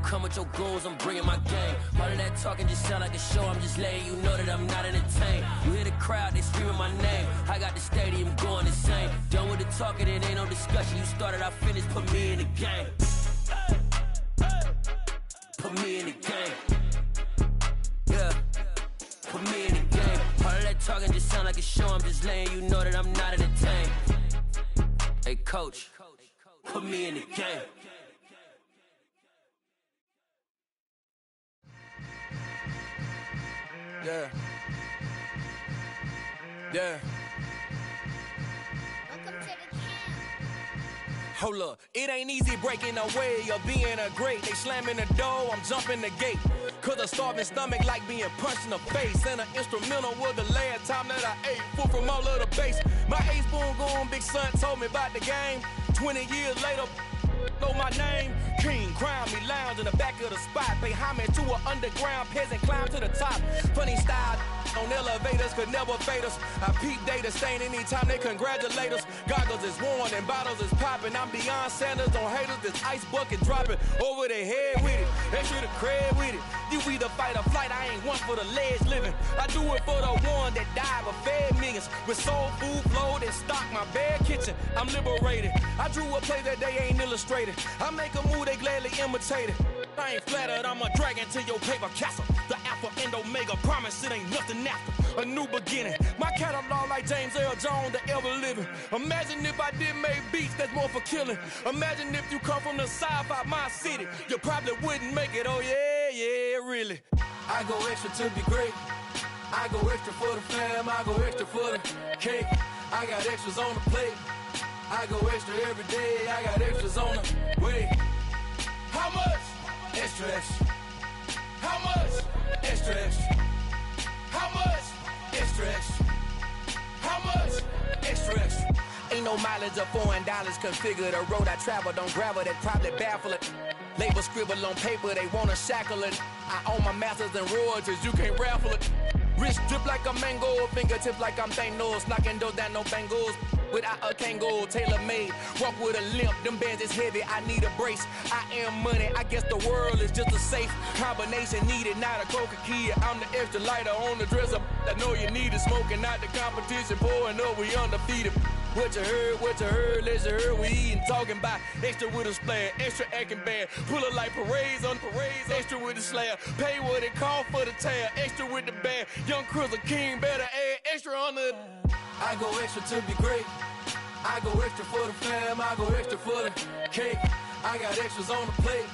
come with your goons, I'm bringing my game. All of that talking just sound like a show, I'm just letting you know that I'm not entertained. You hear the crowd, they screaming my name. I got the stadium going insane. Done with the talking, it ain't no discussion. You started, I finished, put me in the game. Put me in the game. Yeah, put me in the game. All of that talking just sound like a show, I'm just letting you know that I'm not entertained. Hey coach, put me in the game. Yeah. Yeah. Welcome to the camp. Hold up, it ain't easy breaking away or being a great. They slamming the door, I'm jumping the gate. Cause a starving stomach like being punched in the face. And an instrumental was the last time that I ate. Full from all of the bass. My ace boom goon, big son told me about the game. 20 years later, know my name. King, crown me, lounge in the back of the spot. Pay homage to an underground peasant, climb to the top. Funny style on elevators could never fade us. I peep data stain anytime they congratulate us. Goggles is worn and bottles is popping. I'm beyond Sanders on haters, this ice bucket dropping over their head with it. They should have cred with it. You either fight or flight, I ain't one for the ledge living. I do it for the one that died but fed millions. With soul food flowed and stocked my bare kitchen. I'm liberated. I drew a play that they ain't illustrated. I make a move, they gladly imitate it. I ain't flattered, I'm a dragon to your paper castle. The alpha and omega, promise it ain't nothing after. A new beginning. My catalog like James Earl Jones, the ever living. Imagine if I didn't make beats, that's more for killing. Imagine if you come from the south out my city. You probably wouldn't make it, oh yeah, yeah, really. I go extra to be great. I go extra for the fam, I go extra for the cake. I got extras on the plate. I go extra every day, I got extras on the way. How much? Extra, extra. How much? Extra, extra. How much? Extra, extra. How much? Extra, extra. Ain't no mileage of $4 configure the road I travel. Don't gravel, that probably baffle it. Label scribble on paper, they wanna shackle it. I own my masters and royalties, you can't raffle it. Wrist drip like a mango, fingertips like I'm Thanos. Knocking those down, no bangles. Without a Kangol, tailor-made. Walk with a limp, them bands is heavy, I need a brace. I am money, I guess the world is just a safe combination needed, not a coca key. I'm the extra lighter on the dresser. I know you need it, smoking out the competition, pouring up, we undefeated. What you heard, let you heard, we eatin', talking about extra with a splash, extra acting bad. Pull it like parades on parades, extra with the slab. Pay what it cost for the tab, extra with the bag. Young Cruiser King, better add extra on the. I go extra to be great. I go extra for the fam, I go extra for the cake. I got extras on the plate.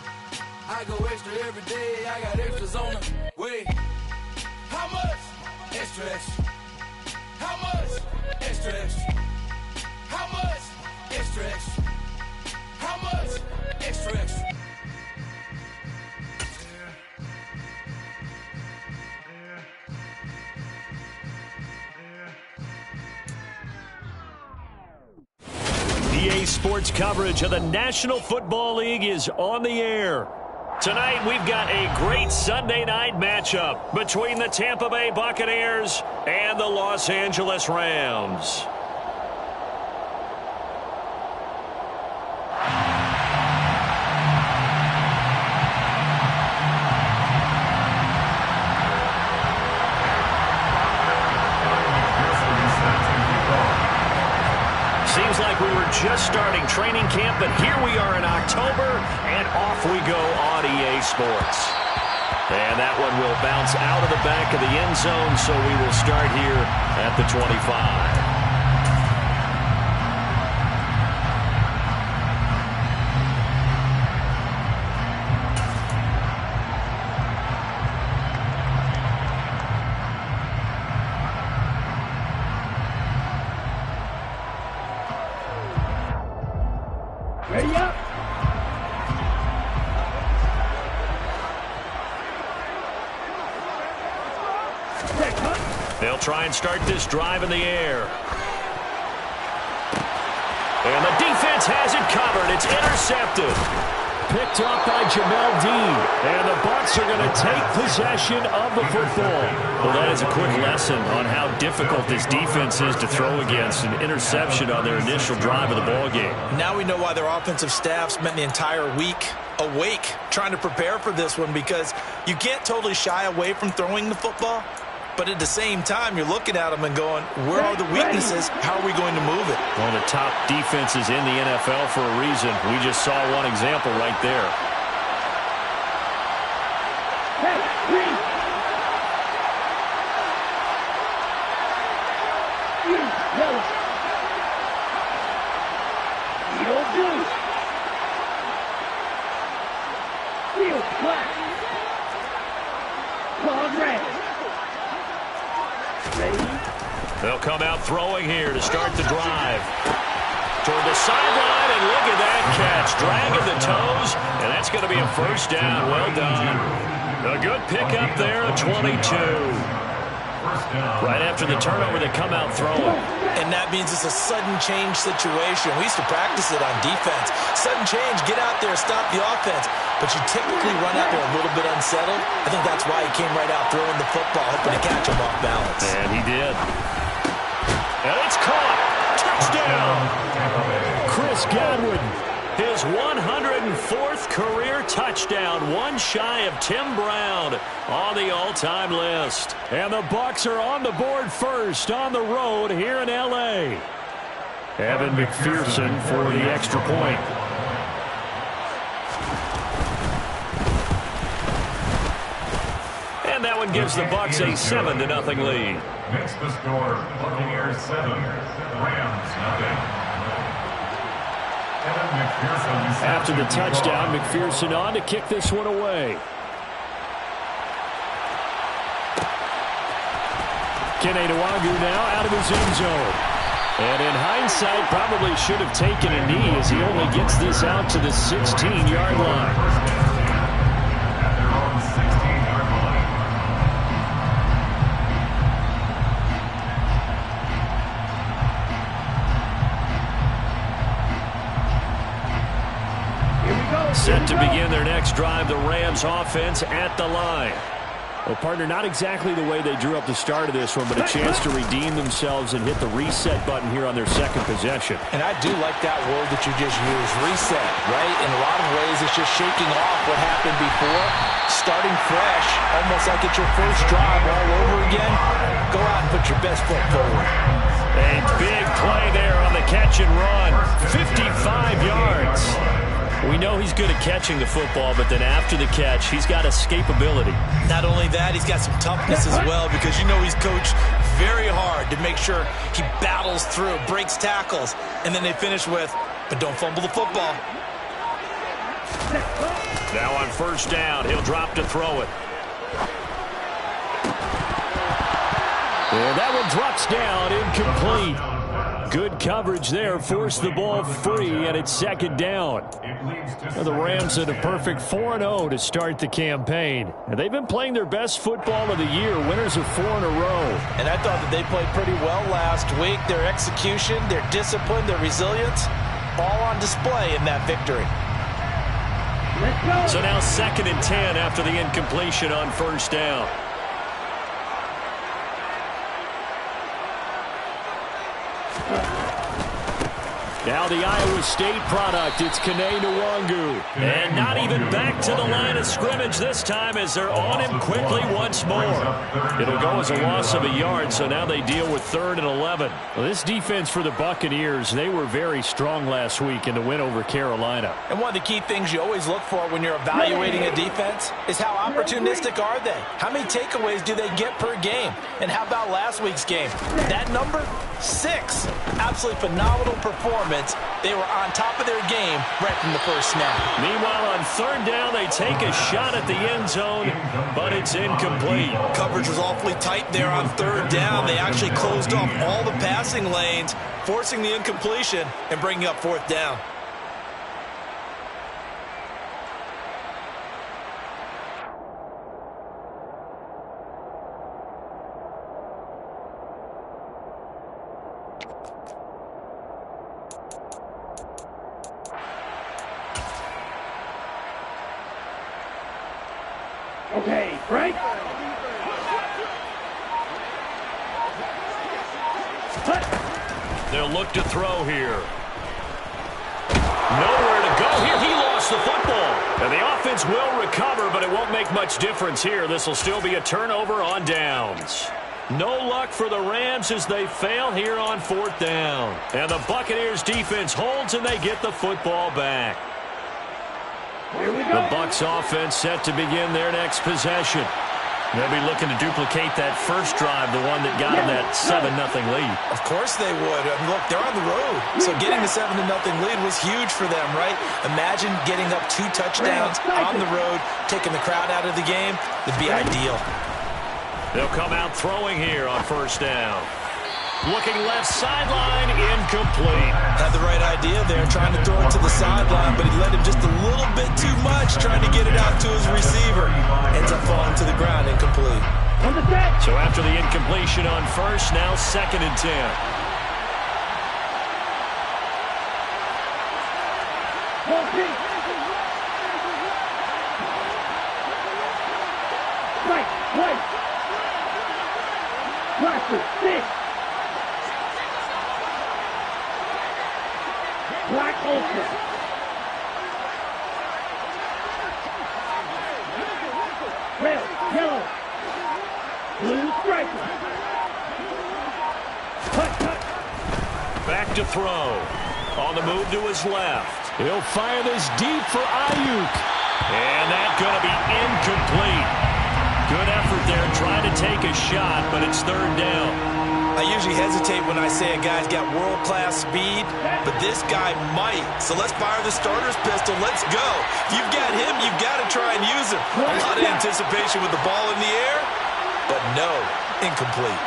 I go extra every day, I got extras on the way. How much? Extra, extra. How much? Extra, extra. How much? Extra, extra. How much? Extra, extra. EA Sports coverage of the National Football League is on the air. Tonight, we've got a great Sunday night matchup between the Tampa Bay Buccaneers and the Los Angeles Rams. Seems like we were just starting training camp, but here we are in October, and off we go on EA Sports. And that one will bounce out of the back of the end zone, so we will start here at the 25. Ready up. They'll try and start this drive in the air. And the defense has it covered. It's intercepted. Picked up by Jamel Dean. And the Bucs are going to take possession of the football. Well, that is a quick lesson on how difficult this defense is to throw against. An interception on their initial drive of the ball game. Now we know why their offensive staff spent the entire week awake, trying to prepare for this one, because you can't totally shy away from throwing the football, but at the same time, you're looking at them and going, where are the weaknesses? How are we going to move it? One of the top defenses in the NFL for a reason. We just saw one example right there. They'll come out throwing here to start the drive. Toward the sideline, and look at that catch. Dragging the toes, and that's going to be a first down. Well done. A good pickup there, 22. Right after the turnover, they come out throwing. And that means it's a sudden change situation. We used to practice it on defense. Sudden change, get out there, stop the offense. But you typically run out there a little bit unsettled. I think that's why he came right out throwing the football, hoping to catch him off balance. And he did. And it's caught. Touchdown. Chris Godwin, his 104th career touchdown, one shy of Tim Brown on the all-time list. And the Bucs are on the board first on the road here in L.A. Evan McPherson for the extra point. And that one gives the Bucs a 7-0 lead. Makes the score Buccaneers 7, Rams 0. After the touchdown, McPherson on to kick this one away. Kene Nwangwu now out of his end zone. And in hindsight, probably should have taken a knee as he only gets this out to the 16-yard line. Set to begin their next drive, the Rams offense at the line. Well, partner, not exactly the way they drew up the start of this one, but a chance to redeem themselves and hit the reset button here on their second possession. And I do like that word that you just used, reset, right? In a lot of ways, it's just shaking off what happened before, starting fresh, almost like it's your first drive all over again. Go out and put your best foot forward. A big play there on the catch and run, 55 yards. We know he's good at catching the football, but then after the catch, he's got escapability. Not only that, he's got some toughness as well, because you know he's coached very hard to make sure he battles through, breaks tackles, and then they finish with, but don't fumble the football. Now on first down, he'll drop to throw it. And that one drops down, incomplete. Good coverage there, forced the ball free, and it's second down. And the Rams had a perfect 4-0 to start the campaign. And they've been playing their best football of the year, winners of 4 in a row. And I thought that they played pretty well last week. Their execution, their discipline, their resilience, all on display in that victory. So now 2nd and 10 after the incompletion on first down. Now the Iowa State product, it's Kene Nwangwu. And not even back to the line of scrimmage this time as they're on him quickly once more. It'll go as a loss of a yard, so now they deal with 3rd and 11. Well, this defense for the Buccaneers, they were very strong last week in the win over Carolina. And one of the key things you always look for when you're evaluating a defense is how opportunistic are they? How many takeaways do they get per game? And how about last week's game? That number? 6. Absolutely phenomenal performance. They were on top of their game right from the first snap. Meanwhile, on 3rd down, they take a shot at the end zone, but it's incomplete. Coverage was awfully tight there on 3rd down. They actually closed off all the passing lanes, forcing the incompletion and bringing up 4th down. Okay, Frank. They'll look to throw here. Nowhere to go here. He lost the football. And the offense will recover, but it won't make much difference here. This will still be a turnover on downs. No luck for the Rams as they fail here on 4th down. And the Buccaneers defense holds and they get the football back. The Bucs offense set to begin their next possession. They'll be looking to duplicate that first drive, the one that got them that 7-0 lead. Of course they would. I mean, look, they're on the road. So getting the 7-0 lead was huge for them, right? Imagine getting up 2 touchdowns on the road, taking the crowd out of the game. It'd be ideal. They'll come out throwing here on 1st down. Looking left sideline, incomplete. Had the right idea there, trying to throw it to the sideline, but he let him just a little bit too much, trying to get it out to his receiver. Ends up falling to the ground, incomplete. So after the incompletion on 1st, now 2nd and 10. Black Ultra. Red, yellow, blue striker. Back to throw. On the move to his left. He'll fire this deep for Ayuk. And that's going to be incomplete. Good effort there trying to take a shot, but it's 3rd down. I usually hesitate when I say a guy's got world-class speed, but this guy might. So let's fire the starter's pistol. Let's go. If you've got him, you've got to try and use him. A lot of anticipation with the ball in the air, but no, incomplete.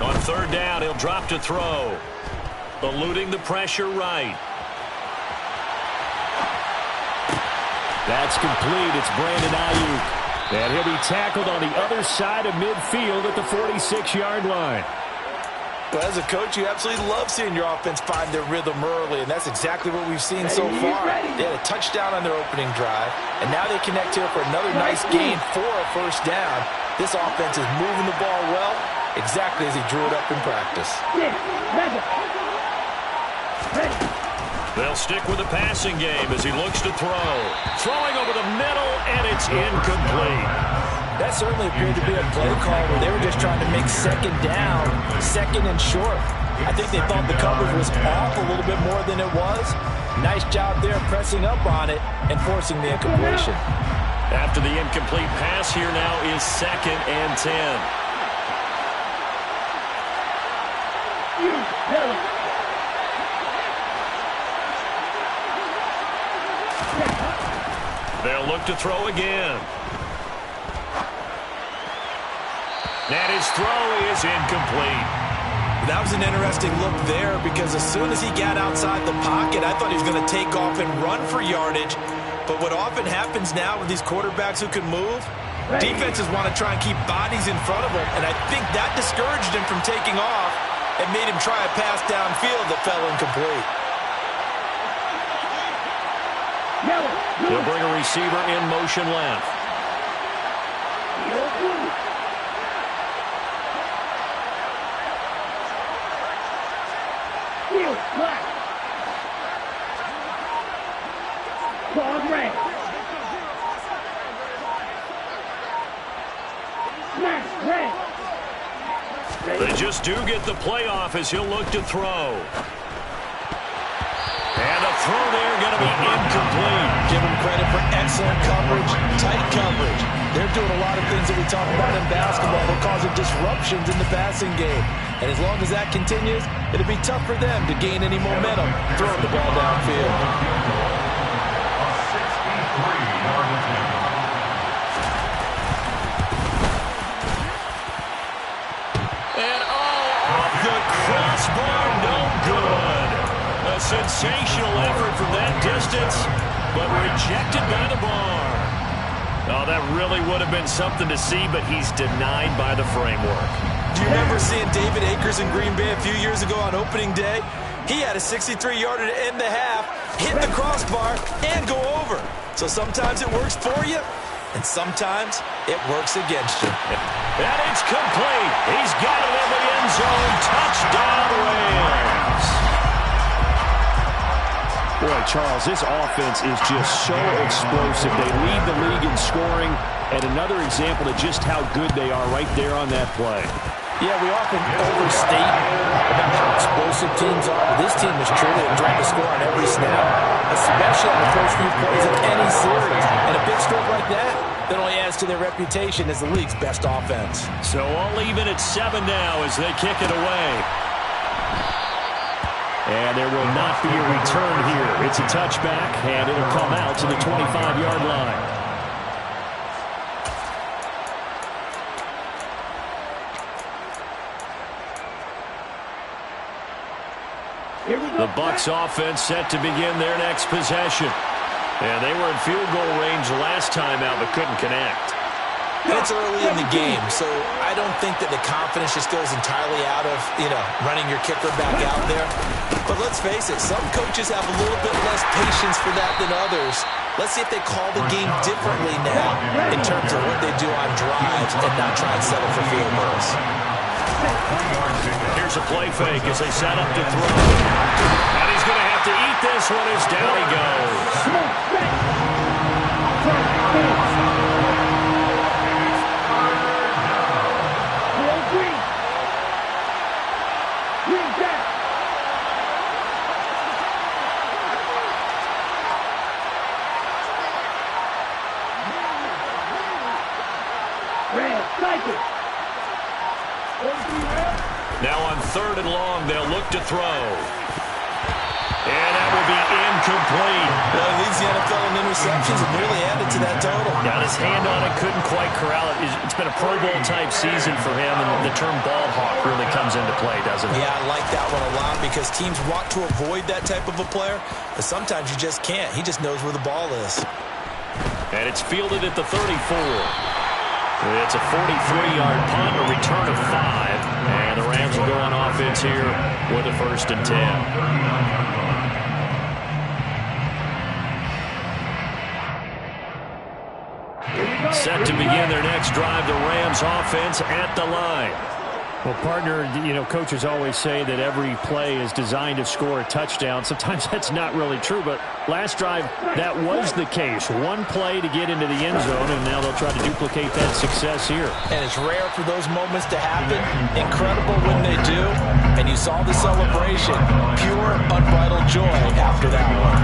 On 3rd down, he'll drop to throw. Eluding the pressure right. That's complete. It's Brandon Ayuk. And he'll be tackled on the other side of midfield at the 46-yard line. But as a coach, you absolutely love seeing your offense find their rhythm early, and that's exactly what we've seen so far. They had a touchdown on their opening drive, and now they connect here for another nice gain for a 1st down. This offense is moving the ball well, exactly as he drew it up in practice. They'll stick with the passing game as he looks to throw. Throwing over the middle, and it's incomplete. That certainly appeared to be a play call where they were just trying to make 2nd down, 2nd and short. I think they thought the coverage was off a little bit more than it was. Nice job there pressing up on it and forcing the incompletion. After the incomplete pass, here now is 2nd and 10. They'll look to throw again. And his throw is incomplete. That was an interesting look there because as soon as he got outside the pocket, I thought he was going to take off and run for yardage. But what often happens now with these quarterbacks who can move, defenses want to try and keep bodies in front of them. And I think that discouraged him from taking off and made him try a pass downfield that fell incomplete. They'll bring a receiver in motion left. Black. Claude Ray. Smash red. They just do get the playoff as he'll look to throw. And a throw there going to be incomplete. Give him credit for excellent coverage, tight coverage. They're doing a lot of things that we talk about in basketball. They're causing disruptions in the passing game. And as long as that continues, it'll be tough for them to gain any momentum throwing the ball downfield. And off the crossbar, no good. A sensational effort from that distance, but rejected by the bar. Oh, that really would have been something to see, but he's denied by the framework. Do you remember seeing David Akers in Green Bay a few years ago on opening day? He had a 63-yarder to end the half, hit the crossbar, and go over. So sometimes it works for you, and sometimes it works against you. And it's complete. He's got it in the end zone. Touchdown, Rams. Boy, Charles, this offense is just so explosive. They lead the league in scoring, and another example of just how good they are right there on that play. Yeah, we often overstate about how explosive teams are. This team is truly trying to score on every snap, especially on the first few plays of any series. And a big stroke like that only adds to their reputation as the league's best offense. So all even at 7 now as they kick it away. And there will not be a return here. It's a touchback, and it'll come out to the 25-yard line. The Bucs offense set to begin their next possession. And they were in field goal range last time out, but couldn't connect. And it's early in the game, so I don't think that the confidence just goes entirely out of, running your kicker back out there. But let's face it, some coaches have a little bit less patience for that than others. Let's see if they call the game differently now in terms of what they do on drives and not try and settle for field goals. Here's a play fake as they set up to throw. And he's going to have to eat this one as down he goes. Now on 3rd and long, they'll look to throw. And that will be incomplete. Well, he leads the NFL in interceptions and really added to that total. Got his hand on it, couldn't quite corral it. It's been a Pro Bowl-type season for him, and the term ball hawk really comes into play, doesn't it? Yeah, I like that one a lot because teams want to avoid that type of a player, but sometimes you just can't. He just knows where the ball is. And it's fielded at the 34. It's a 43-yard punt, a return of 5, and the Rams will go on offense here with a 1st and 10. Set to begin their next drive, the Rams offense at the line. Well, partner, coaches always say that every play is designed to score a touchdown. Sometimes that's not really true, but last drive, that was the case. One play to get into the end zone, and now they'll try to duplicate that success here. And it's rare for those moments to happen. Incredible when they do. And you saw the celebration. Pure, unbridled joy after that one.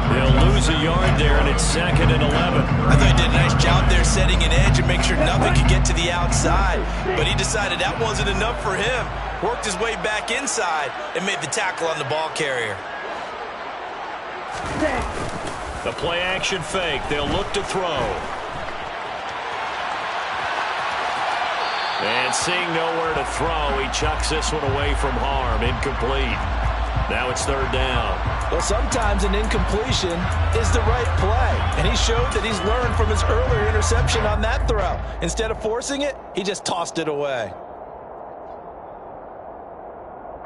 They'll lose a yard there, and it's 2nd and 11. I thought he did a nice job there setting an edge and make sure nothing could get to the outside. But he decided that wasn't enough for him. Worked his way back inside and made the tackle on the ball carrier. The play action fake. They'll look to throw. And seeing nowhere to throw, he chucks this one away from harm. Incomplete. Now it's 3rd down. Well, sometimes an incompletion is the right play. And he showed that he's learned from his earlier interception on that throw. Instead of forcing it, he just tossed it away.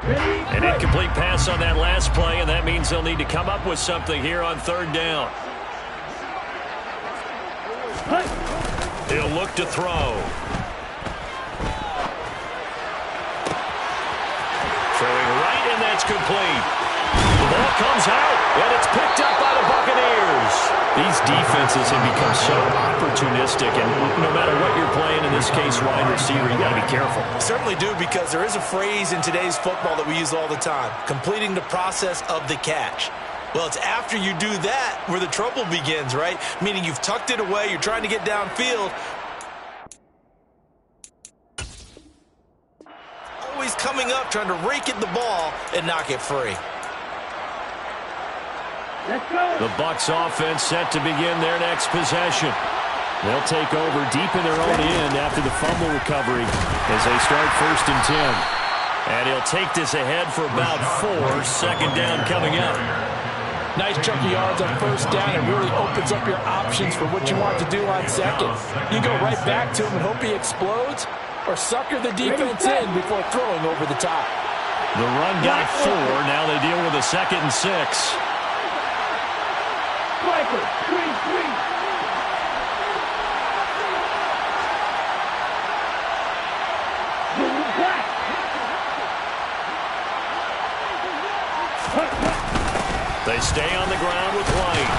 An incomplete pass on that last play, and that means they'll need to come up with something here on 3rd down. He'll look to throw. Throwing right, and that's complete. The ball comes out, and it's picked up by the Buccaneers. These defenses have become so opportunistic, and no matter what you're playing, in this case, wide receiver, you got to be careful. Certainly do, because there is a phrase in today's football that we use all the time, completing the process of the catch. Well, it's after you do that where the trouble begins, right? Meaning you've tucked it away, you're trying to get downfield. Always coming up, trying to rake at the ball and knock it free. The Bucs offense set to begin their next possession. They'll take over deep in their own end after the fumble recovery as they start 1st and 10. And he'll take this ahead for about 4. 2nd down coming up. Nice chunk of yards on 1st down. It really opens up your options for what you want to do on 2nd. You go right back to him and hope he explodes, or sucker the defense in before throwing over the top. The run got 4. Now they deal with a 2nd and 6. Striker, 3-3. Blue black. They stay on the ground with White.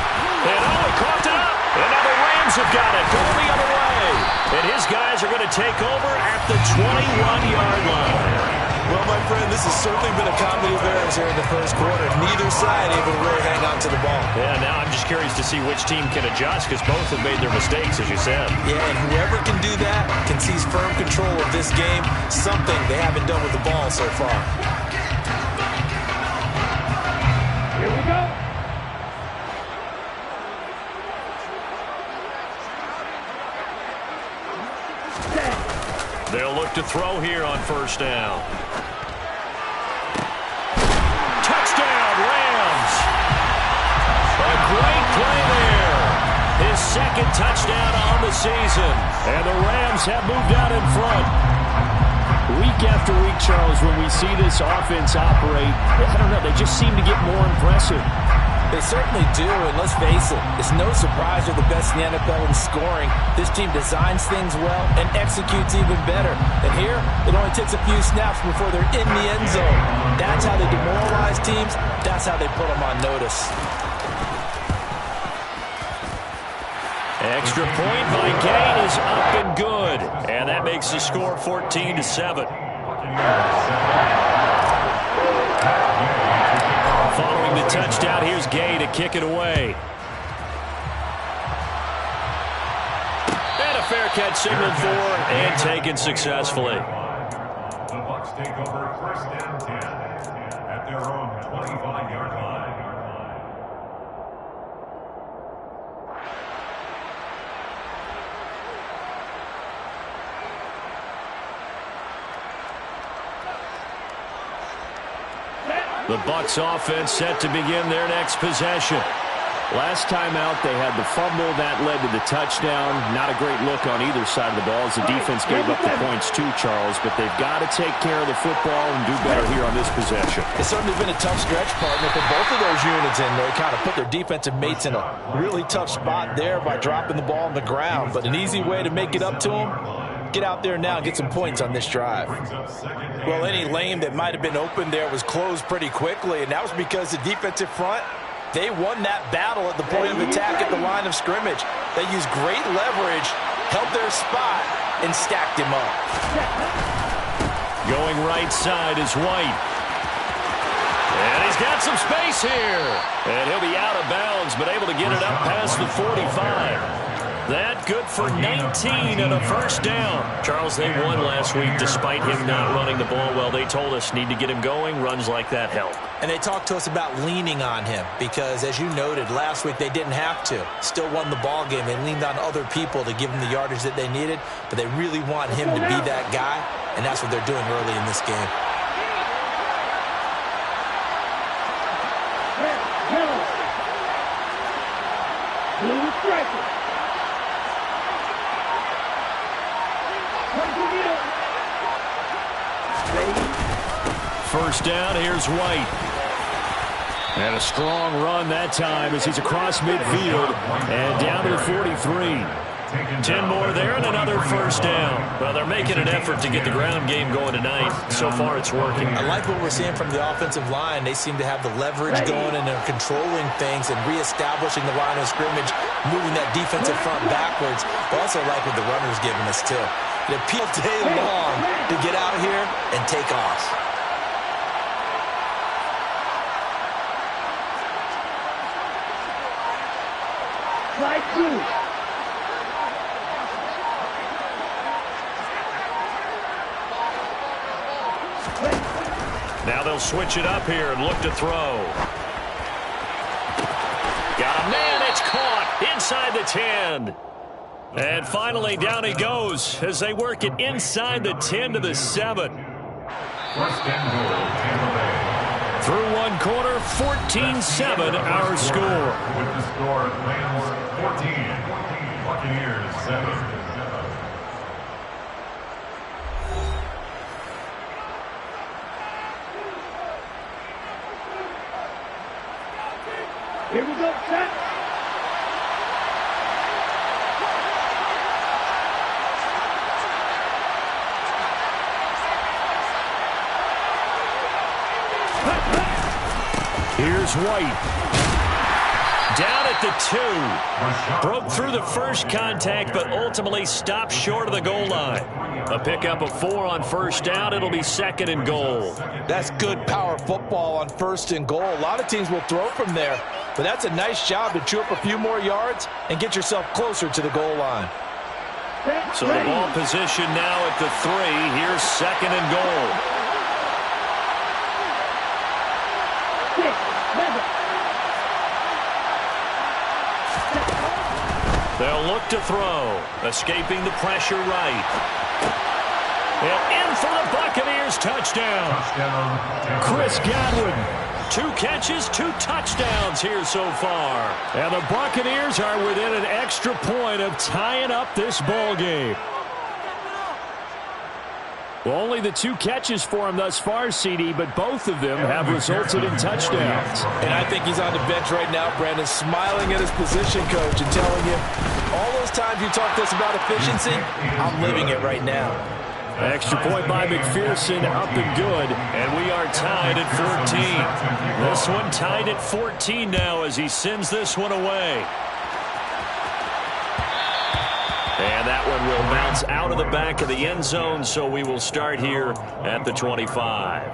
And he coughed it up. And now the Rams have got it. Going the other way. And his guys are going to take over at the 21-yard line. Well, my friend, this has certainly been a comedy of errors here in the first quarter. Neither side able to really hang on to the ball. Yeah, now I'm just curious to see which team can adjust because both have made their mistakes, as you said. Yeah, and whoever can do that can seize firm control of this game, something they haven't done with the ball so far. Here we go. They'll look to throw here on first down. Touchdown, Rams! A great play there. His 2nd touchdown on the season. And the Rams have moved out in front. Week after week, Charles, when we see this offense operate, I don't know, they just seem to get more impressive. They certainly do, and let's face it, it's no surprise they're the best in the NFL in scoring. This team designs things well and executes even better. And here, it only takes a few snaps before they're in the end zone. That's how they demoralize teams. That's how they put them on notice. Extra point by Gain is up and good. And that makes the score 14-7. Following the touchdown, here's Gay to kick it away. And a fair catch signaled for and taken successfully. The Bucs take over 1st and 10 at their own 25-yard line. The Bucs offense set to begin their next possession. Last time out, they had the fumble. That led to the touchdown. Not a great look on either side of the ball as the defense gave up the points too, Charles. But they've got to take care of the football and do better here on this possession. It's certainly been a tough stretch, partner, for both of those units in there. Kind of put their defensive mates in a really tough spot there by dropping the ball on the ground. But an easy way to make it up to them, get out there now and get some points on this drive. Well, any lane that might have been open there was closed pretty quickly, and that was because the defensive front, they won that battle at the point of attack at the line of scrimmage. They used great leverage, held their spot, and stacked him up. Going right side is White. And he's got some space here. And he'll be out of bounds, but able to get it up past the 45. That good for 19 and a first down. Charles, they won last week despite him not running the ball well. They told us need to get him going. Runs like that help. And they talked to us about leaning on him because, as you noted, last week they didn't have to. Still won the ball game. They leaned on other people to give them the yardage that they needed, but they really want him to be that guy, and that's what they're doing early in this game. Yellow. Blue striker. First down, here's White. And a strong run that time as he's across midfield and down to the 43. 10 more there and another first down. Well, they're making an effort to get the ground game going tonight. So far, it's working. I like what we're seeing from the offensive line. They seem to have the leverage going and they're controlling things and reestablishing the line of scrimmage, moving that defensive front backwards. I also like what the runner's giving us, too. It appealed day long to get out here and take off. Slide 2. Now they'll switch it up here and look to throw. Got a man, it's caught inside the 10. And finally down he goes as they work it inside the 10 to the 7. First and goal, Tampa Bay. Through one quarter, 14-7 our score. With the score, Rams 14, Buccaneers 7. Here we go, set. Here's White. Down at the 2. Broke through the first contact, but ultimately stopped short of the goal line. A pickup of 4 on first down. It'll be 2nd and goal. That's good power football on 1st and goal. A lot of teams will throw from there, but that's a nice job to chew up a few more yards and get yourself closer to the goal line. So the ball position now at the 3. Here's 2nd and goal. 6, 7. They'll look to throw. Escaping the pressure right. And in for the Buccaneers touchdown. Chris Godwin. 2 catches, 2 touchdowns here so far. And the Buccaneers are within an extra point of tying up this ball game. Well, only the 2 catches for him thus far, CD, but both of them have resulted in touchdowns. And I think he's on the bench right now, Brandon, smiling at his position coach and telling him, all those times you talked to us about efficiency, I'm living it right now. Extra point by McPherson, up and good, and we are tied at 14. This one tied at 14 now as he sends this one away. And that one will bounce out of the back of the end zone, so we will start here at the 25.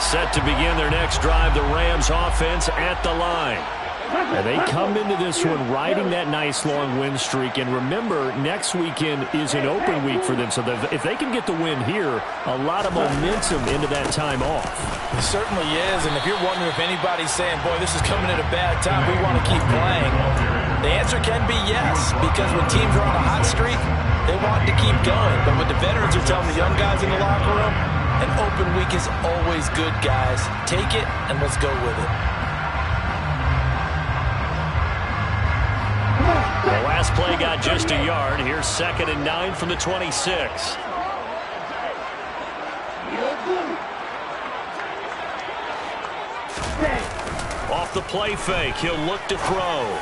Set to begin their next drive, the Rams offense at the line. And they come into this one riding that nice long win streak. And remember, next weekend is an open week for them. So that if they can get the win here, a lot of momentum into that time off. It certainly is. And if you're wondering if anybody's saying, boy, this is coming at a bad time, we want to keep playing, the answer can be yes. Because when teams are on a hot streak, they want to keep going. But what the veterans are telling the young guys in the locker room, an open week is always good, guys. Take it and let's go with it. The last play got just a yard. Here's 2nd and 9 from the 26. Off the play fake, he'll look to throw.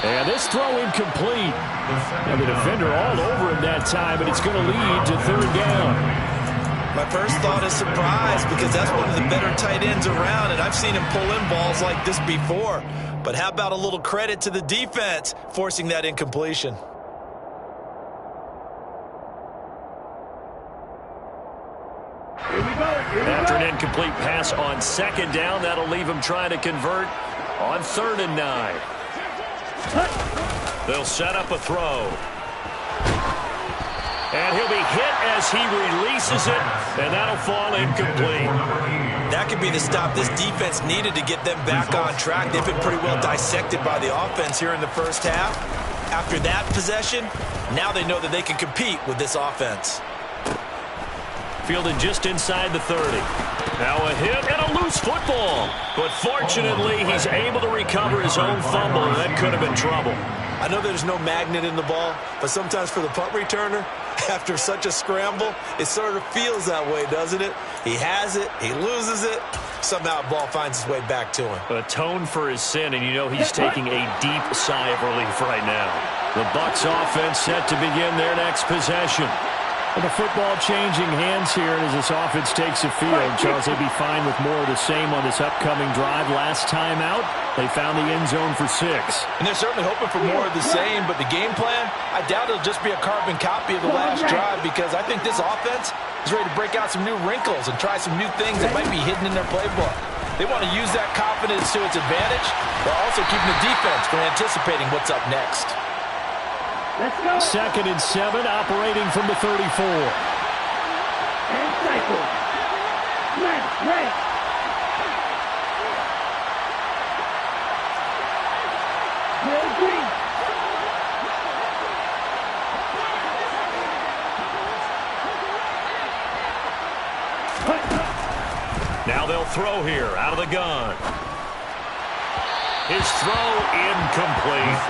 And this throw incomplete. And the defender all over him that time, and it's going to lead to 3rd down. My first thought is surprise because that's one of the better tight ends around, and I've seen him pull in balls like this before. But how about a little credit to the defense forcing that incompletion? After an incomplete pass on 2nd down, that'll leave him trying to convert on 3rd and 9. They'll set up a throw. And he'll be hit as he releases it, and that'll fall incomplete. That could be the stop this defense needed to get them back on track. They've been pretty well dissected by the offense here in the first half. After that possession, now they know that they can compete with this offense. Fielded just inside the 30. Now a hit and a loose football. But fortunately, he's able to recover his own fumble, and that could have been trouble. I know there's no magnet in the ball, but sometimes for the punt returner, after such a scramble, it sort of feels that way, doesn't it? He has it, he loses it, somehow the ball finds its way back to him. Atone for his sin, and you know he's taking a deep sigh of relief right now. The Bucs offense set to begin their next possession. And the football changing hands here as this offense takes the field. Charles, they'd be fine with more of the same on this upcoming drive. Last time out, they found the end zone for 6. And they're certainly hoping for more of the same, but the game plan, I doubt it'll just be a carbon copy of the last drive because I think this offense is ready to break out some new wrinkles and try some new things that might be hidden in their playbook. They want to use that confidence to its advantage while also keeping the defense from anticipating what's up next. Let's go. 2nd and 7, operating from the 34. And cycle. Smash, right. Green. Now they'll throw here out of the gun. His throw incomplete.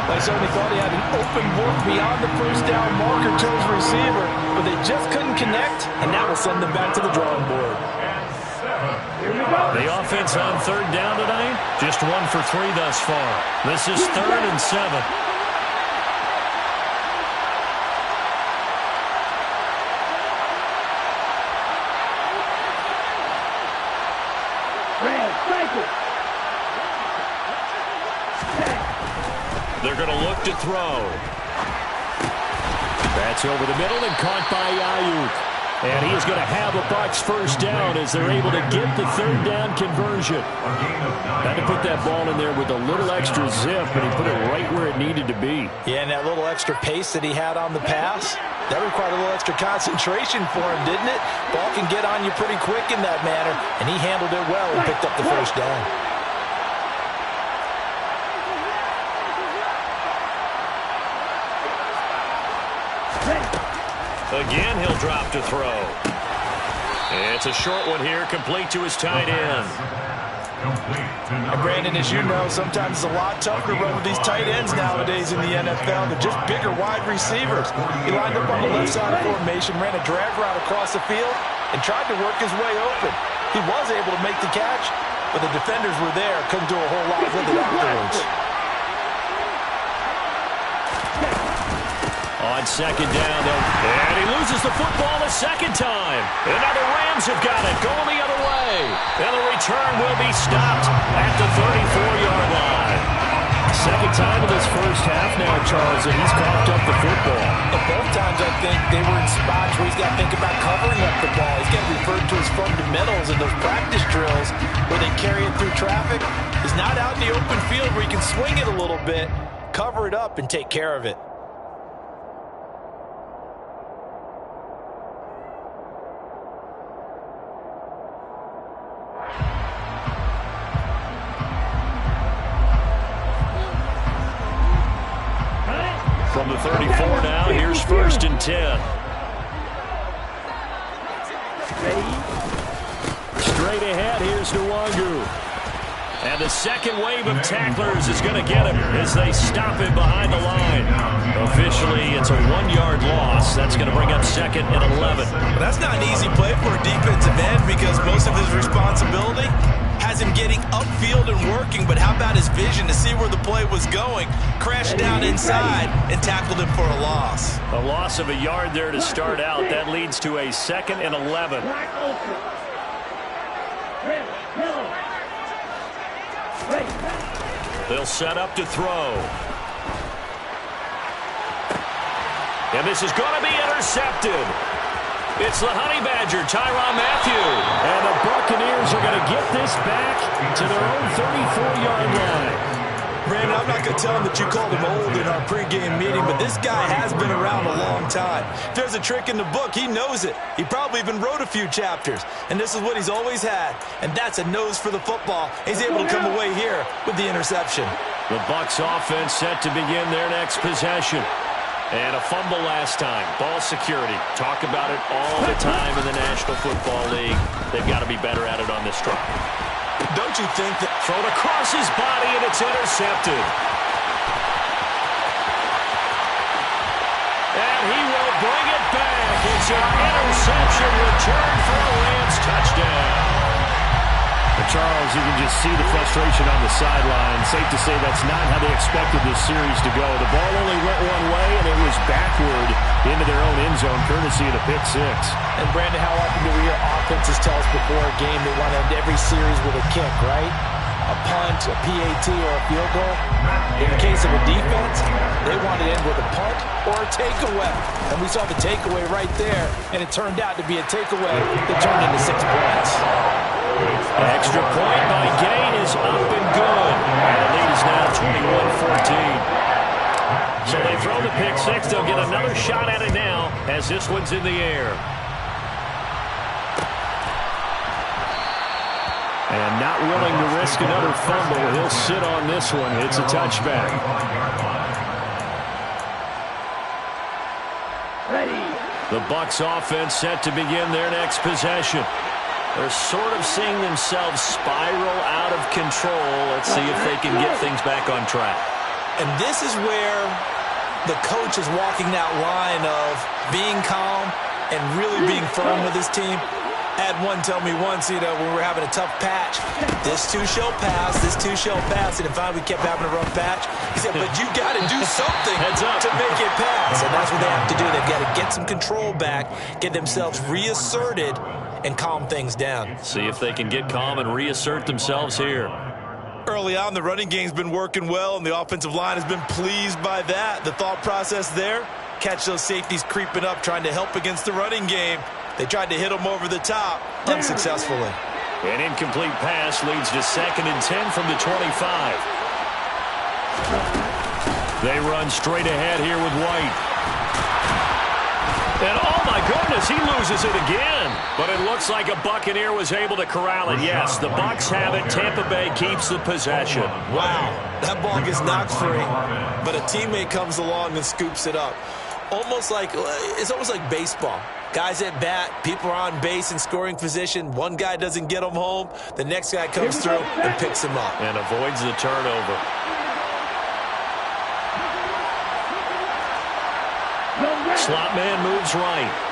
They certainly thought he had an open look beyond the first down marker to his receiver, but they just couldn't connect, and that will send them back to the drawing board. The offense on third down tonight, just 1 for 3 thus far. This is 3rd and 7. They're going to look to throw. That's over the middle and caught by Ayuk. And he is going to have a Bucs first down as they're able to get the third down conversion. Had to put that ball in there with a little extra zip, but he put it right where it needed to be. Yeah, and that little extra pace that he had on the pass, that required a little extra concentration for him, didn't it? Ball can get on you pretty quick in that manner, and he handled it well and picked up the first down. Again, he'll drop to throw. It's a short one here, complete to his tight end. And Brandon, as you know, sometimes it's a lot tougher to run with these tight ends nowadays in the NFL. They're just bigger wide receivers. He lined up on the left side of formation, ran a drag route across the field, and tried to work his way open. He was able to make the catch, but the defenders were there, couldn't do a whole lot with it afterwards. On second down, and he loses the football a second time. And now the Rams have got it, going the other way. And the return will be stopped at the 34-yard line. Second time in this first half now, Charles, that he's coughed up the football. Both times, I think, they were in spots where he's got to think about covering up the ball. He's got to refer to his fundamentals in those practice drills where they carry it through traffic. He's not out in the open field where he can swing it a little bit, cover it up, and take care of it. From the 34 now, here's 1st and 10. Straight ahead, here's Nwangu. And the second wave of tacklers is going to get him as they stop him behind the line. Officially, it's a 1-yard loss. That's going to bring up 2nd and 11. Well, that's not an easy play for a defensive end because most of his responsibility has him getting upfield and working, but how about his vision to see where the play was going? Crashed down inside and tackled him for a loss. A loss of a yard there to start out. That leads to a 2nd and 11. They'll set up to throw. And this is going to be intercepted. It's the Honey Badger, Tyrann Mathieu. And the Buccaneers are going to get this back to their own 34-yard line. Brandon, I'm not going to tell him that you called him old in our pregame meeting, but this guy has been around a long time. If there's a trick in the book, he knows it. He probably even wrote a few chapters, and this is what he's always had, and that's a nose for the football. He's able to come away here with the interception. The Bucs offense set to begin their next possession. And a fumble last time. Ball security. Talk about it all the time in the National Football League. They've got to be better at it on this drive. Don't you think that... Thrown across his body, and it's intercepted. And he will bring it back. It's an interception return for a Rams touchdown. Charles, you can just see the frustration on the sideline. Safe to say that's not how they expected this series to go. The ball only went one way, and it was backward into their own end zone, courtesy of the pick six. And, Brandon, how often do we hear offenses tell us before a game they want to end every series with a kick, right? A punt, a PAT, or a field goal. In the case of a defense, they want to end with a punt or a takeaway. And we saw the takeaway right there, and it turned out to be a takeaway that turned into 6 points. Extra point by Gain is up and good. And the lead is now 21-14. So they throw the pick six. They'll get another shot at it now as this one's in the air. And not willing to risk another fumble. He'll sit on this one. It's a touchback. Ready. The Bucs offense set to begin their next possession. They're sort of seeing themselves spiral out of control. Let's see if they can get things back on track. And this is where the coach is walking that line of being calm and really being firm with his team. I had one tell me once, when we were having a tough patch, this too shall pass, this too shall pass. And finally we kept having a rough patch. He said, but you got to do something to make it pass. And that's what they have to do. They've got to get some control back, get themselves reasserted, and calm things down. See if they can get calm and reassert themselves here. Early on, the running game's been working well, and the offensive line has been pleased by that. The thought process there, catch those safeties creeping up, trying to help against the running game. They tried to hit them over the top, unsuccessfully. An incomplete pass leads to 2nd and 10 from the 25. They run straight ahead here with White. And oh my goodness, he loses it again. But it looks like a Buccaneer was able to corral it. Yes, the Bucs have it. Tampa Bay keeps the possession. Wow, that ball gets knocked free, but a teammate comes along and scoops it up. It's almost like baseball. Guys at bat, people are on base in scoring position. One guy doesn't get them home. The next guy comes through and picks him up. And avoids the turnover. Slot man moves right.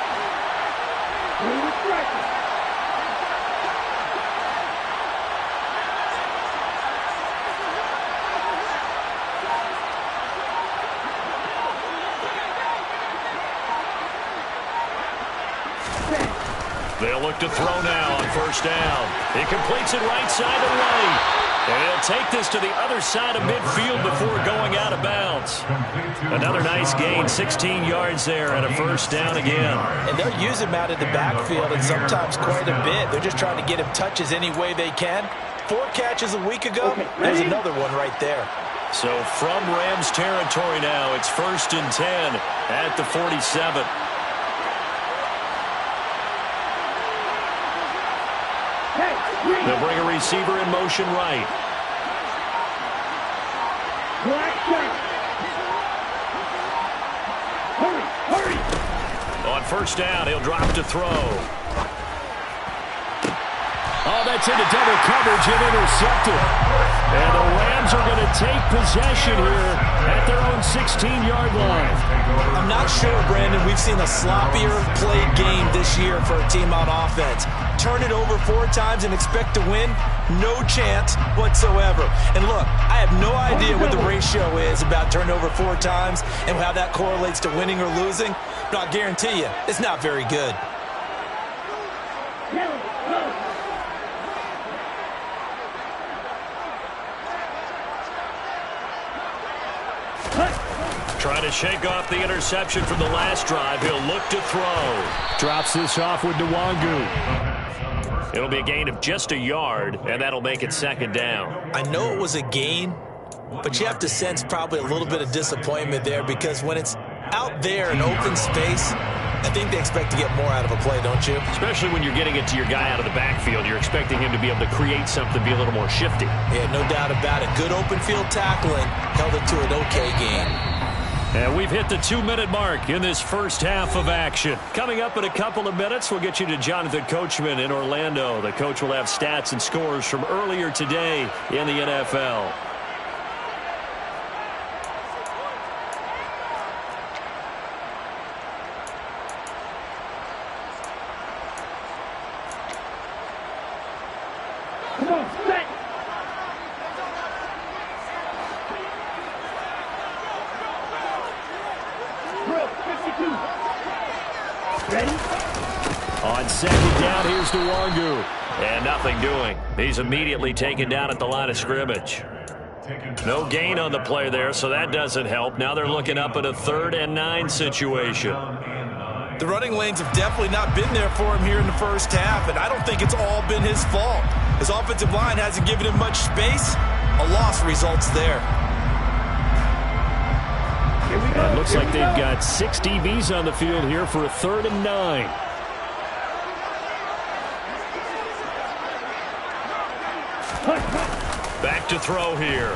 They'll look to throw now on 1st down. He completes it right side of right. And he'll take this to the other side of midfield before going out of bounds. Another nice gain, 16 yards there and a 1st down again. And they'll use him out of the backfield and sometimes quite a bit. They're just trying to get him touches any way they can. 4 catches a week ago. There's another one right there. So from Rams territory now, it's 1st and 10 at the 47. They'll bring a receiver in motion right. On 1st down, he'll drop to throw. Oh, that's into double coverage and intercepted. And the Rams are going to take possession here at their own 16-yard line. I'm not sure, Brandon, we've seen a sloppier played game this year for a team on offense. Turn it over 4 times and expect to win? No chance whatsoever. And look, I have no idea what the ratio is about turning over 4 times and how that correlates to winning or losing, but I'll guarantee you, it's not very good. Trying to shake off the interception from the last drive. He'll look to throw. Drops this off with Nwangu. It'll be a gain of just a yard, and that'll make it 2nd down. I know it was a gain, but you have to sense probably a little bit of disappointment there because when it's out there in open space, I think they expect to get more out of a play, don't you? Especially when you're getting it to your guy out of the backfield. You're expecting him to be able to create something, be a little more shifty. Yeah, no doubt about it. Good open field tackling held it to an okay game. And we've hit the 2-minute mark in this first half of action. Coming up in a couple of minutes, we'll get you to Jonathan Coachman in Orlando. The coach will have stats and scores from earlier today in the NFL. Come on, set. Drill, 52. Ready? On 2nd down, here's Nwangu. And nothing doing. He's immediately taken down at the line of scrimmage. No gain on the play there, so that doesn't help. Now they're looking up at a 3rd and 9 situation. The running lanes have definitely not been there for him here in the first half, and I don't think it's all been his fault. His offensive line hasn't given him much space. A loss results there. And it looks like they've got 6 DBs on the field here for a 3rd and 9. Back to throw here.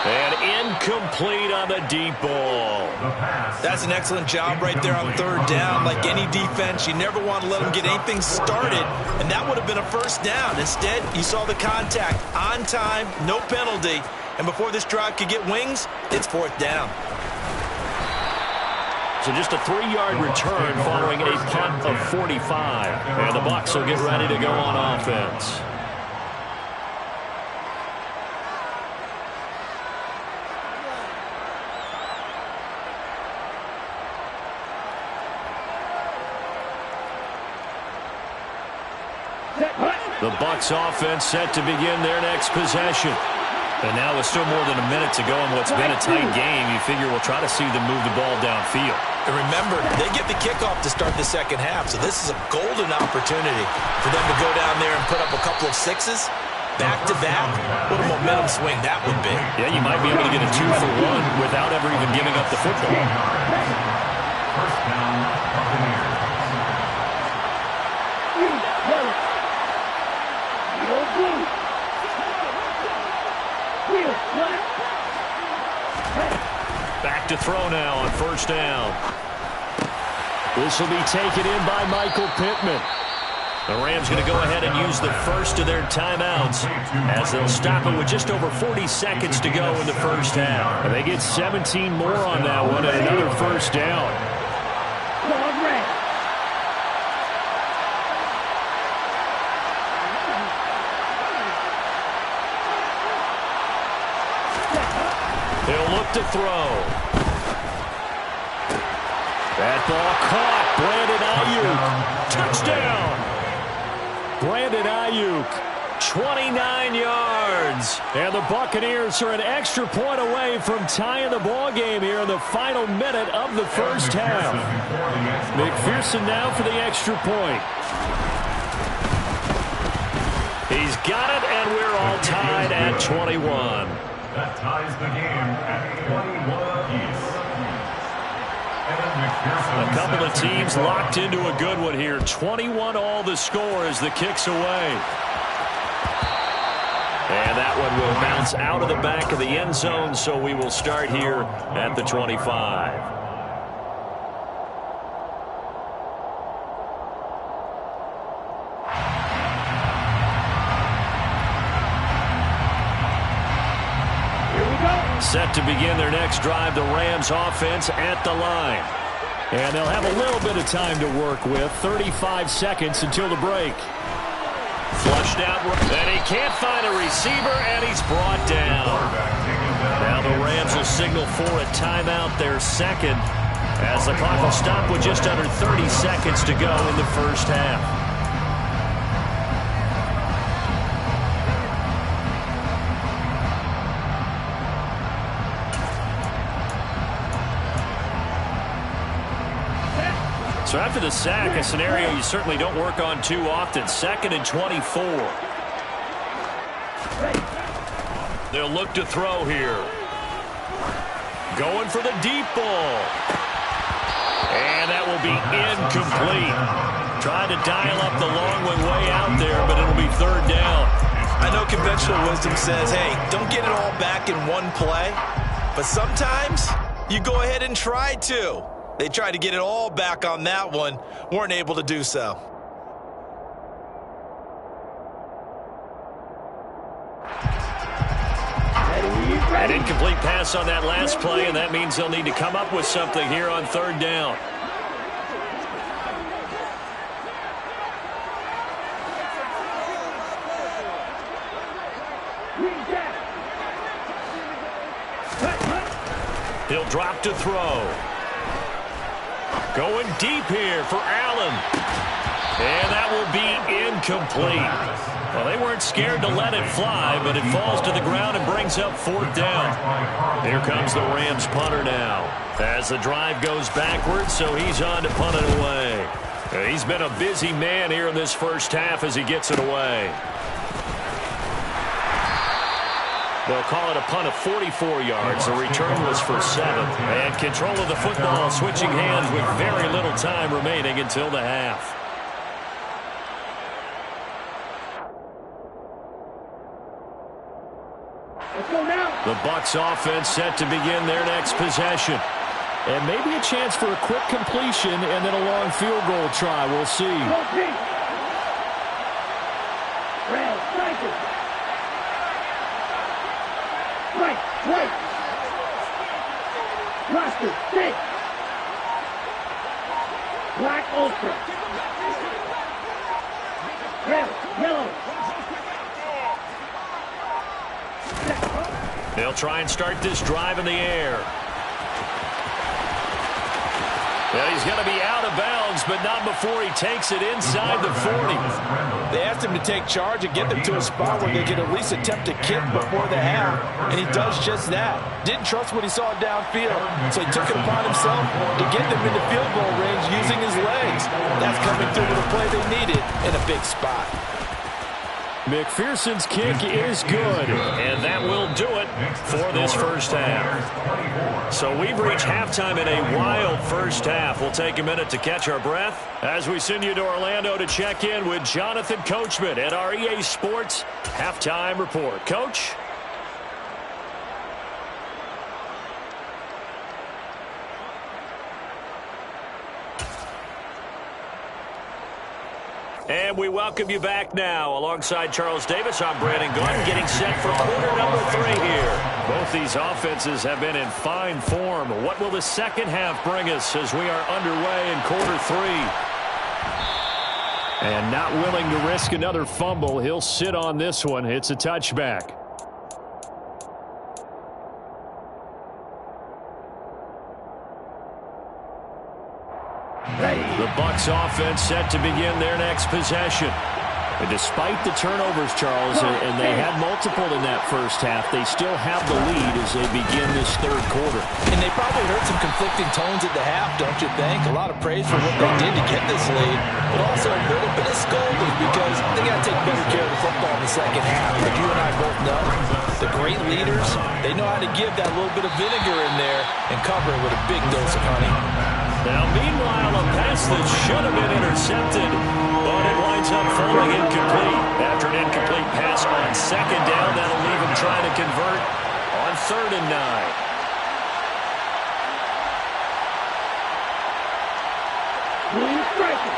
And incomplete on the deep ball. That's an excellent job right there on third down. Like any defense, you never want to let them get anything started, and that would have been a first down. Instead, you saw the contact on time, no penalty, and before this drive could get wings, it's fourth down. So just a 3-yard return following a punt of 45. And the Bucs will get ready to go on offense. The Bucs offense set to begin their next possession. And now with still more than a minute to go in what's been a tight game, you figure we'll try to see them move the ball downfield. And remember, they get the kickoff to start the second half, so this is a golden opportunity for them to go down there and put up a couple of sixes. Back-to-back, what a momentum swing that would be. Yeah, you might be able to get a 2-for-1 without ever even giving up the football. First down, Buccaneers. Back to throw now on first down. This will be taken in by Michael Pittman. The Rams going to go ahead and use the first of their timeouts as they'll stop it with just over 40 seconds to go in the first half. And they get 17 more on that one and another first down. He'll look to throw. That ball caught. Brandon Ayuk. Touchdown. Brandon Ayuk, 29 yards. And the Buccaneers are an extra point away from tying the ball game here in the final minute of the first half. McPherson now for the extra point. He's got it, and we're all tied at 21. That ties the game at 21 apiece. A couple of teams locked into a good one here. 21 all the score as the kick's away. And that one will bounce out of the back of the end zone, so we will start here at the 25. Set to begin their next drive, the Rams offense at the line. And they'll have a little bit of time to work with. 35 seconds until the break. Flushed out, and he can't find a receiver, and he's brought down. Now the Rams will signal for a timeout, their second, as the clock will stop with just under 30 seconds to go in the first half. So after the sack, a scenario you certainly don't work on too often. 2nd and 24. They'll look to throw here. Going for the deep ball. And that will be incomplete. Trying to dial up the long one way out there, but it'll be third down. I know conventional wisdom says, hey, don't get it all back in one play. But sometimes you go ahead and try to. They tried to get it all back on that one, weren't able to do so. An incomplete pass on that last play, and that means they'll need to come up with something here on third down. He'll drop to throw. Going deep here for Allen. And that will be incomplete. Well, they weren't scared to let it fly, but it falls to the ground and brings up fourth down. Here comes the Rams punter now. As the drive goes backwards, so he's on to punt it away. He's been a busy man here in this first half as he gets it away. They'll call it a punt of 44 yards. The return was for 7. And control of the football switching hands with very little time remaining until the half. Let's go now. The Bucs offense set to begin their next possession. And maybe a chance for a quick completion and then a long field goal try. We'll see. Right. Roster, six. Black Ultra. Red, yellow. They'll try and start this drive in the air. Well, he's going to be out of bounds, but not before he takes it inside the 40. They asked him to take charge and get them to a spot where they could at least attempt a kick before the half, and he does just that. Didn't trust what he saw downfield, so he took it upon himself to get them into field goal range using his legs. That's coming through with a play they needed in a big spot. McPherson's kick is good. And that will do it for this first half. So we've reached halftime in a wild first half. We'll take a minute to catch our breath as we send you to Orlando to check in with Jonathan Coachman at our EA Sports Halftime Report. Coach? And we welcome you back now. Alongside Charles Davis, I'm Brandon Gunn, getting set for quarter number 3 here. Both these offenses have been in fine form. What will the second half bring us as we are underway in quarter 3? And not willing to risk another fumble, he'll sit on this one. It's a touchback. The Bucs offense set to begin their next possession. And despite the turnovers, Charles, and they had multiple in that first half, they still have the lead as they begin this third quarter. And they probably heard some conflicting tones at the half, don't you think? A lot of praise for what they did to get this lead, but also a little bit of scolding because they got to take better care of the football in the second half. But you and I both know the great leaders, they know how to give that little bit of vinegar in there and cover it with a big dose of honey. Now, meanwhile, a pass that should have been intercepted, but it winds up falling incomplete. After an incomplete pass on second down, that'll leave him trying to convert on 3rd and 9. William Stryker.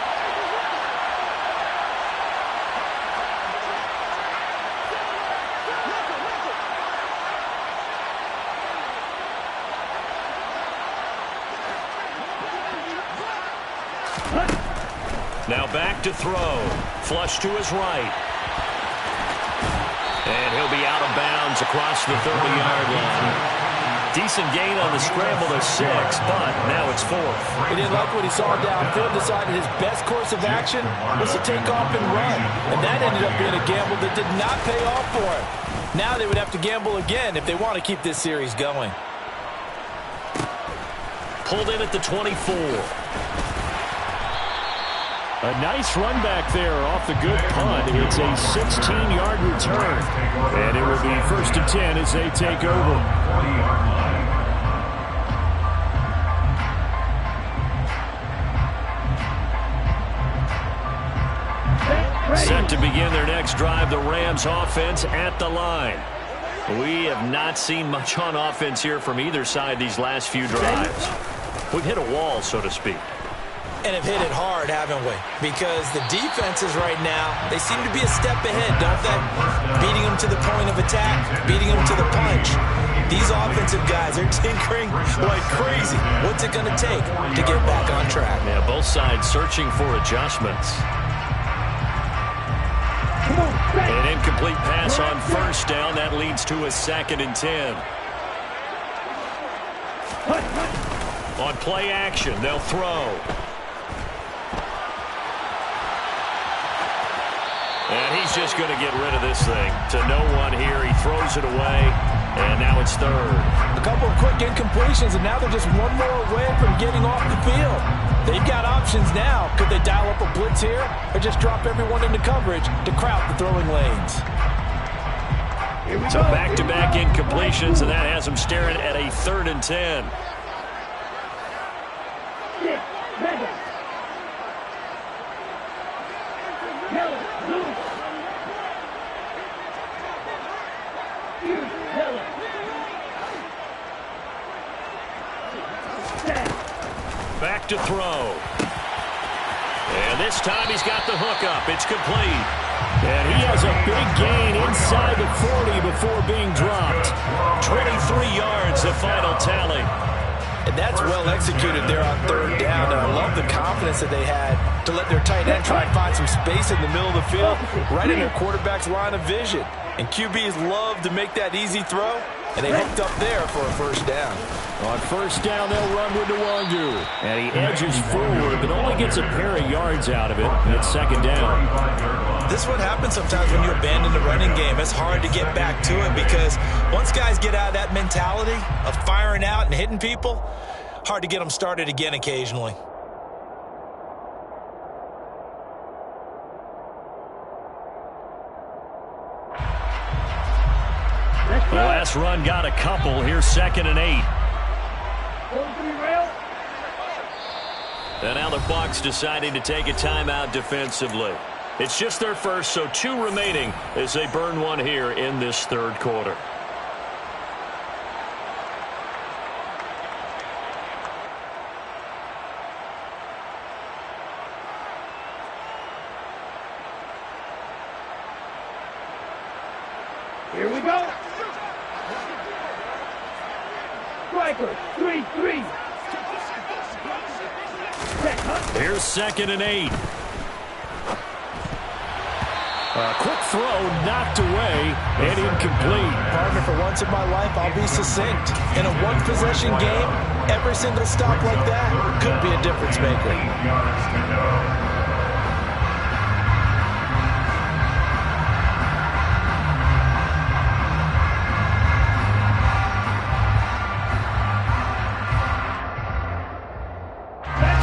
Now back to throw. Flush to his right. And he'll be out of bounds across the 30-yard line. Decent gain on the scramble to 6, but now it's 4th. He didn't like what he saw downfield, decided his best course of action was to take off and run. And that ended up being a gamble that did not pay off for him. Now they would have to gamble again if they want to keep this series going. Pulled in at the 24. A nice run back there off the good punt. It's a 16-yard return. And it will be 1st and 10 as they take over. Set to begin their next drive, the Rams offense at the line. We have not seen much on offense here from either side these last few drives. We've hit a wall, so to speak. And have hit it hard, haven't we? Because the defenses right now, they seem to be a step ahead, don't they? Beating them to the point of attack, beating them to the punch. These offensive guys are tinkering like crazy. What's it going to take to get back on track? Yeah, both sides searching for adjustments. An incomplete pass on 1st down. That leads to a 2nd and 10. On play action, they'll throw. And he's just going to get rid of this thing to no one here. He throws it away, and now it's 3rd. A couple of quick incompletions, and now they're just one more away from getting off the field. They've got options now. Could they dial up a blitz here or just drop everyone into coverage to crowd the throwing lanes? So back-to-back incompletions, and that has them staring at a 3rd and 10. throw. And this time he's got the hook up. It's complete. And he has a big gain inside the 40 before being dropped. 23 yards, the final tally. And that's well executed there on third down. And I love the confidence that they had to let their tight end try and find some space in the middle of the field, right in their quarterback's line of vision. And QBs love to make that easy throw, and they hooked up there for a first down. On first down, they'll run with Nwangu. And he edges forward, but only gets a pair of yards out of it. And it's second down. This is what happens sometimes when you abandon the running game. It's hard to get back to it because once guys get out of that mentality of firing out and hitting people, hard to get them started again occasionally. The last run got a couple. Here's 2nd and 8. And now the Bucs deciding to take a timeout defensively. It's just their first, so 2 remaining as they burn one here in this third quarter. Here we go. Striker, 3-3. Here's 2nd and 8. A quick throw knocked away and incomplete. Partner, for once in my life, I'll be succinct. In a one-possession game, every single stop like that could be a difference maker. 8 yards to go.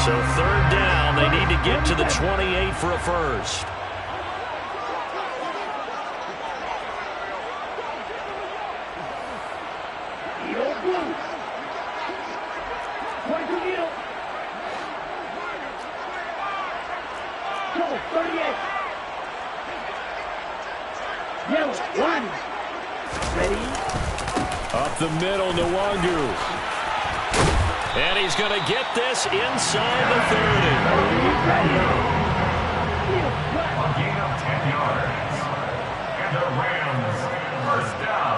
So third down, they need to get to the 28 for a first. Up the middle, Nwangu. And he's going to get this inside the 30. A gain of 10 yards. And the Rams, first down.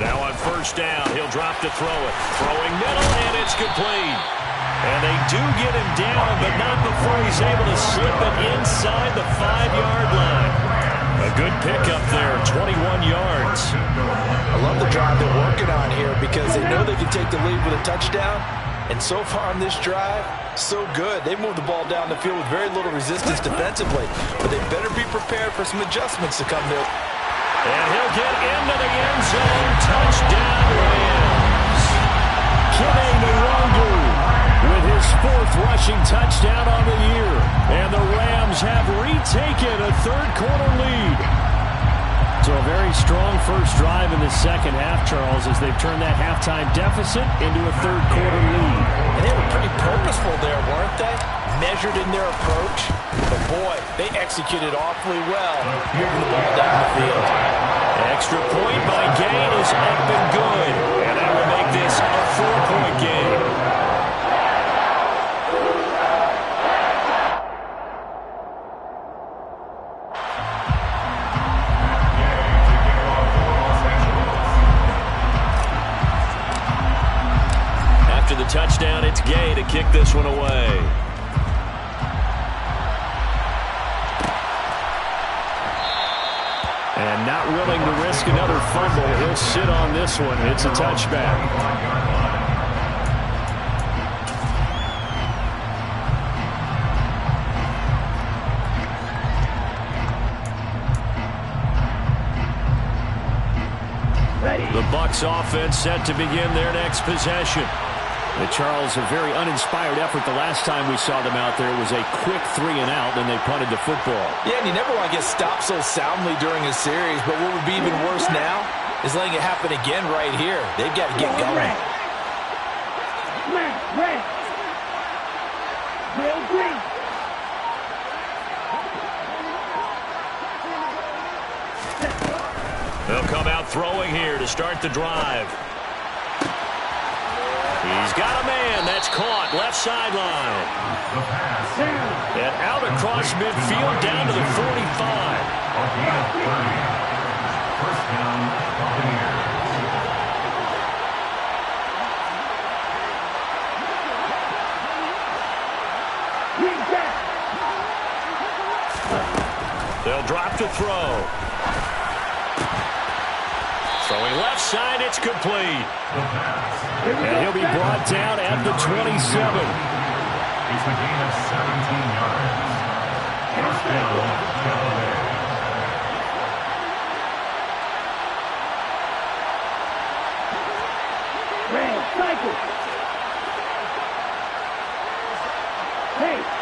Now on first down, he'll drop to throw it. Throwing middle, and it's complete. And they do get him down, but not before he's able to slip it inside the 5-yard line. A good pickup there, 21 yards. I love the drive they're working on here because they know they can take the lead with a touchdown. And so far on this drive, so good. They moved the ball down the field with very little resistance defensively. But they better be prepared for some adjustments to come there. And he'll get into the end zone. Touchdown, Rams. Kene Nwangu with his 4th rushing touchdown on the year. And the Rams have retaken a third-quarter lead. So a very strong first drive in the second half, Charles, as they've turned that halftime deficit into a third-quarter lead. And they were pretty purposeful there, weren't they? Measured in their approach. But, boy, they executed awfully well moving the ball down the field. Extra point by Gay is up and good. And that will make this a 4-point game. After the touchdown, it's Gay to kick this one away. And not willing to risk another fumble, he'll sit on this one. It's a touchback. The Bucs offense set to begin their next possession. Charles, a very uninspired effort the last time we saw them out there. It was a quick 3-and-out, and they punted the football. Yeah, and you never want to get stopped so soundly during a series, but what would be even worse now is letting it happen again right here. They've got to get going. They'll come out throwing here to start the drive. He's got a man. That's caught left sideline. And out across midfield down to the 45. First down, Buccaneers. They'll drop to throw. Throwing left side, it's complete. And he'll be brought down at the 27. It's a gain of 17 yards. First down, Tampa Bay.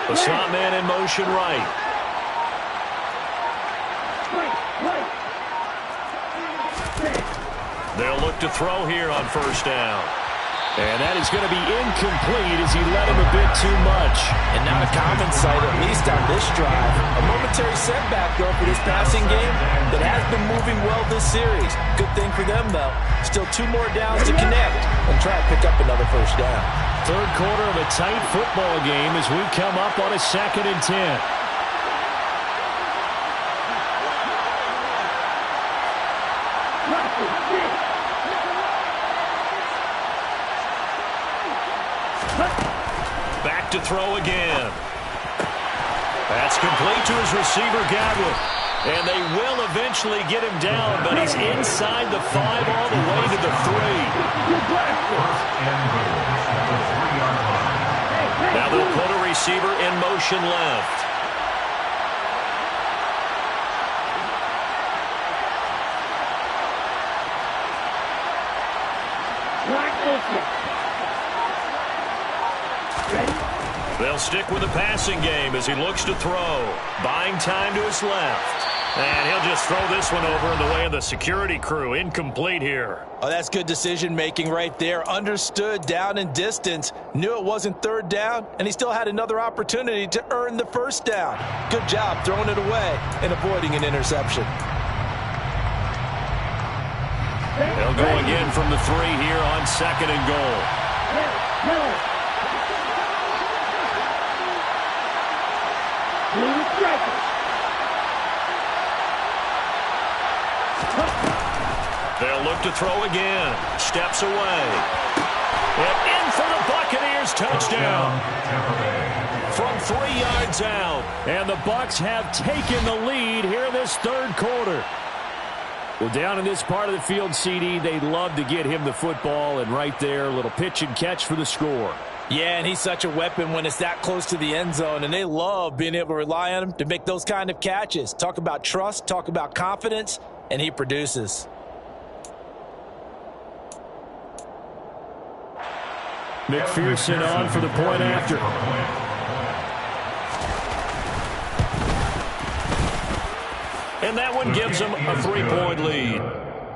The slot man in motion right. They'll look to throw here on first down. And that is going to be incomplete as he led him a bit too much. And not a common sight, at least on this drive. A momentary setback, though, for this passing game that has been moving well this series. Good thing for them, though. Still 2 more downs to connect and try to pick up another first down. Third quarter of a tight football game as we come up on a 2nd and 10. Back to throw again. That's complete to his receiver, Godwin. And they will eventually get him down, but he's inside the 5 all the way to the 3. Now they'll put a receiver in motion left. They'll stick with the passing game as he looks to throw. Buying time to his left. And he'll just throw this one over in the way of the security crew. Incomplete here. Oh, that's good decision-making right there. Understood down and distance. Knew it wasn't third down, and he still had another opportunity to earn the first down. Good job throwing it away and avoiding an interception. They'll go again from the 3 here on 2nd and goal. They'll look to throw again. Steps away. And in for the Buccaneers. Touchdown. From 3 yards out. And the Bucs have taken the lead here in this third quarter. Well, down in this part of the field, CD, they'd love to get him the football. And right there, a little pitch and catch for the score. Yeah, and he's such a weapon when it's that close to the end zone, and they love being able to rely on him to make those kind of catches. Talk about trust, talk about confidence, and he produces. McPherson on for the point after. And that one gives them a 3-point lead.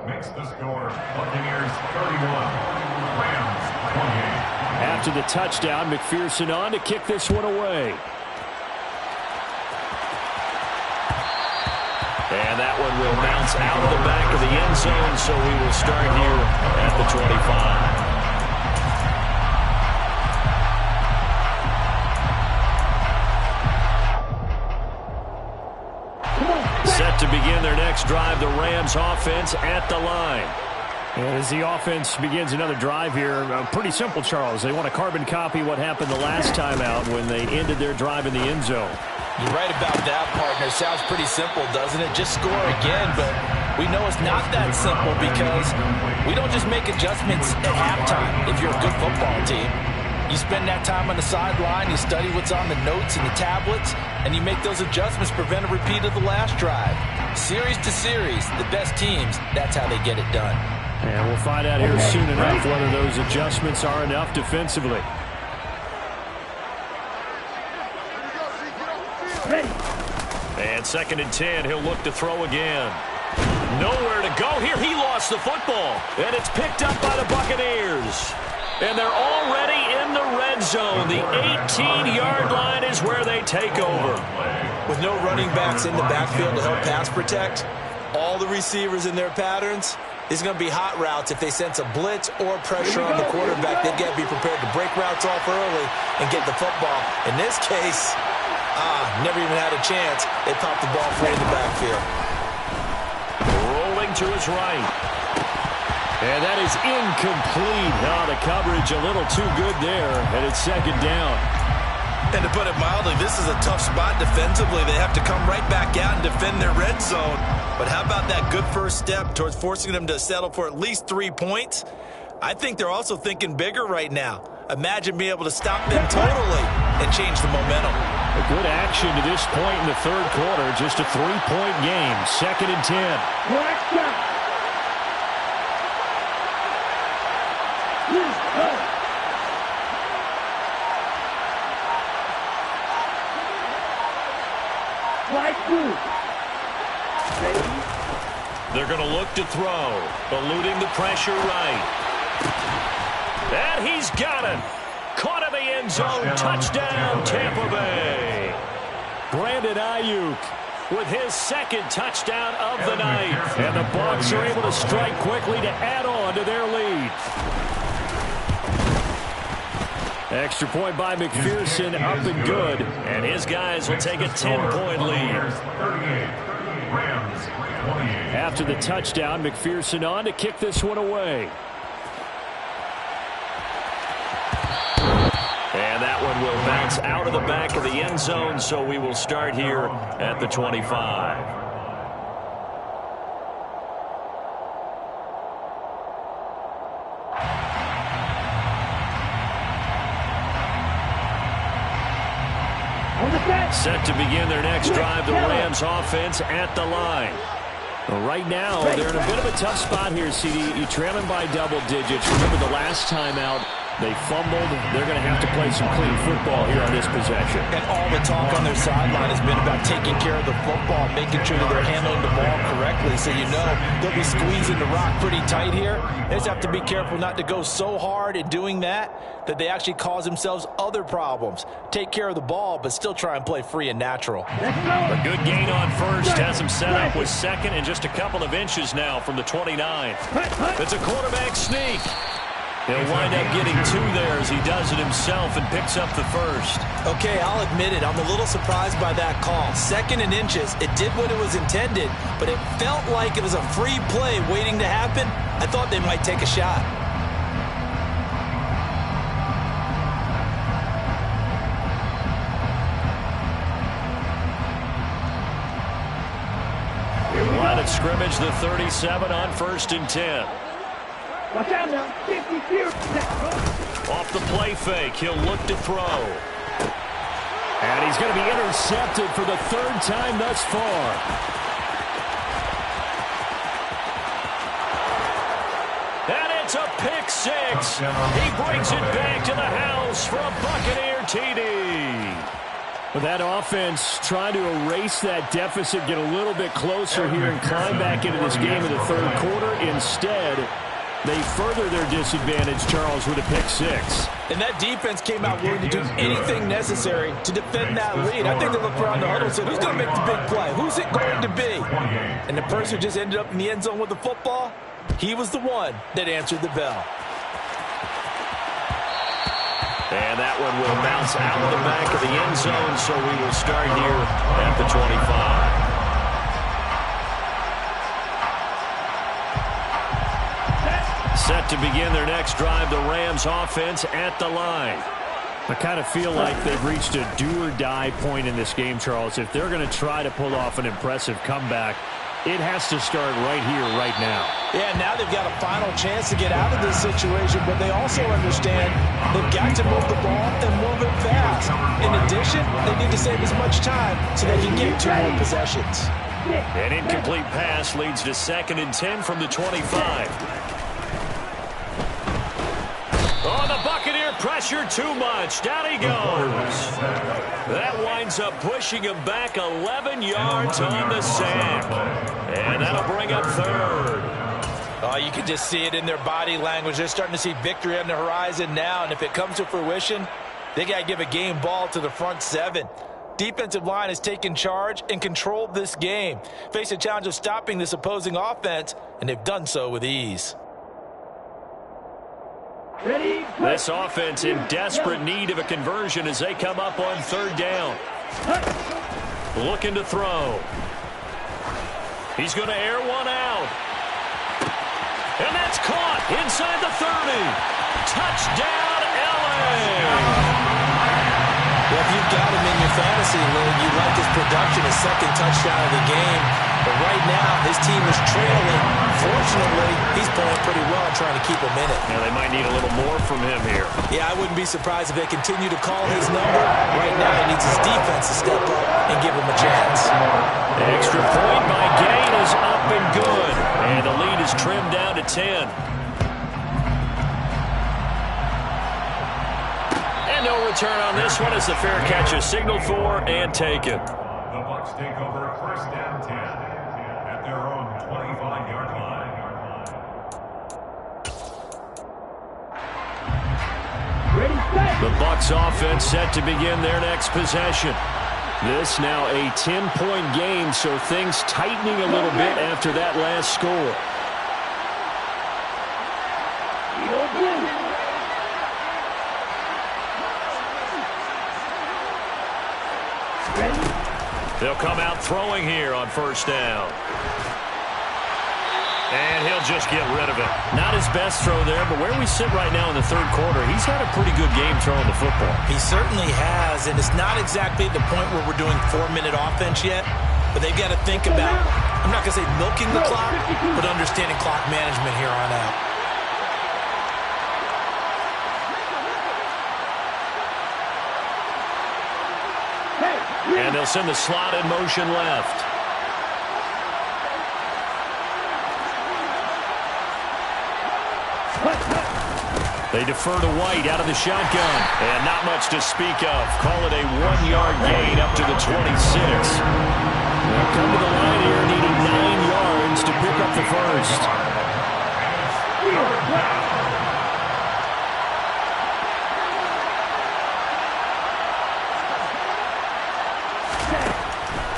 Makes the score Buccaneers 31, Rams 28. After the touchdown, McPherson on to kick this one away. And that one will bounce out of the back of the end zone, so we will start here at the 25. Set to begin their next drive, the Rams offense at the line. And as the offense begins another drive here, pretty simple, Charles. They want to carbon copy what happened the last time out when they ended their drive in the end zone. You're right about that, partner. Sounds pretty simple, doesn't it? Just score again, but we know it's not that simple because we don't just make adjustments at halftime if you're a good football team. You spend that time on the sideline, you study what's on the notes and the tablets, and you make those adjustments, prevent a repeat of the last drive. Series to series, the best teams, that's how they get it done. And we'll find out here soon enough whether those adjustments are enough defensively. And 2nd and 10, he'll look to throw again. Nowhere to go here. He lost the football. And it's picked up by the Buccaneers. And they're already in the red zone. The 18-yard line is where they take over. With no running backs in the backfield to help pass protect, all the receivers in their patterns, is going to be hot routes. If they sense a blitz or pressure on the quarterback, they've got to be prepared to break routes off early and get the football. In this case, never even had a chance. They popped the ball free in the backfield. Rolling to his right. And that is incomplete. The coverage a little too good there, and it's second down. And to put it mildly, this is a tough spot defensively. They have to come right back out and defend their red zone. But how about that good first step towards forcing them to settle for at least 3 points? I think they're also thinking bigger right now. Imagine being able to stop them totally and change the momentum. A good action to this point in the third quarter. Just a 3-point game. Second and 10. They're going to look to throw, eluding the pressure right. And he's got it. Caught in the end zone. Touchdown, Tampa Bay. Brandon Ayuk with his second touchdown of the night. And the Bucs are able to strike quickly to add on to their lead. Extra point by McPherson, up and good. And his guys will take a 10-point lead. After the touchdown, McPherson on to kick this one away. And that one will bounce out of the back of the end zone, so we will start here at the 25. Set to begin their next drive, the Rams offense at the line. Well, right now, they're in a bit of a tough spot here, CD. You trail them by double digits. Remember the last time out, they fumbled. They're going to have to play some clean football here on this possession. And all the talk on their sideline has been about taking care of the football, making sure that they're handling the ball correctly. So you know they'll be squeezing the rock pretty tight here. They just have to be careful not to go so hard in doing that they actually cause themselves other problems. Take care of the ball, but still try and play free and natural. A good gain on first. Has him set up with second and just a couple of inches now from the 29. It's a quarterback sneak. He'll wind up getting 2 there as he does it himself and picks up the first. Okay, I'll admit it. I'm a little surprised by that call. Second and inches. It did what it was intended, but it felt like it was a free play waiting to happen. I thought they might take a shot. Line of scrimmage, the 37 on 1st and 10. Watch out now. 50. Off the play fake, he'll look to throw. And he's going to be intercepted for the 3rd time thus far. And it's a pick 6. He brings it back to the house for a Buccaneer TD. With that offense trying to erase that deficit, get a little bit closer here and climb back into this game in the 3rd quarter. Instead, they further their disadvantage, Charles, with a pick 6. And that defense came out willing to do anything necessary to defend that lead. I think they looked around the huddle and said, who's going to make the big play? Who's it going to be? And the person who just ended up in the end zone with the football, he was the one that answered the bell. And that one will bounce out of the back of the end zone, so we will start here at the 25. Set to begin their next drive, the Rams offense at the line. I kind of feel like they've reached a do-or-die point in this game, Charles. If they're going to try to pull off an impressive comeback, it has to start right here, right now. Yeah, now they've got a final chance to get out of this situation, but they also understand they've got to move the ball and move it fast. In addition, they need to save as much time so they can get 2 more possessions. An incomplete pass leads to 2nd and 10 from the 25. Oh, the Buccaneer pressure too much. Down he goes. That winds up pushing him back 11 yards on the sack. And that'll bring up 3rd. Oh, you can just see it in their body language. They're starting to see victory on the horizon now. And if it comes to fruition, they got to give a game ball to the front 7. defensive line has taken charge and controlled this game. Face a challenge of stopping this opposing offense, and they've done so with ease. This offense in desperate need of a conversion as they come up on third down. Looking to throw. He's going to air one out. And that's caught inside the 30. Touchdown, LA! Well, if you've got him in your fantasy league, you like his production, his second touchdown of the game. But right now, his team is trailing. Fortunately, he's playing pretty well and trying to keep him in it. Yeah, they might need a little more from him here. Yeah, I wouldn't be surprised if they continue to call his number. Right now, he needs his defense to step up and give him a chance. The extra point by Gain is up and good. And the lead is trimmed down to 10. And no return on this one as the fair catch is signaled for and taken. The Bucs take over first down 10 at their own 25-yard line. The Bucs offense set to begin their next possession. This now a 10-point game, so things tightening a little bit after that last score. They'll come out throwing here on first down. And he'll just get rid of it. Not his best throw there, but where we sit right now in the third quarter, he's had a pretty good game throwing the football. He certainly has, and it's not exactly the point where we're doing 4-minute offense yet, but they've got to think about, I'm not going to say milking the clock, but understanding clock management here on out. And they'll send the slot in motion left. They defer to White out of the shotgun. And not much to speak of. Call it a 1-yard gain up to the 26. They'll come to the line here needing 9 yards to pick up the first.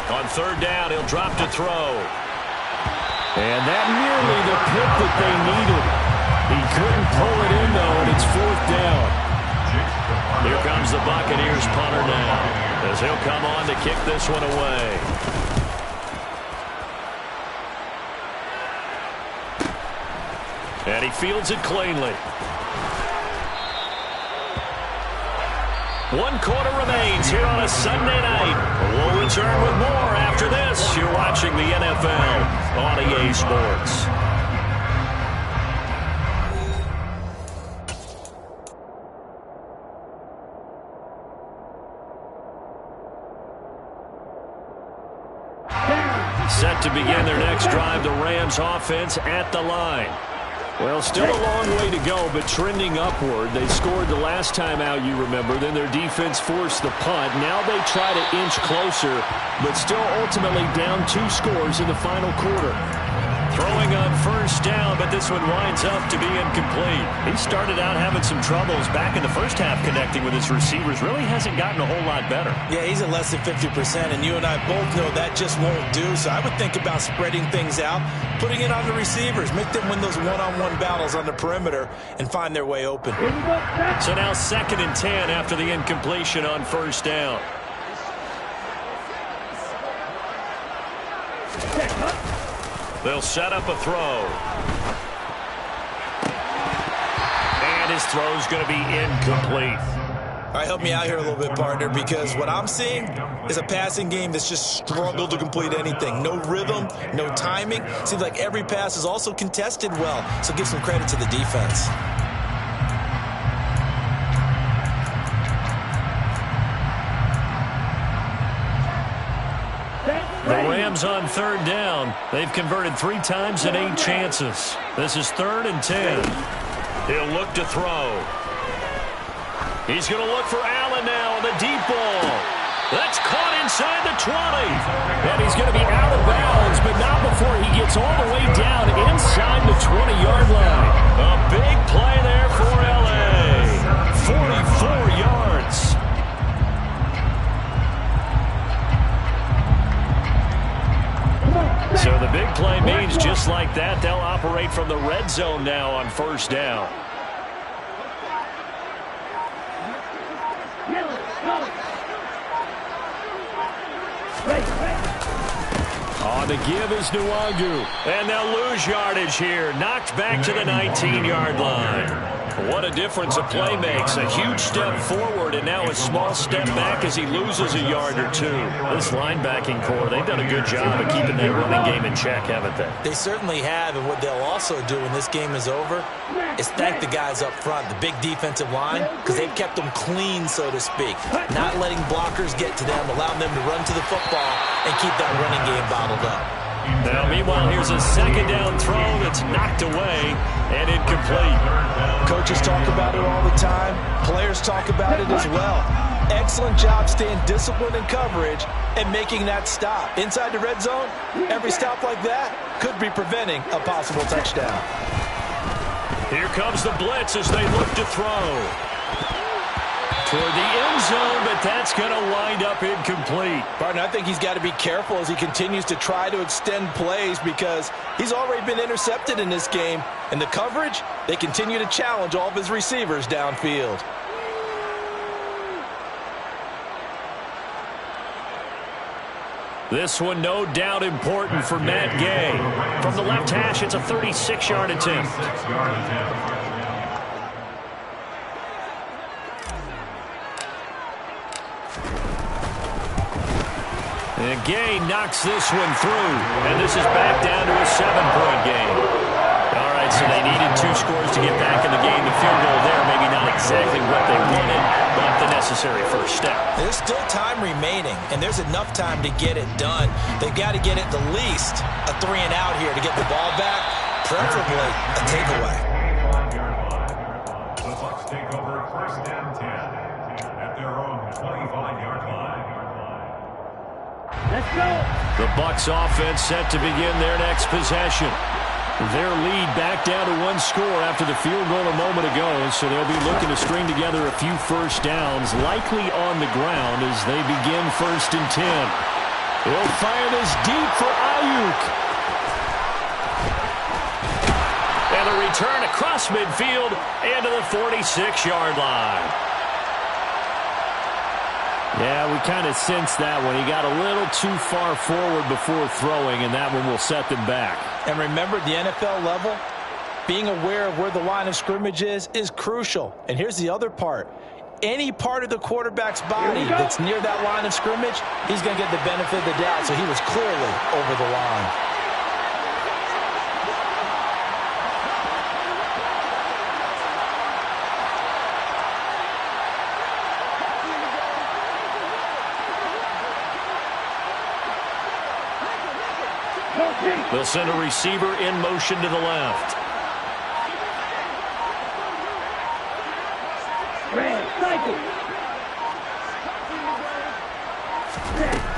On third down, he'll drop to throw. And that nearly the pick that they needed. He couldn't pull it in, though, and it's fourth down. Here comes the Buccaneers punter now, as he'll come on to kick this one away. And he fields it cleanly. 1 quarter remains here on a Sunday night. We'll return with more after this. You're watching the NFL on EA Sports. Set to begin their next drive, the Rams offense at the line. Well, still a long way to go, but trending upward. They scored the last time out, you remember. Then their defense forced the punt. Now they try to inch closer, but still ultimately down 2 scores in the final quarter. Throwing on first down, but this one winds up to be incomplete. He started out having some troubles back in the first half connecting with his receivers. Really hasn't gotten a whole lot better. Yeah, he's at less than 50%, and you and I both know that just won't do. So I would think about spreading things out, putting it on the receivers, make them win those one-on-one battles on the perimeter, and find their way open. So now 2nd and 10 after the incompletion on first down. They'll set up a throw. And his throw's going to be incomplete. All right, help me out here a little bit, partner, because what I'm seeing is a passing game that's just struggled to complete anything. No rhythm, no timing. Seems like every pass is also contested well, so give some credit to the defense. The Rams on third down. They've converted 3 times in 8 chances. This is 3rd and 10. He'll look to throw. He's going to look for Allen now on the deep ball. That's caught inside the 20. And he's going to be out of bounds, but not before he gets all the way down inside the 20-yard line. A big play there for L.A. 44 yards. big play means just like that, they'll operate from the red zone now on first down. On the give is Nwangu. And they'll lose yardage here. Knocked back to the 19-yard line. What a difference a play makes. A huge step forward and now a small step back as he loses a yard or two. This linebacking core, they've done a good job of keeping that running game in check, haven't they? They certainly have, and what they'll also do when this game is over is thank the guys up front, the big defensive line, because they've kept them clean, so to speak. Not letting blockers get to them, allowing them to run to the football and keep that running game bottled up. Now, meanwhile, here's a second down throw that's knocked away and incomplete. Coaches talk about it all the time. Players talk about it as well. Excellent job staying disciplined in coverage and making that stop. Inside the red zone, every stop like that could be preventing a possible touchdown. Here comes the blitz as they look to throw. Toward the end zone, but that's going to wind up incomplete. Partner, I think he's got to be careful as he continues to try to extend plays because he's already been intercepted in this game. And the coverage, they continue to challenge all of his receivers downfield. This one no doubt important for Matt Gay. From the left hash, it's a 36-yard attempt. And Gay knocks this one through. And this is back down to a 7-point game. All right, so they needed 2 scores to get back in the game. The field goal there, maybe not exactly what they wanted, but the necessary first step. There's still time remaining, and there's enough time to get it done. They've got to get at the least a 3-and-out here to get the ball back, preferably a takeaway. The Bucs take over first and 10 at their own 25-yard line. Let's go. The Bucs offense set to begin their next possession. Their lead back down to 1 score after the field goal a moment ago, so they'll be looking to string together a few first downs, likely on the ground as they begin first and 10. They'll fire this deep for Ayuk. And a return across midfield and to the 46-yard line. Yeah, we kind of sensed that one. He got a little too far forward before throwing, and that one will set them back. And remember, the NFL level, being aware of where the line of scrimmage is crucial. And here's the other part. Any part of the quarterback's body that's near that line of scrimmage, he's going to get the benefit of the doubt. So he was clearly over the line. They'll send a receiver in motion to the left.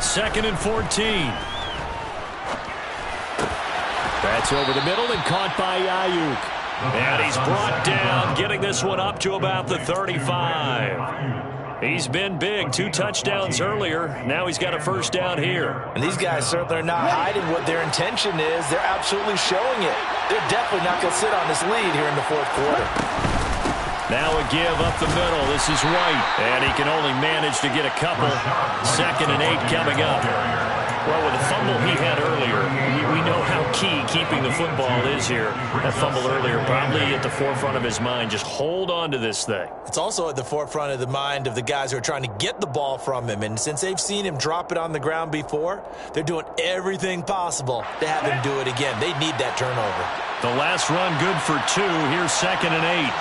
Second and 14. That's over the middle and caught by Ayuk. And he's brought down, getting this one up to about the 35. He's been big, 2 touchdowns earlier. Now he's got a first down here. And these guys certainly are not hiding what their intention is. They're absolutely showing it. They're definitely not going to sit on this lead here in the 4th quarter. Now a give up the middle. This is White. And he can only manage to get a couple. 2nd and 8 coming up. Well, with the fumble he had earlier, we know how key keeping the football is here. That fumble earlier probably at the forefront of his mind. Just hold on to this thing. It's also at the forefront of the mind of the guys who are trying to get the ball from him. And since they've seen him drop it on the ground before, they're doing everything possible to have him do it again. They need that turnover. The last run good for 2. Here's 2nd and 8.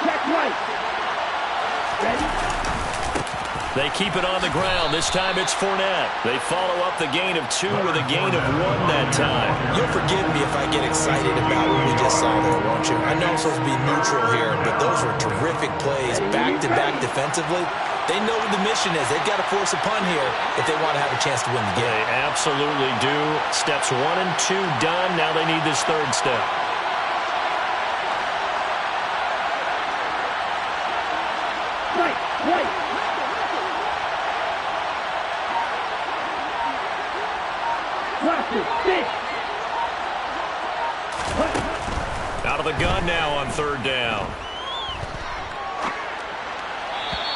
Check right. Ready? They keep it on the ground. This time it's Fournette. They follow up the gain of 2 with a gain of 1 that time. You'll forgive me if I get excited about what we just saw there, won't you? I know I'm supposed to be neutral here, but those were terrific plays back-to-back defensively. They know what the mission is. They've got to force a punt here if they want to have a chance to win the game. They absolutely do. Steps 1 and 2 done. Now they need this 3rd step. Right. Watch it. Sit. Out of the gun now on third down.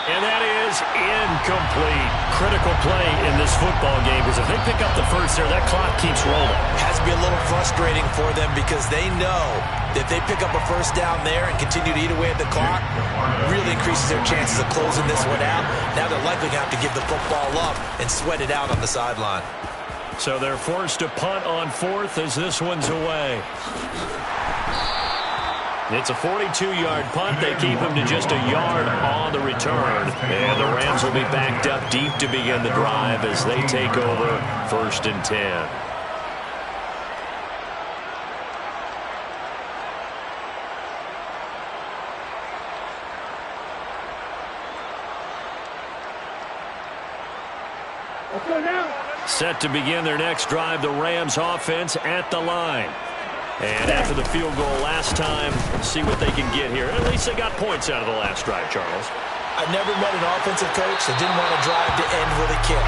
And that is incomplete. Critical play in this football game, because if they pick up the first there, that clock keeps rolling. Has to be a little frustrating for them because they know that if they pick up a first down there and continue to eat away at the clock, really increases their chances of closing this one out. Now they're likely going to have to give the football up and sweat it out on the sideline. So they're forced to punt on fourth as this one's away. It's a 42-yard punt. They keep him to just a yard on the return. And the Rams will be backed up deep to begin the drive as they take over 1st and 10. Let's go now. Set to begin their next drive, the Rams offense at the line. And after the field goal last time, see what they can get here. At least they got points out of the last drive, Charles. I've never met an offensive coach that didn't want to drive to end with a kick.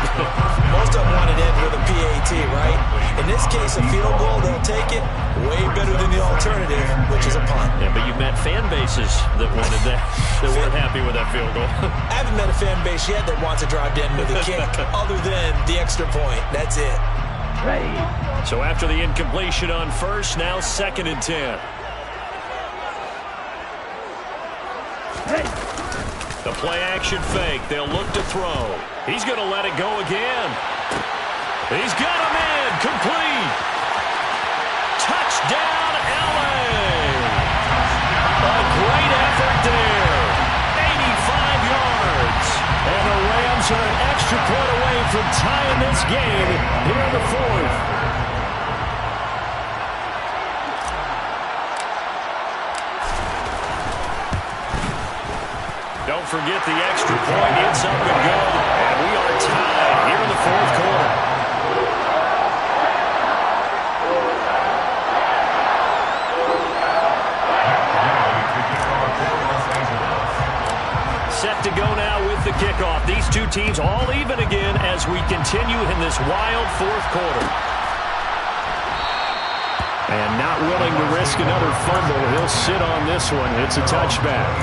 Most of them wanted to end with a PAT, right? In this case, a field goal, they'll take it. Way better than the alternative, which is a punt. Yeah, but you've met fan bases that wanted that, that weren't happy with that field goal. I haven't met a fan base yet that wants to drive to end with a kick, other than the extra point. That's it. Ready. So after the incompletion on first, now 2nd and 10. Ready. The play-action fake. They'll look to throw. He's going to let it go again. He's got him in. Complete. Touchdown, LA. A great effort there. 85 yards. And the Rams are an extra point away from tying this game here in the 4th. Don't forget the extra point. It's up and good. And we are tied here in the 4th quarter. Set to go now with the kickoff. These two teams all even again as we continue in this wild 4th quarter. And not willing to risk another fumble. He'll sit on this one. It's a touchback.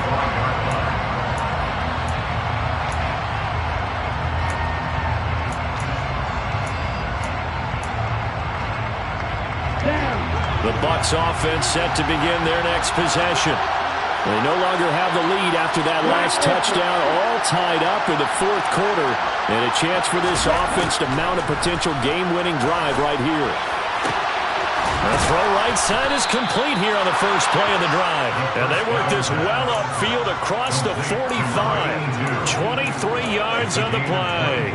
The Bucs offense set to begin their next possession. They no longer have the lead after that last touchdown, all tied up in the 4th quarter, and a chance for this offense to mount a potential game-winning drive right here. The throw right side is complete here on the first play of the drive. And they work this well upfield across the 45. 23 yards on the play.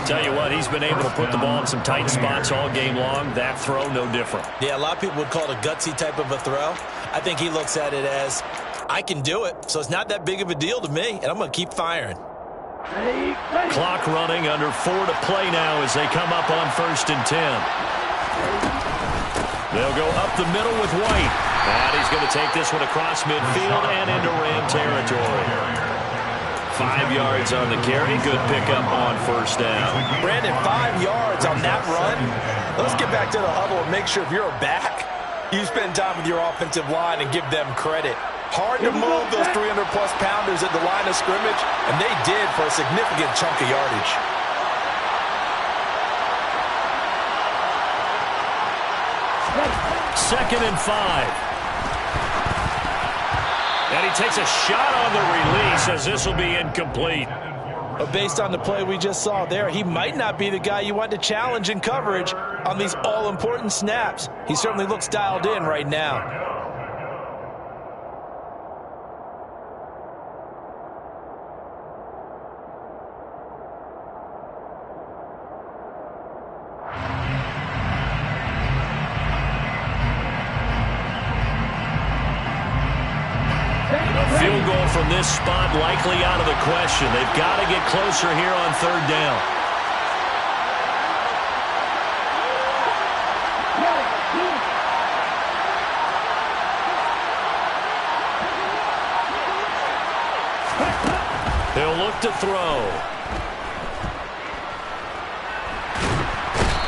Tell you what, he's been able to put the ball in some tight spots all game long. That throw, no different. Yeah, a lot of people would call it a gutsy type of a throw. I think he looks at it as, I can do it, so it's not that big of a deal to me, and I'm going to keep firing. Ready. Ready. Clock running, under 4 to play now as they come up on 1st and 10. They'll go up the middle with White. And he's going to take this one across midfield and into Ram territory. 5 yards on the carry. Good pickup on 1st down. Brandon, 5 yards on that run. Let's get back to the huddle and make sure if you're a back, you spend time with your offensive line and give them credit. Hard to move those 300-plus pounders at the line of scrimmage, and they did for a significant chunk of yardage. Second and 5. And he takes a shot on the release as this will be incomplete. But based on the play we just saw there, he might not be the guy you want to challenge in coverage on these all-important snaps. He certainly looks dialed in right now. Field goal from this spot likely out of the question. They've got to get closer here on 3rd down. He'll look to throw.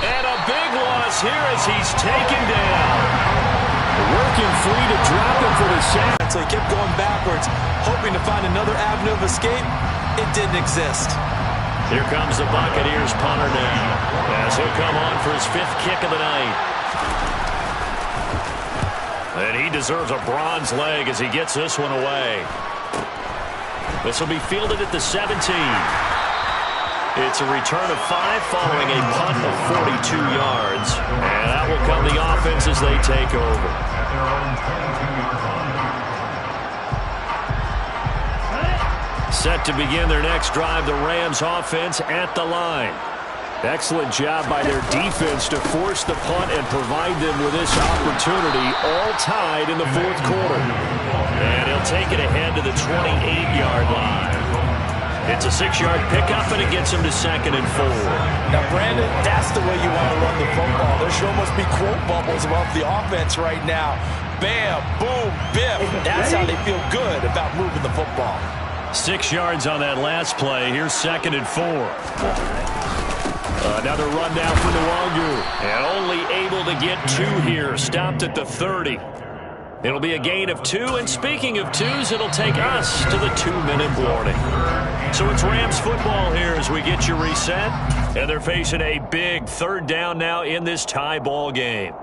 And a big loss here as he's taken down. Working free to drop it for the sack. So he kept going backwards, hoping to find another avenue of escape. It didn't exist. Here comes the Buccaneers punter now, as he'll come on for his 5th kick of the night. And he deserves a bronze leg as he gets this one away. This will be fielded at the 17. It's a return of 5 following a punt of 42 yards. And that will come the offense as they take over. Set to begin their next drive, the Rams offense at the line. Excellent job by their defense to force the punt and provide them with this opportunity, all tied in the 4th quarter. And he'll take it ahead to the 28-yard line. It's a 6-yard pickup, and it gets him to 2nd and 4. Now, Brandon, that's the way you want to run the football. There should almost be quote bubbles above the offense right now. Bam, boom, biff. That's how they feel good about moving the football. 6 yards on that last play. Here's 2nd and 4. Another run down for Nwangu. And only able to get 2 here. Stopped at the 30. It'll be a gain of 2. And speaking of 2s, it'll take us to the 2-minute warning. So it's Rams football here as we get you reset. And they're facing a big 3rd down now in this tie ball game.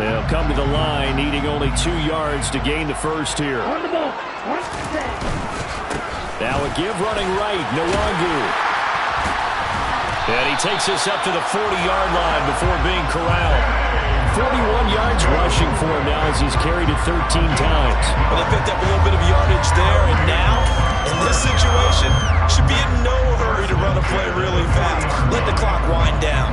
They'll come to the line, needing only 2 yards to gain the first here. On the ball. Now a give running right, Nwangu. And he takes this up to the 40-yard line before being corralled. 41 yards rushing for him now as he's carried it 13 times. Well, they picked up a little bit of yardage there, and now, in this situation, should be in no hurry to run a play really fast. Let the clock wind down.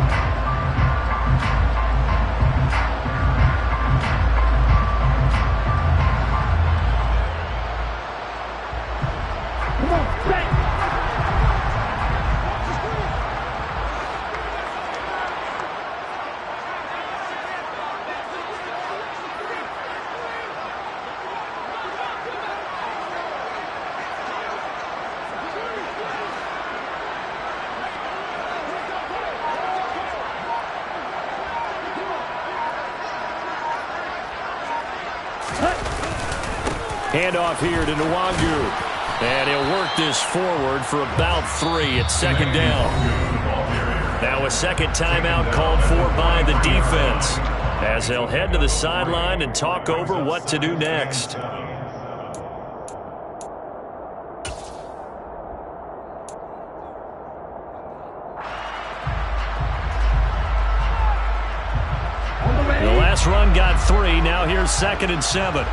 Handoff here to Nwangu. And he'll work this forward for about 3 at 2nd down. Now a 2nd timeout called for by the defense, as they'll head to the sideline and talk over what to do next. The last run got 3. Now here's 2nd and 7.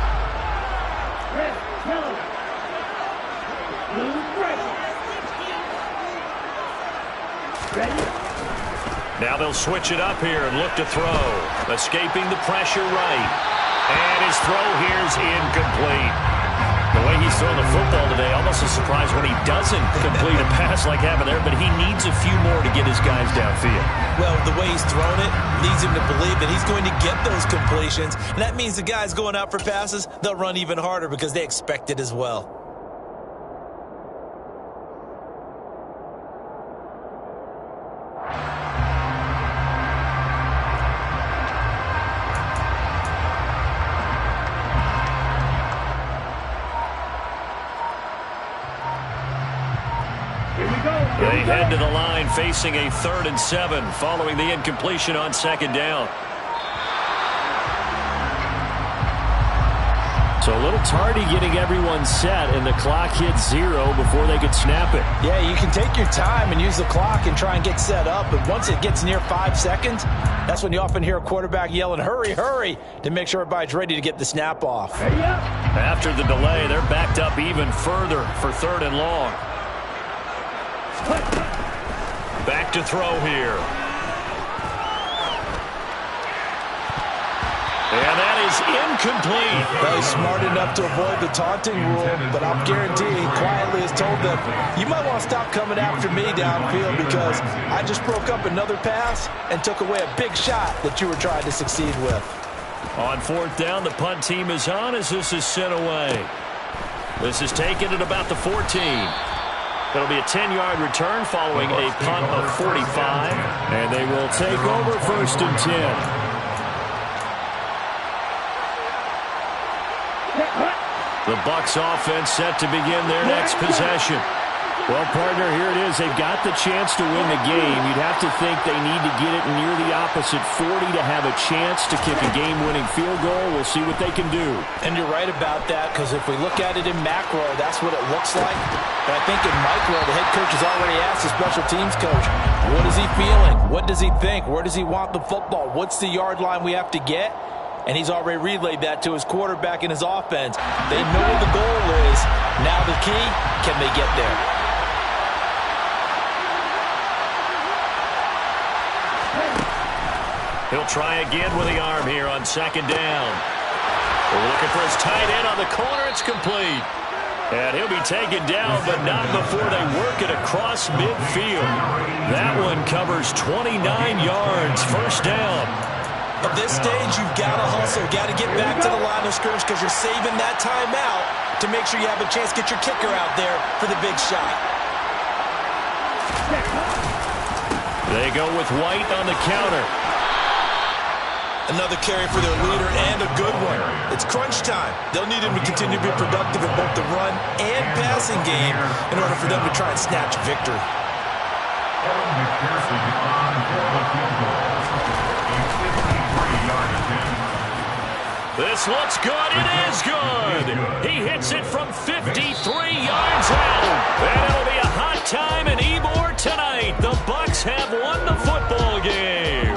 Now they'll switch it up here and look to throw. Escaping the pressure right. And his throw here's incomplete. The way he's throwing the football today, almost a surprise when he doesn't complete a pass like happened there, but he needs a few more to get his guys downfield. Well, the way he's thrown it leads him to believe that he's going to get those completions. And that means the guys going out for passes, they'll run even harder because they expect it as well. They head to the line facing a 3rd and 7 following the incompletion on 2nd down. So a little tardy getting everyone set, and the clock hits 0 before they could snap it. Yeah, you can take your time and use the clock and try and get set up, but once it gets near 5 seconds, that's when you often hear a quarterback yelling, "Hurry, hurry," to make sure everybody's ready to get the snap off. After the delay, they're backed up even further for 3rd and long. Back to throw here. And that is incomplete. Well, he's smart enough to avoid the taunting rule, but I'll guarantee he quietly has told them, you might want to stop coming after me downfield because I just broke up another pass and took away a big shot that you were trying to succeed with. On 4th down, the punt team is on as this is sent away. This is taken at about the 14. It'll be a 10-yard return following a punt of 45. And they will take over 1st and 10. The Bucs offense set to begin their next possession. Well, partner, here it is. They've got the chance to win the game. You'd have to think they need to get it near the opposite 40 to have a chance to kick a game-winning field goal. We'll see what they can do. And you're right about that, because if we look at it in macro, that's what it looks like. But I think in micro, the head coach has already asked the special teams coach, what is he feeling? What does he think? Where does he want the football? What's the yard line we have to get? And he's already relayed that to his quarterback and his offense. They know what the goal is. Now the key, can they get there? He'll try again with the arm here on 2nd down. We're looking for his tight end on the corner. It's complete. And he'll be taken down, but not before they work it across midfield. That one covers 29 yards. 1st down. At this stage, you've got to hustle. Got to get back to the line of scrimmage because you're saving that timeout to make sure you have a chance to get your kicker out there for the big shot. They go with White on the counter. Another carry for their leader, and a good one. It's crunch time. They'll need him to continue to be productive in both the run and passing game in order for them to try and snatch victory. This looks good. It is good. He hits it from 53 yards out. And it'll be a hot time in Ybor tonight. The Bucs have won the football game.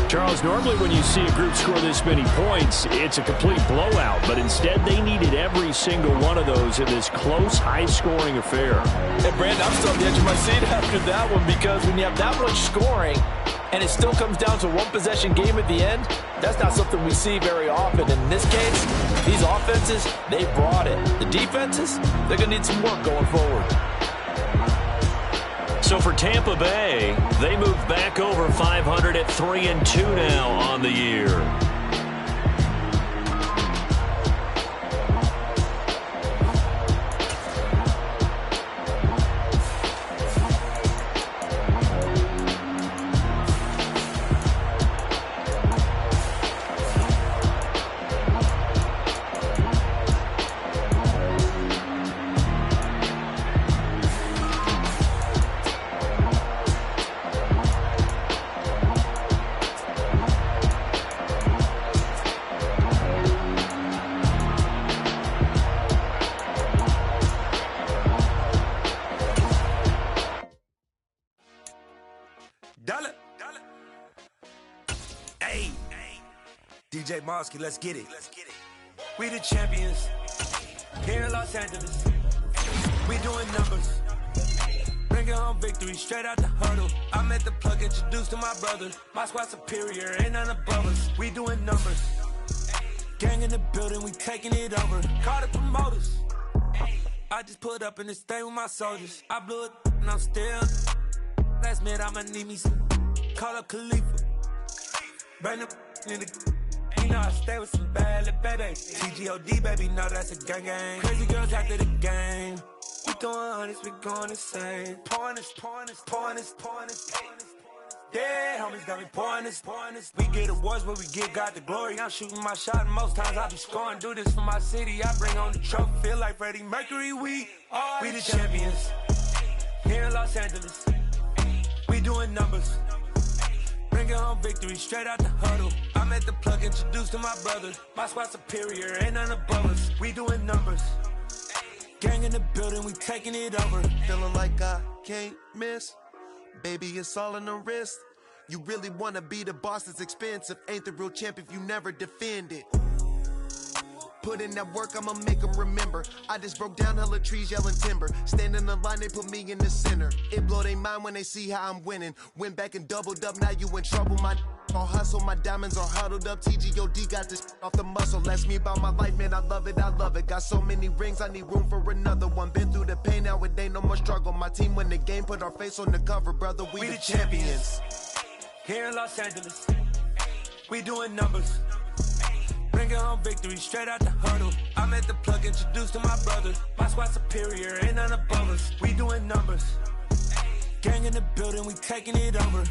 Charles, normally when you see a group score this many points, it's a complete blowout. But instead, they needed every single one of those in this close, high-scoring affair. Hey, Brandon, I'm still on the edge of my seat after that one, because when you have that much scoring and it still comes down to a one-possession game at the end, that's not something we see very often. And in this case, these offenses, they brought it. The defenses, they're going to need some work going forward. So for Tampa Bay, they move back over 500 at 3-2 now on the year. DJ Mosky, let's get it. We the champions here in Los Angeles. We doing numbers. Bringing home victory straight out the huddle. I met the plug, introduced to my brother. My squad superior, ain't none above us. We doing numbers. Gang in the building, we taking it over. Call the promoters. I just put up in this thing with my soldiers. I blew it and I'm still. Last minute I'ma need me some. Call up Khalifa. Bring the in the. You know I stay with some bad little baby. TGOD, baby, know that's a gang gang. Crazy girls after the game. We doing honest, we going insane. Pouring this. Yeah, homies got me pouring this. We get awards, but we give God the glory. I'm shooting my shot, and most times I be scoring. Do this for my city, I bring on the trophy. Feel like Freddie Mercury, we the champions here in Los Angeles. We doing numbers. Bringing home victory straight out the huddle. I'm at the plug, introduced to my brother. My squad superior, ain't none above us. We doing numbers. Gang in the building, we taking it over. Feeling like I can't miss. Baby, it's all in the wrist. You really wanna be the boss, it's expensive. Ain't the real champ if you never defend it. Put in that work, I'ma make them remember. I just broke down hella trees, yelling timber. Stand in the line, they put me in the center. It blow their mind when they see how I'm winning. Went back and doubled up, now you in trouble. My all hustle, my diamonds are huddled up. TGOD got this off the muscle. Ask me about my life, man, I love it. Got so many rings, I need room for another one. Been through the pain, now it ain't no more struggle. My team win the game, put our face on the cover, brother. We the champions. Here in Los Angeles, we doing numbers. Bringing home victory straight out the huddle. I'm at the plug, introduced to my brothers. My squad superior, ain't none above us. We doing numbers. Gang in the building, we taking it over.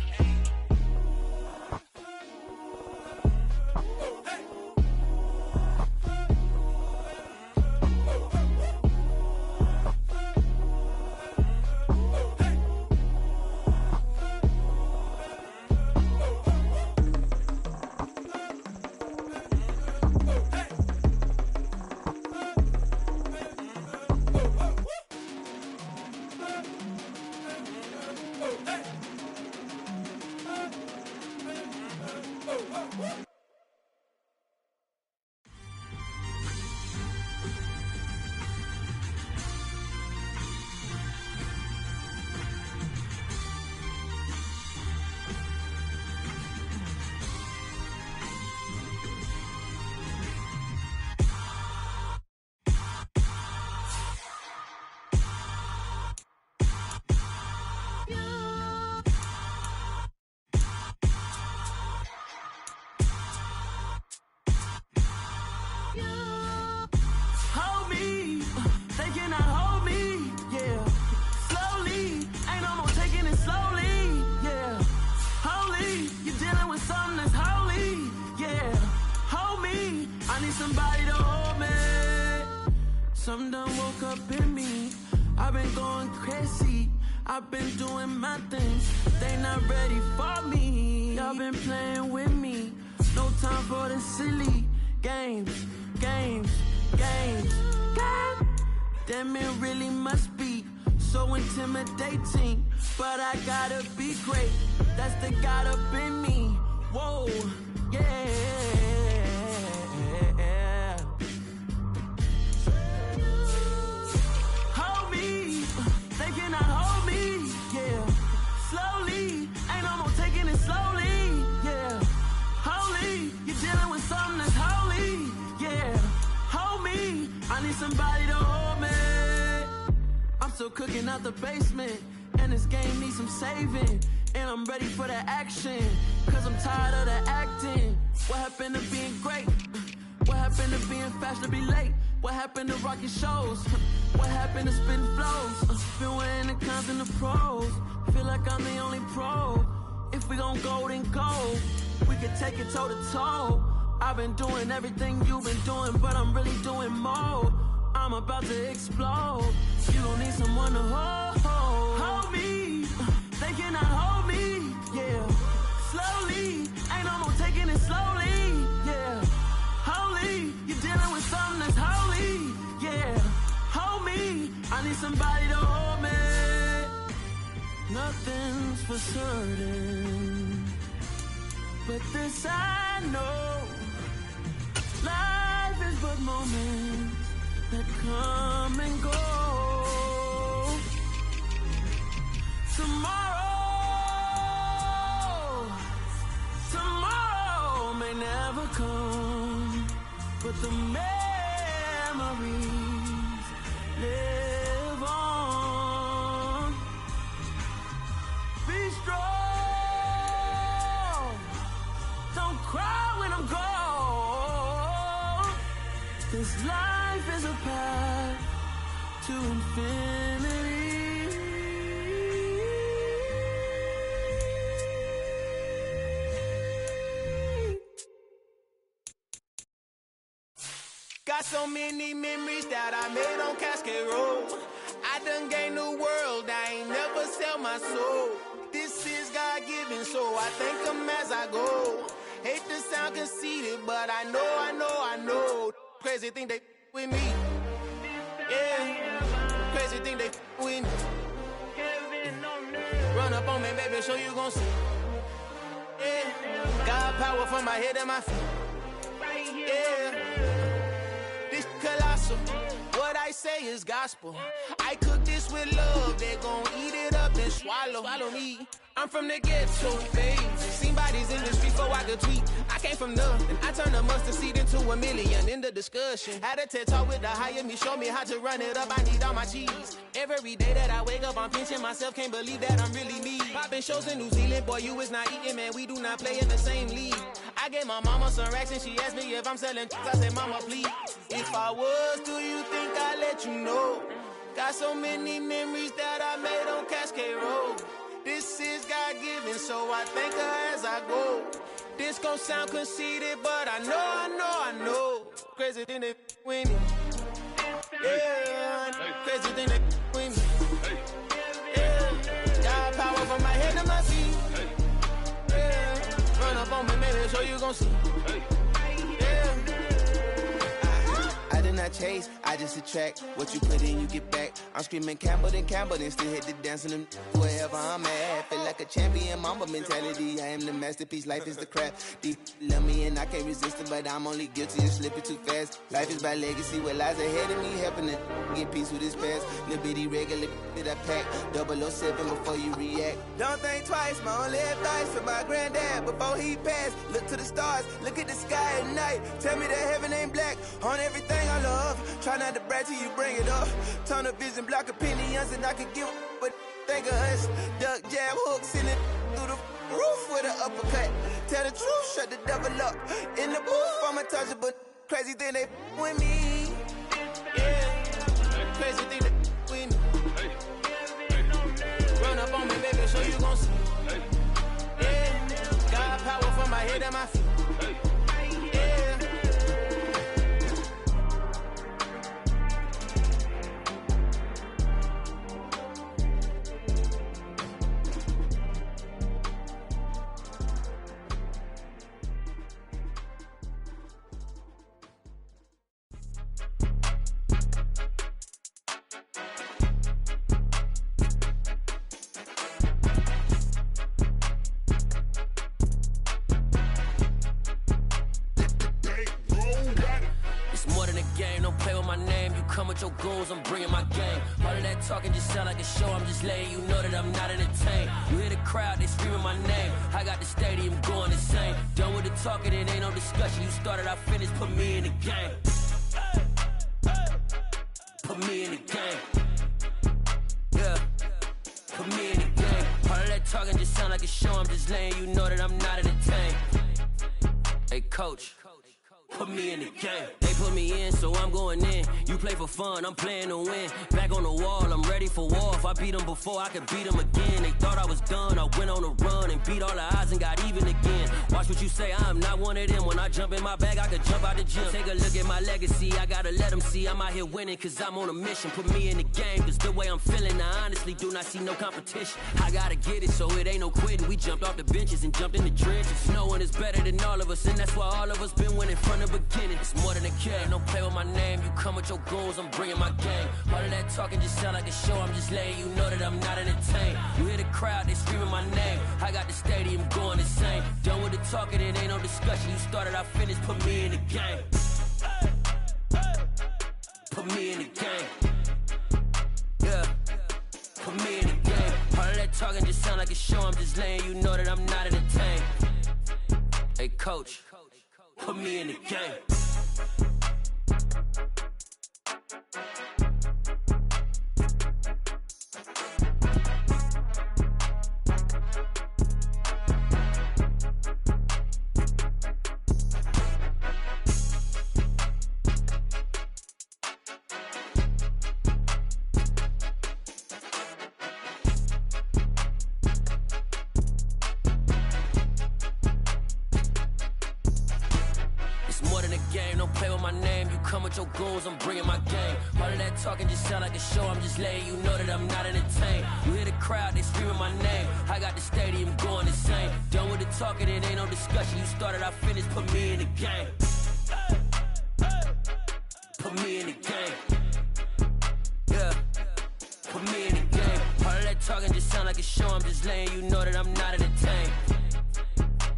Something done woke up in me. I've been going crazy. I've been doing my things. They not ready for me. Y'all been playing with me. No time for the silly games. God damn, it really must be so intimidating. But I gotta be great. That's the God up in me. Whoa, yeah. Somebody to hold me. I'm still cooking out the basement, and this game needs some saving. And I'm ready for the action, cause I'm tired of the acting. What happened to being great? What happened to being fashionably late? What happened to rocking shows? What happened to spitting flows? Been wearing the cons and the pros. Feel like I'm the only pro. If we gon' go, then go. We can take it toe to toe. I've been doing everything you've been doing, but I'm really doing more. I'm about to explode. You gon' need someone to hold me. They cannot hold me, yeah. Slowly, ain't no more taking it slowly, yeah. Holy, you're dealing with something that's holy, yeah. Hold me, I need somebody to hold me. Nothing's for certain, but this I know. Life is but moments that come and go. Tomorrow may never come, but the memories live on. Be strong, don't cry when I'm gone. This life is a path to infinity. Got so many memories that I made on Cascade Road. I done gained the world, I ain't never sell my soul. This is God-given, so I thank him as I go. Hate to sound conceited, but I know. Crazy thing they with me. Yeah. Crazy thing they with me. Run up on me, baby, so you gon' see. Yeah. Got power from my head and my feet. Yeah. This colossal. What I say is gospel. I cook this with love. They gon' eat it up and swallow me. I'm from the ghetto, babe. Seen bodies in the street before I could tweet. I came from nothing. I turned a mustard seed into a million in the discussion. Had a TED talk with the higher me, show me how to run it up. I need all my cheese. Every day that I wake up, I'm pinching myself. Can't believe that I'm really me. Popping shows in New Zealand, boy, you is not eating, man. We do not play in the same league. I I gave my mama some racks and she asked me if I'm selling. I said, mama, please. If I was, do you think I'd let you know? Got so many memories that I made on Cascade Road. This is God-given, so I thank her as I go. This gon' sound conceited, but I know. Crazy thing that with me. Yeah, crazy thing that with me. Yeah, got power from my head to my feet. Yeah, run up on me, maybe, so you gon' see. Yeah. I did not chase, I just attract. What you put in, you get back. I'm screaming Campbell, then still hit the dance and them wherever I'm at. Feel like a champion, mamba mentality. I am the masterpiece, life is the crap. These love me and I can't resist it, but I'm only guilty of slipping too fast. Life is by legacy, what lies ahead of me, helping to get peace with this past. Little bitty regular that I pack, 007 before you react. Don't think twice, my only advice for my granddad before he passed. Look to the stars, look at the sky at night. Tell me that heaven ain't black on everything I love. Try not to brag till you bring it up. Tunnel vision, block opinions, and I can give but think of us. Duck jab hooks in it through the roof with an uppercut. Tell the truth, shut the devil up. In the booth, I'm untouchable. Crazy thing they with me. Yeah, crazy thing they with me. Run up on me, baby, so you gon' see. Yeah, got power from my head to my feet. Your goals, I'm bringing my game. All of that talking just sound like a show. I'm just letting you know that I'm not entertained. You hear the crowd, they screaming my name. I got the stadium going insane. Done with the talking, it ain't no discussion. You started, I finished, put me in the game. Put me in the game. Yeah, put me in the game. All of that talking just sound like a show. I'm just letting you know that I'm not entertained. Hey, coach, put me in the game. They put me in, so I'm going in. You play for fun, I'm playing to win. Back on the wall, I'm ready for war. If I beat them before, I could beat them again. They thought I was done, I went on a run and beat all the odds and got even again. Watch what you say, I'm not one of them. When I jump in my bag, I could jump out the gym. Take a look at my legacy, I gotta let them see I'm out here winning, cause I'm on a mission. Put me in the game, cause the way I'm feeling, I honestly do not see no competition. I gotta get it, so it ain't no quitting. We jumped off the benches and jumped in the trenches. No one is better than all of us, and that's why all of us been winning from the beginning. It's more than a care, don't play with my name. You come with your goals, I'm bringing my game. All of that talking just sound like a show. I'm just letting you know that I'm not entertained. You hear the crowd, they screaming my name. I got the stadium going insane. Done with the talking, it ain't no discussion. You started, I finished, put me in the game. Put me in the game. Yeah, put me in the game. All of that talking just sound like a show. I'm just letting you know that I'm not entertained. Hey, coach, put me in the game. Your goals, I'm bringing my game. All of that talking just sound like a show. I'm just letting you know that I'm not entertained. You hear the crowd, they screaming my name. I got the stadium going insane. Done with the talking, it ain't no discussion. You started, I finished, put me in the game. Put me in the game. Yeah, put me in the game. All of that talking just sound like a show. I'm just letting you know that I'm not entertained.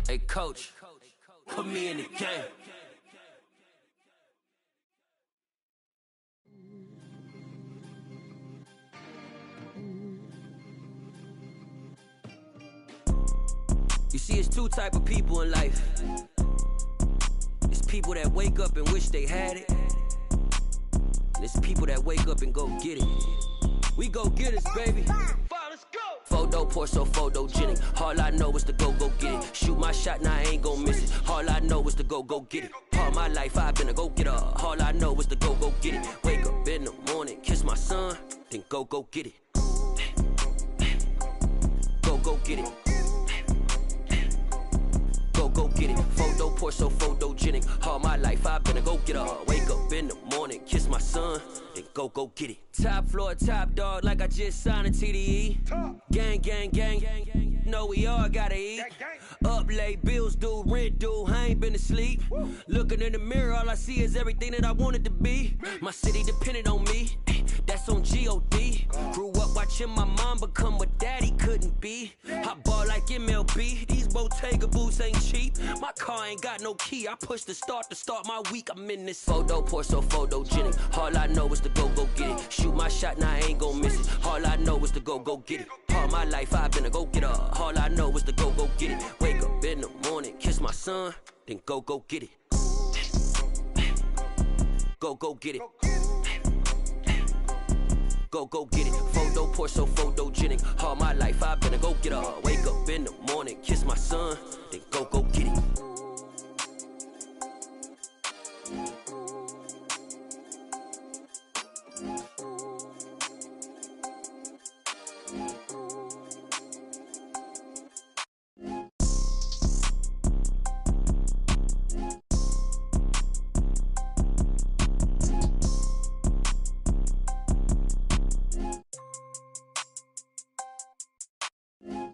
Hey, coach, put me in the game. You see, it's two type of people in life. It's people that wake up and wish they had it. And it's people that wake up and go get it. We go get it, baby. Let's go. Photo pour so photogenic. All I know is to go get it. Shoot my shot, now I ain't gon' miss it. All I know is to go get it. All my life I've been a go-getter. All I know is to go get it. Wake up in the morning, kiss my son, then go get it. Go get it. Go get it. Photo pour so photogenic. All my life I've been a go-getter. Wake up in the morning, kiss my son, then go get it. Top floor, top dog, like I just signed a TDE. Gang. Know we all gotta eat. Up late, bills due, rent due, I ain't been asleep. Looking in the mirror, all I see is everything that I wanted to be. My city depended on me, that's on G.O.D. Grew up watching my mom become what daddy couldn't be. I ball like MLB, these Bottega boots ain't cheap. My car ain't got no key, I push the start to start my week. I'm in this photo pour so photogenic. All I know is to go get it. Shoot my shot, now I ain't gon' miss it. All I know is to go get it. All my life I've been a go-getter. All I know is to go get it. Wake up in the morning, kiss my son, then go get it. Go get it. Go get it. Photo pour so photogenic. All my life I've been a go-getter. Wake up in the morning, kiss my son, then go get it.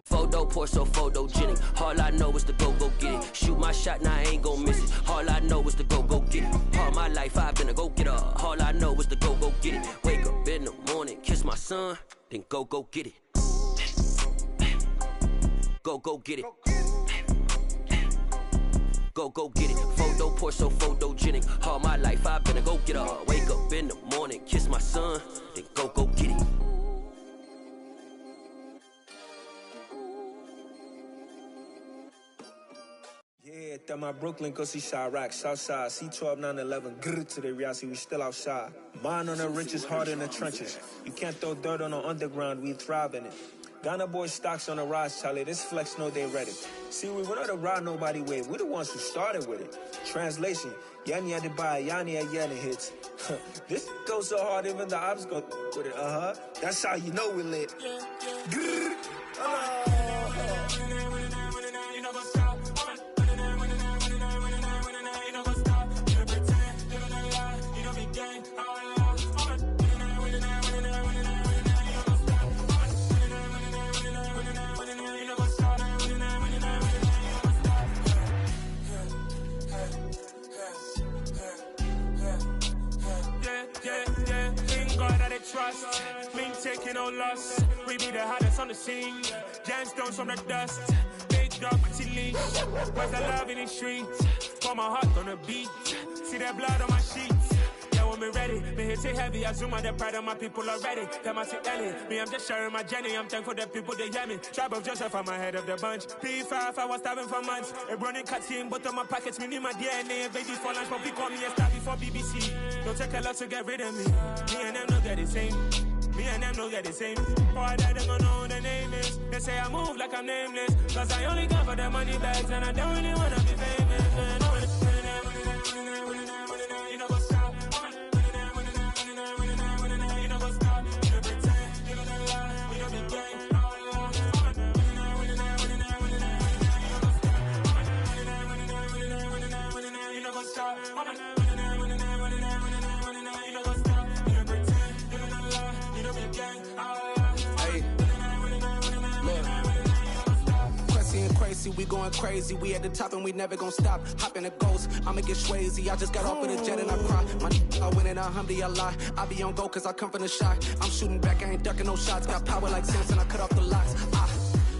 Photo pour so photogenic. All I know is to go get it. Shoot my shot, now I ain't gon' miss it. All I know is to go get it. All my life I've been a go-getter. All I know is to go get it. Wake up in the morning, kiss my son, then go get it. Go get it. Go get it. Photo pour so photogenic. All my life I've been a go-getter. Wake up in the morning, kiss my son, then go get it. Yeah, that my Brooklyn, go see Chirac, Southside, C12, 911, grrr to the reality, we still outside. Mine on the riches, hard in the trenches. You can't throw dirt on the underground, we thrive in it. Ghana boys stocks on the rise, Charlie, this flex know they ready. See, we not to ride nobody wave, we the ones who started with it. Translation, Yanni had to buy, Yanni had Yanni hits. This goes so hard, even the ops go with it, That's how you know we lit. Grrr, trust, me taking no loss. We be the hottest on the scene. Gemstones from the dust. Big dog, pretty leash. Where's the love in the streets? Pour my heart on the beat. See that blood on my sheets. Yeah, when me ready, me hit it heavy. I zoom on the pride of my people already. Them I see Ellie. Me, I'm just sharing my journey. I'm thankful that people they hear me. Tribe of Joseph, I'm ahead of the bunch. P5, I was starving for months. A running cutscene, but on my pockets, me need my DNA. Baby for lunch, but we call me a star before BBC. Don't take a lot to get rid of me. Me and them don't get the same. Me and them don't get the same. Boy, that they gonna know who the name is. They say I move like I'm nameless. Cause I only got for the money bags and I don't really wanna be famous. Man. You know what's up? You know what's up? You don't pretend, you don't lie, we don't be gang. You know what's up? Crazy, we going crazy. We at the top and we never gonna stop. Hop in a ghost, I'ma get swayzy. I just got off of the jet and I cry. My I win in a Humvee, I lie. I be on go cause I come from the shot. I'm shooting back, I ain't ducking no shots. Got power like Samson, I cut off the locks.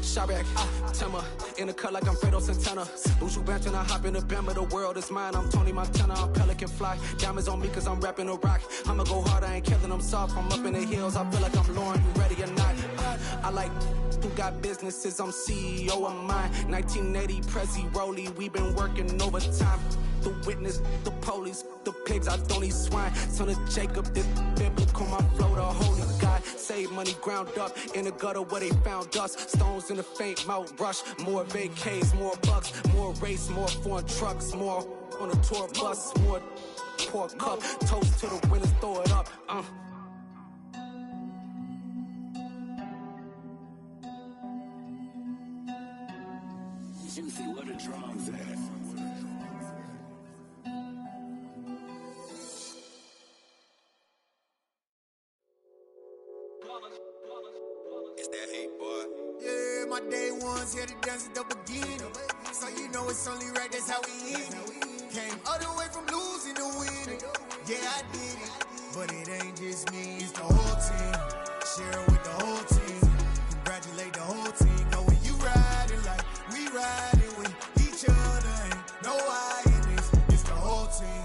Chirac, Timmer, in the cut like I'm Fredo Santana. Buju Banton, I hop in the Bama, the world is mine. I'm Tony Montana, I'm Pelican Fly. Diamonds on me cause I'm rapping a rock. I'ma go hard, I ain't killing them soft. I'm up in the hills, I feel like I'm Lauren, you ready or not? I like who got businesses, I'm CEO of mine. 1980 Prezi Rolly, we been working overtime. The witness, the police, the pigs, I don't eat swine. Son of Jacob, this biblical, my flow, the holy God. Say made money ground up in the gutter where they found us. Stones in the faint Mount Rush. More vacays, more bucks, more race, more foreign trucks, more on a tour bus, more pour cup. Toast to the winners, throw it up. Juicy, where the drums at? It's that hate, boy. Yeah, my day ones here to dance at the beginning. So you know it's only right, that's how we end it. Came all the way from losing to winning. Yeah, I did it. But it ain't just me, it's the whole team. Share it with the whole team. Congratulate the whole team. Cause when you riding like we riding with each other, ain't no I in this. It's the whole team.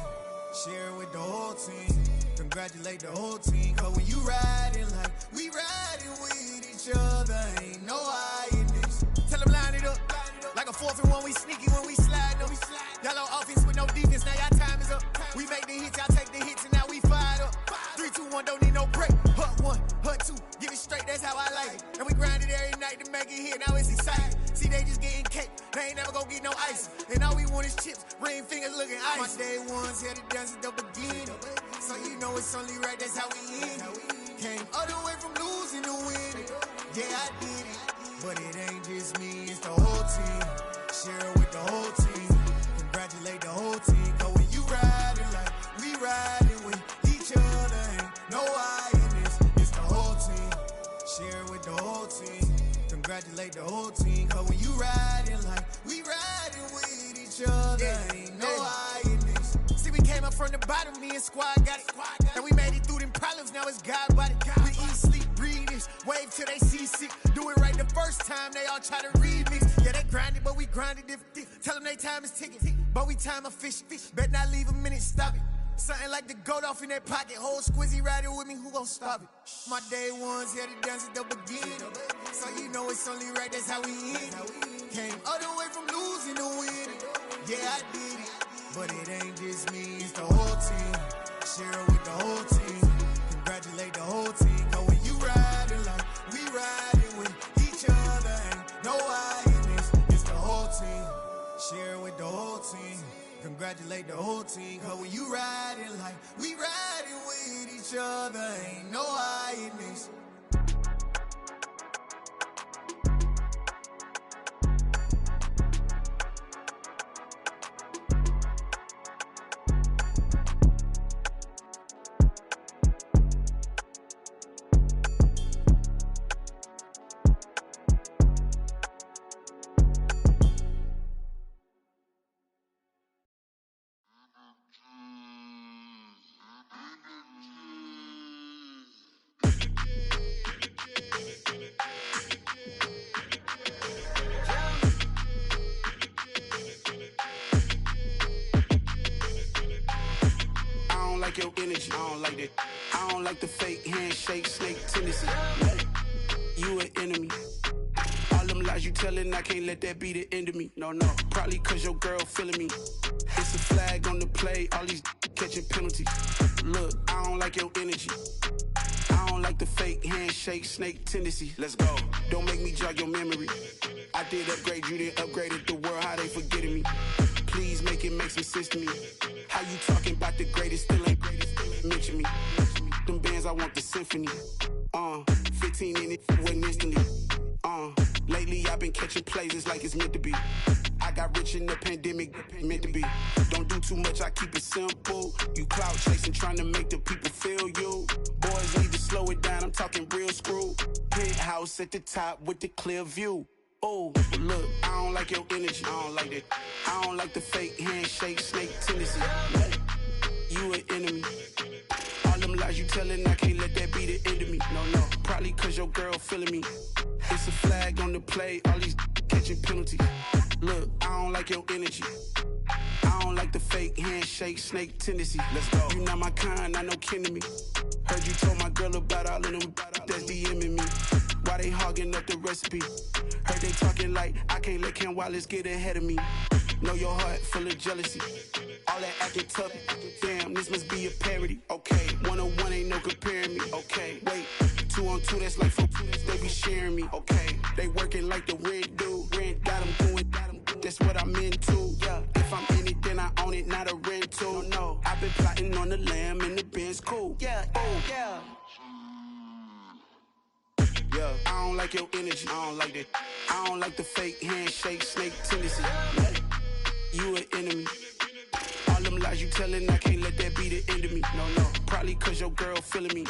Share it with the whole team. Congratulate the whole team. Cause when you riding like we riding with each other, ain't no I in this. Tell them line it up. Like a 4th and 1, we sneaky when we slide them. Y'all on offense with no defense, now y'all time is up. We make the hits, y'all take the hits, and now we fired up. 3, 2, 1, don't need no break. Hut 1, hut 2, give it straight, that's how I like it. And we grind it every night to make it hit, now it's exciting. See, they just getting cake, they ain't never gonna get no ice. And all we want is chips, ring fingers looking ice. My day ones here to dance at the beginning. So you know it's only right, that's how we end it. Came all the way from losing to winning. Yeah, I did it. But it ain't just me, it's the whole team. Share it with the whole team. Congratulate the whole team. Cause when you riding like we riding with each other, ain't no I in this. It's the whole team. Share it with the whole team. Congratulate the whole team. Cause when you riding like we riding with each other, ain't no I in this. See, we came up from the bottom, me and squad got it. And we made it through them problems, now it's God body. We eat, sleep, breathe this. Wave till they see sick. Do it right the first time, they all try to remix. Yeah, they grinded, but we grinded different. Tell them they time is ticking, but we time a fish. Bet not leave a minute, stop it. Something like the goat off in their pocket. Whole squizzy riding with me, who gon' stop it? My day ones here to dance at the beginning. So you know it's only right, that's how we end it. Came all the way from losing to winning. Yeah, I did it. But it ain't just me, it's the whole team. Share it with the whole team. Congratulate the whole team. Cause when you riding like we riding with each other, ain't no I in this. It's the whole team. Share it with the whole team. Congratulate the whole team. Cause when you riding like we riding with each other, ain't no I in this. Your energy, I don't like that. I don't like the fake handshake, snake tendency. You an enemy. All them lies you telling, I can't let that be the end of me. No, probably cause your girl feeling me. It's a flag on the play, all these catching penalties. Look, I don't like your energy. I don't like the fake handshake, snake tendency. Let's go. Don't make me jog your memory. I did upgrade, you didn't upgrade it. The world, how they forgetting me. Please make it make some sense to me. How you talking about the greatest, still ain't greatest, mention me. Them bands, I want the symphony. 15 in it, wasn't instantly. Lately I've been catching plays, it's like it's meant to be. I got rich in the pandemic, meant to be. Don't do too much, I keep it simple. You clout chasing, trying to make the people feel you. Boys need to slow it down, I'm talking real screw. Penthouse at the top with the clear view. Oh, look, I don't like your energy. I don't like that. I don't like the fake handshake, snake tendency. You an enemy. All them lies you telling, I can't let that be the end of me. No, probably cause your girl feeling me. It's a flag on the play, all these catching penalties. Look, I don't like your energy. I don't like the fake handshake, snake tendency. Let's go. You not my kind, not no kin to me. Heard you told my girl about all of them that's DMing me. Why they hogging up the recipe? Heard they talking like I can't let Ken Wallace get ahead of me. Know your heart full of jealousy. All that acting tough. Damn, this must be a parody. Okay, 101 ain't no comparing me. Okay, wait, 2-on-2, that's like 4. They be sharing me, okay. They working like the rent do. Rent got them going, that's what I'm into. Yeah. If I'm in it, then I own it, not a rental. No, I've been plotting on the lamb and the Benz cool. Yeah, yeah. Yeah, I don't like your energy. I don't like that. I don't like the fake handshake, snake tendency. You an enemy. All them lies you telling, I can't let that be the end of me. No, probably cause your girl feeling me.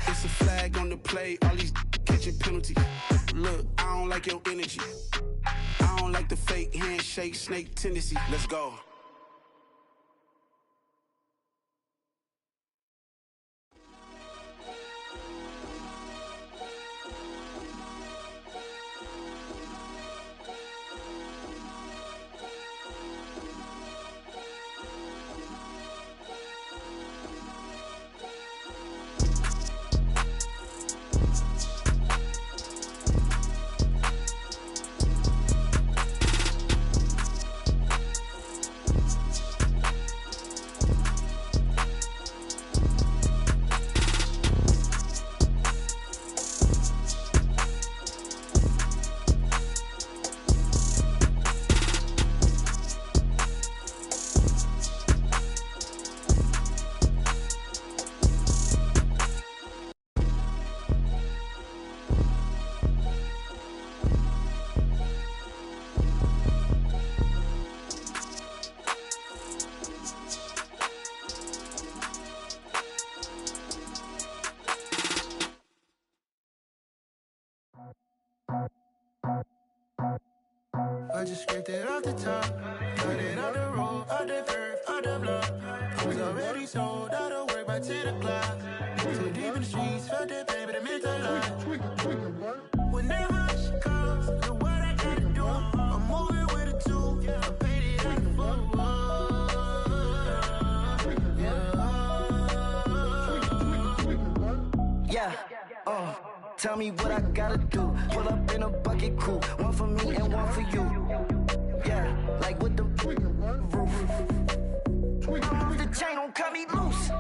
It's a flag on the play, all these catching penalties. Look, I don't like your energy. I don't like the fake handshake, snake tendency. Let's go. I just scraped it off the top, cut it on the road, on the curve, on the block. I was already sold, out of work by 10 o'clock. Too deep in the streets, felt that baby, the mental line. Whenever she calls, know what I gotta do. I'm moving with a 2, I paid it out the full. Yeah, tell me what I gotta do. Pull up in a bucket crew, one for me and one for you. Yeah, like with the roof. I'm off the chain, don't cut me loose.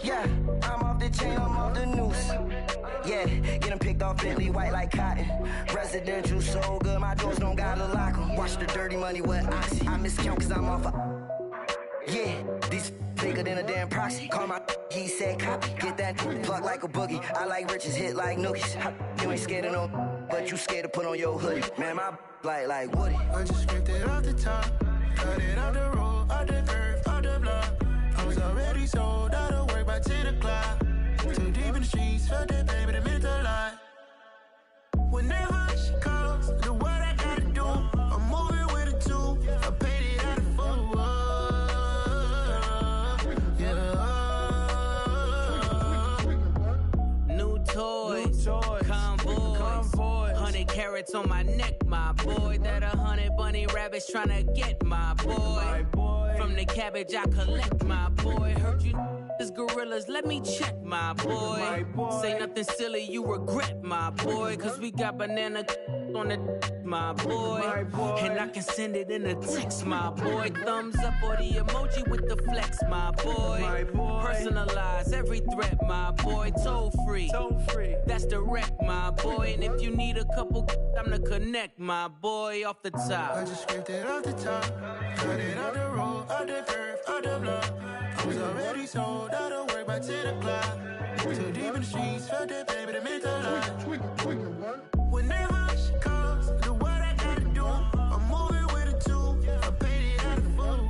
Yeah, I'm off the chain, I'm off the noose. Yeah, get them picked off Bentley, white like cotton. Residential so good, my doors don't gotta lock them. Watch the dirty money with Oxy. I miscount cause I'm off a... Yeah, these bigger than a damn proxy. Call my he said copy. Get that plug like a boogie. I like riches, hit like nookies. You ain't scared of no, but you scared to put on your hoodie. Man, my like Woody. I just scraped it off the top, cut it on the road, on the curve, on the block. I was already sold, out of work by 10 o'clock. Too deep in the streets, felt that baby, the mental line. Whenever she calls, know what I gotta do. I'm moving with a 2, I paid it out of full. New toys, convoys, 100 carats on my neck, my boy. That 100 bunny rabbits tryna get my boy. From the cabbage I collect, my boy. Heard you is gorillas, let me check, my boy. Say nothing silly, you regret, my boy. Cause we got banana on the my boy. And I can send it in a text, my boy. Thumbs up or the emoji with the flex, my boy. Personalize every threat, my boy. Toll free, that's direct, my boy. And if you need a couple, I'm the connect, my boy. Off the top, I just scraped it off the top, cut it on the road, on the curve, on the block. I was already sold, out of work by 10 o'clock. Too deep in the streets, felt that baby, the mental line. Whenever she calls, know what I gotta do. I'm moving with a 2, I paid it out of full.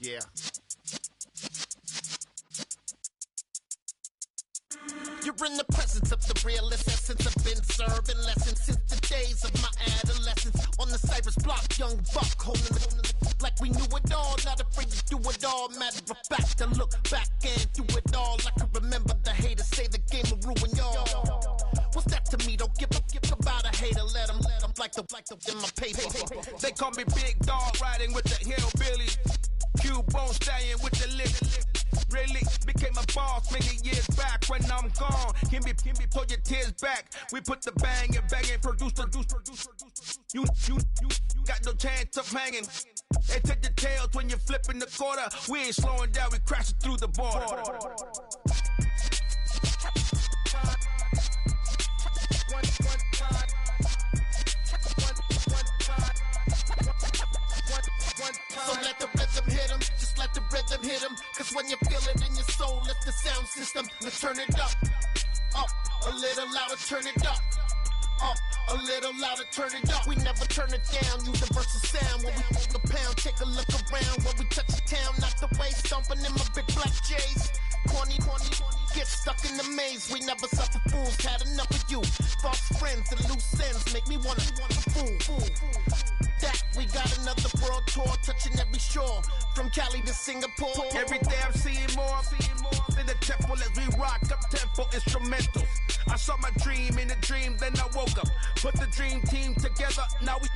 Yeah. You're in the presence of the realest essence. I've been serving lessons since the days of my adolescence. On the Cypress block, young buck, holding the like we knew it all. Not afraid to do it all. Matter of fact, to look back and do it all. I can remember the haters say the game will ruin y'all. What's that to me? Don't give about a hater. Let them like the in my paper. They call me Big Dog, riding with the hillbillies. Cube bone stallion with the lick. really became a boss many years back. When I'm gone, can be pull your tears back. We put the bang and bang and produce. You got no chance of hanging. They take the tails when you're flipping the quarter. We ain't slowing down, we crashing through the border. So let the rhythm hit him, just let the rhythm hit him. Cause when you feel it in your soul, lift the sound system. Let's turn it up, a little louder, turn it up. A little louder, turn it up. We never turn it down, universal sound. When we move the pound, take a look around. When we touch the town, knock the way, stomping in my big black J's. Corny, get stuck in the maze. We never suffer fools, had enough of you. False friends and loose ends make me wanna fool. That we got another world tour, touching every shore, from Cali to Singapore. Every day I'm seeing more in the temple as we rock up tempo instrumentals. I saw my dream in a dream, then I woke up. Put the dream team together, now we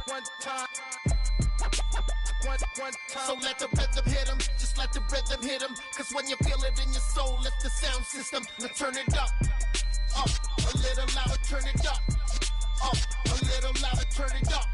one time. So let the rhythm hit him, just let the rhythm hit him. Cause when you feel it in your soul, lift the sound system. Now turn it up, a little louder, turn it up, a little louder, turn it up.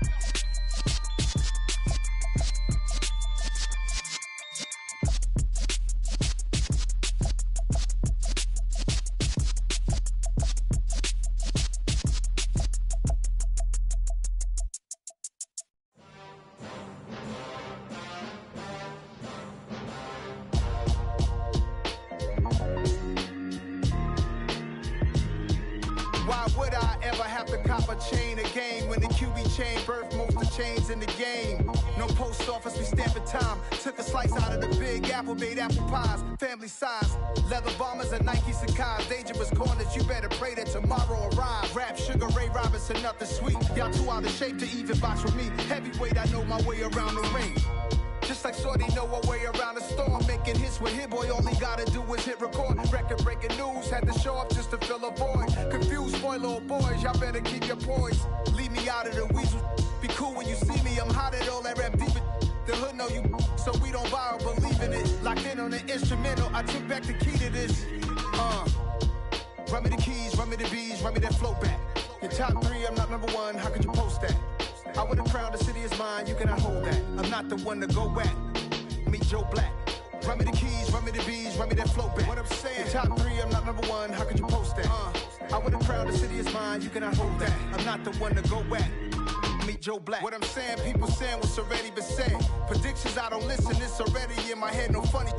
Chain a game when the QB chain birthed most of the chains in the game. No post office, we stamping time. Took a slice out of the big apple, made apple pies, family size. Leather bombers and Nike Sacai's. Dangerous corners, you better pray that tomorrow arrives. Rap, Sugar Ray Robinson, nothing sweet. Y'all too out of shape to even box with me. Heavyweight, I know my way around the ring. Just like Shorty know her way around the storm. Making hits with Hit Boy, all he gotta do is hit record. Record breaking news, had to show up just to fill a void. Confused boy, little boys, y'all better keep your poise. Leave me out of the weasel. Be cool when you see me, I'm hot at all that rap deep. The hood know you, so we don't borrow, believe in it. Locked in on the instrumental, I took back the key to this. Run me the keys, run me the bees, run me that flow back. Your top three, I'm not number one, how could you post that? I would have crowned the city is mine, you cannot hold that. I'm not the one to go at. Meet Joe Black. Run me the keys, run me the bees, run me that flow back. What I'm saying, your top three, I'm not number one, how could you post that? I would have crowned the city is mine, you cannot hold that. I'm not the one to go at. Meet Joe Black. What I'm saying, people saying what's already been said. Predictions, I don't listen, it's already in my head, no funny.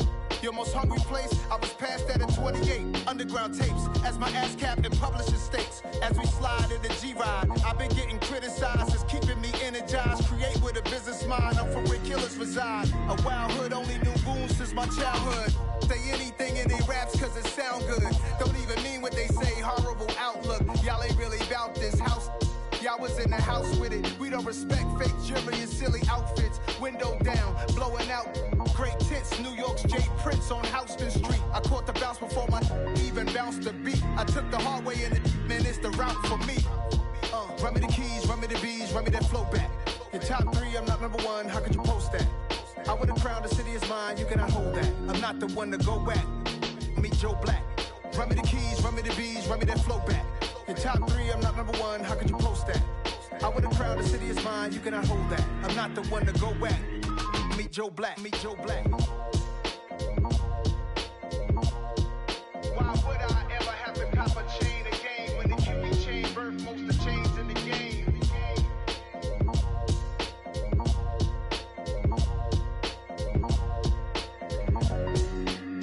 Your most hungry place, I was past that at 28. Underground tapes, as my ass cap in publishing states. As we slide in the G-Ride, I've been getting criticized, it's keeping me energized. Create with a business mind, I'm from where killers reside. A wild hood, only knew goons since my childhood. Say anything in they raps cause it sound good. Don't even mean what they say, horrible outlook. Y'all ain't really about this house. Y'all was in the house with it. We don't respect fake jewelry and silly outfits. Window down, blowing out great tits. New York's Jay Prince on Houston Street. I caught the bounce before my even bounced the beat. I took the hard way in it, man, it's the route for me. Run me the keys, run me the bees, run me that flow back. Your top three, I'm not number one, how could you post that? I would have crowned the city is mine, you cannot hold that. I'm not the one to go at. Meet Joe Black. Run me the keys, run me the bees, run me that flow back. Your top three, I'm not number one, how could you post that? I would have crowned the city is mine, you cannot hold that. I'm not the one to go at. Meet Joe Black, meet Joe Black. Why would I ever have to cop a chain again when the QB chain birthed most of the chains in the game?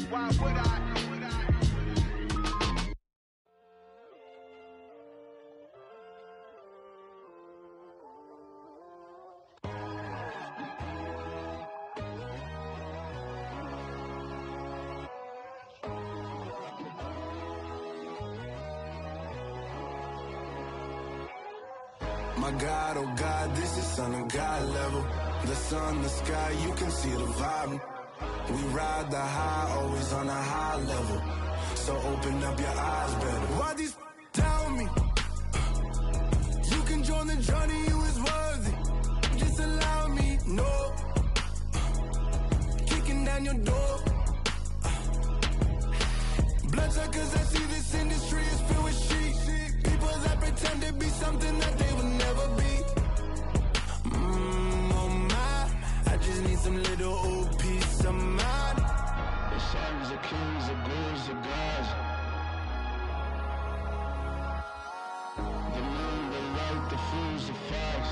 Why would I? My God, oh God, this is Son of God level. The sun, the sky, you can see the vibe. We ride the high, always on a high level. So open up your eyes better. Why these tell me? You can join the journey, you is worthy. Just allow me, no. down your door. Bloodsuckers, I see this industry is filled with sheep. People that pretend to be something that they would never be. Oh my, I just need some little old peace of mind. The sons of kings, the ghouls, the gods. The moon, the light, the fools, the facts.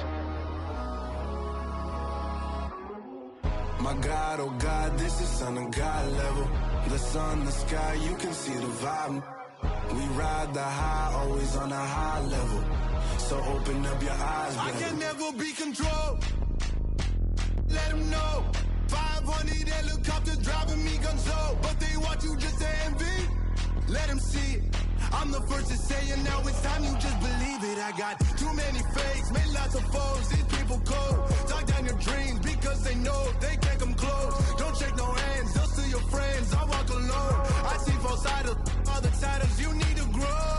My God, oh God, this is Son of God level. The sun, the sky, you can see the vibe. We ride the high, always on a high level. So open up your eyes, baby. I can never be controlled. Let them know. 500 helicopters driving me gonzo. But they want you just to envy. Let them see it. I'm the first to say it, now it's time you just believe it. I got too many fakes, made lots of foes. These people cold. Talk down your dreams because they know they can't come close. Don't shake no hands, they'll steal your friends. I walk alone. I see false idols, all the titles you need to grow.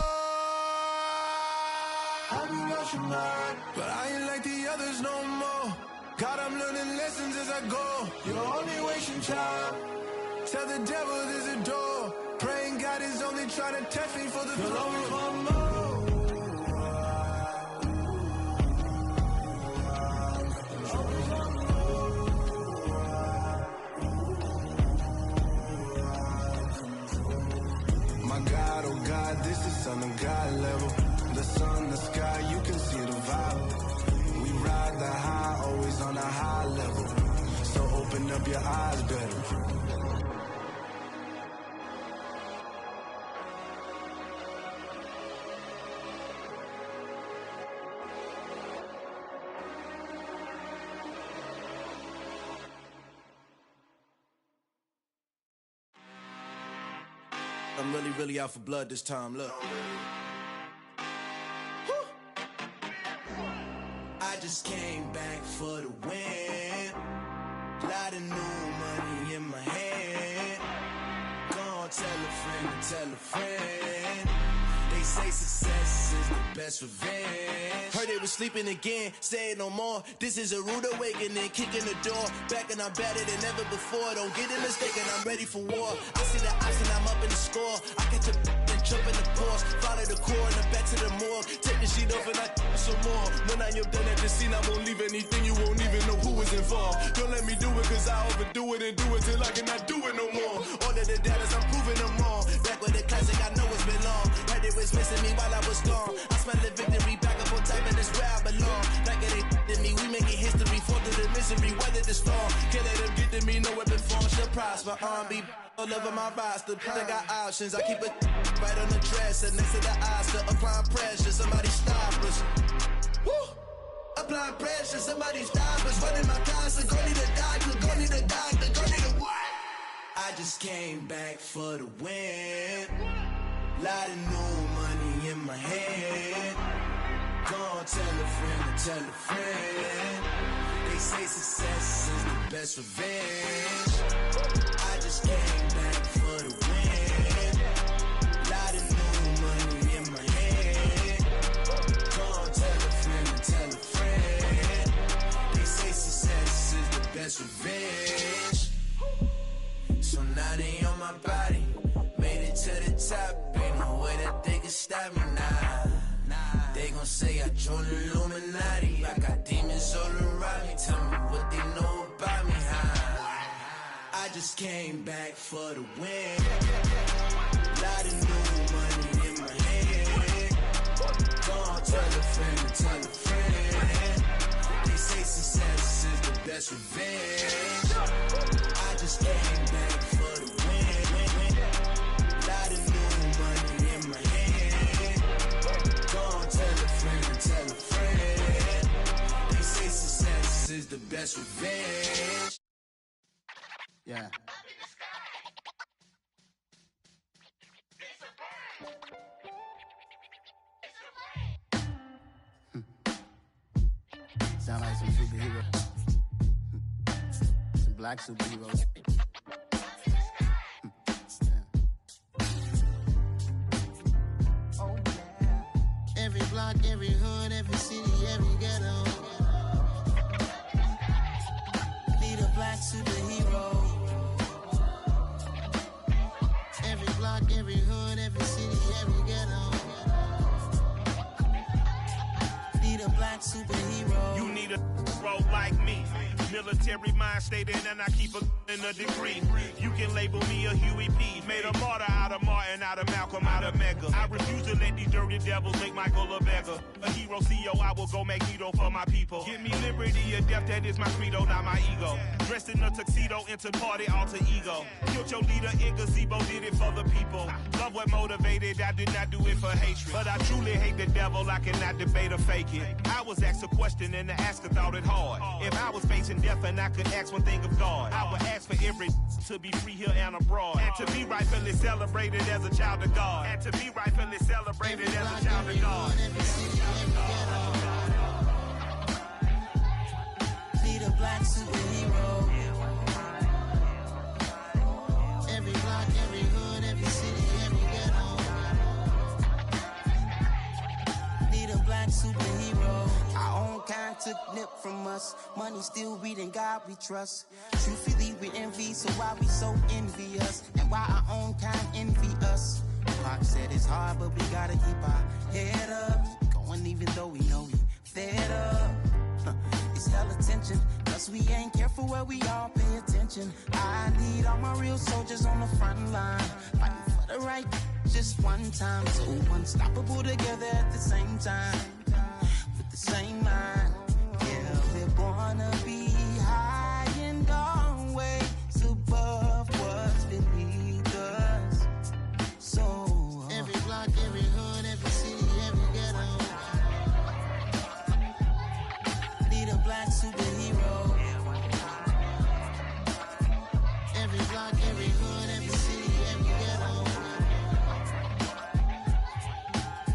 I've been rushing mine, but I ain't like the others no more. God, I'm learning lessons as I go. You're only wasting time. Tell the devil there's a door. Praying God is only trying to test me for the glory for more. My God, oh God, this is Son of God level. The sun, the sky, you can see the vibe. We ride the high, always on a high level. So open up your eyes, better. I'm really out for blood this time, look. I just came back for the win. Lot of new money in my hand. Gonna tell a friend to tell a friend. They say success is the best revenge. Heard they was sleeping again, saying no more. This is a rude awakening, kicking the door. Back and I'm better than ever before. Don't get it mistaken, I'm ready for war. I see the odds and I'm up in the score. I catch a and jump in the course. Follow the core and then back to the morgue. Take the sheet off and I some more. When I am done at the scene, I won't leave anything. You won't even know who was involved. Don't let me do it cause I overdo it and do it till I cannot do it no more. All of the doubters, I'm proving them wrong. Back with the classic, I know it's been long. Heard it was missing me while I was gone. I smell the victory back up on time and it's where I belong. Like it ain't to me, we making history. Fall through the misery, weather the storm. Can't let them get to me, no weapon form shall prosper. R&B all over my roster. I got options, I keep it right on the dresser. Next to the Oscar, applying pressure. Somebody stop us. Woo! Applying pressure, somebody stop us. Running my closet, go need a doctor, go need a doctor, go need a what? I just came back for the win. Lot of new money in my hand. Gonna tell a friend to tell a friend. They say success is the best revenge. I just came back for the win. Lot of new money in my hand. Gonna tell a friend to tell a friend. They say success is the best revenge. So now they on my body. Made it to the top. Ain't no way that they can stop me now. They gon' say I joined the Illuminati. I got demons all around me. Tell me what they know about me, huh? I just came back for the win. Lot of new money in my hand. Gonna tell a friend to tell a friend. They say success is the best revenge. I just came back for the win. Lot of new money in my hand. Gonna tell a friend to tell a friend. They say success is the best revenge. Yeah. Sound like some superhero. Some black superheroes. Every block, every hood, every city, every ghetto. Need a black superhero. black superhero. You need a role like me. Military mind stated, and I keep in a degree. You can label me a Huey P. Made a martyr out of Martin, out of Malcolm, out of Mega. I refuse to let these dirty devils make Michael a beggar. A hero CEO, I will go Magneto for my people. Give me liberty or death, that is my credo, not my ego. Dressed in a tuxedo, into party alter ego. Killed your leader in gazebo, did it for the people. Love what motivated, I did not do it for hatred. But I truly hate the devil, I cannot debate or fake it. I was asked a question and the asker thought it hard. If I was facing death and I could ask one thing of God, I would ask for every to be free here and abroad. And to be rightfully celebrated as a child of God. And to be rightfully celebrated as a child of God. Need a black superhero. Every block, every hood, every city, every ghetto. Need a black superhero. Our own kind took nip from us. Money still reading God we trust. Truthfully we envy, so why we so envious? And why our own kind envy us? Pac said it's hard, but we gotta keep our head up. Going even though we know we fed up. It's hell attention, cause we ain't careful where we all pay attention. I need all my real soldiers on the front line, fighting for the right just one time. So unstoppable together at the same time, with the same mind. Yeah, we're gonna be high and always above what's beneath us. So every block, every hood, every city, every ghetto. Need a black superhero. Every block, every hood, every city, every ghetto.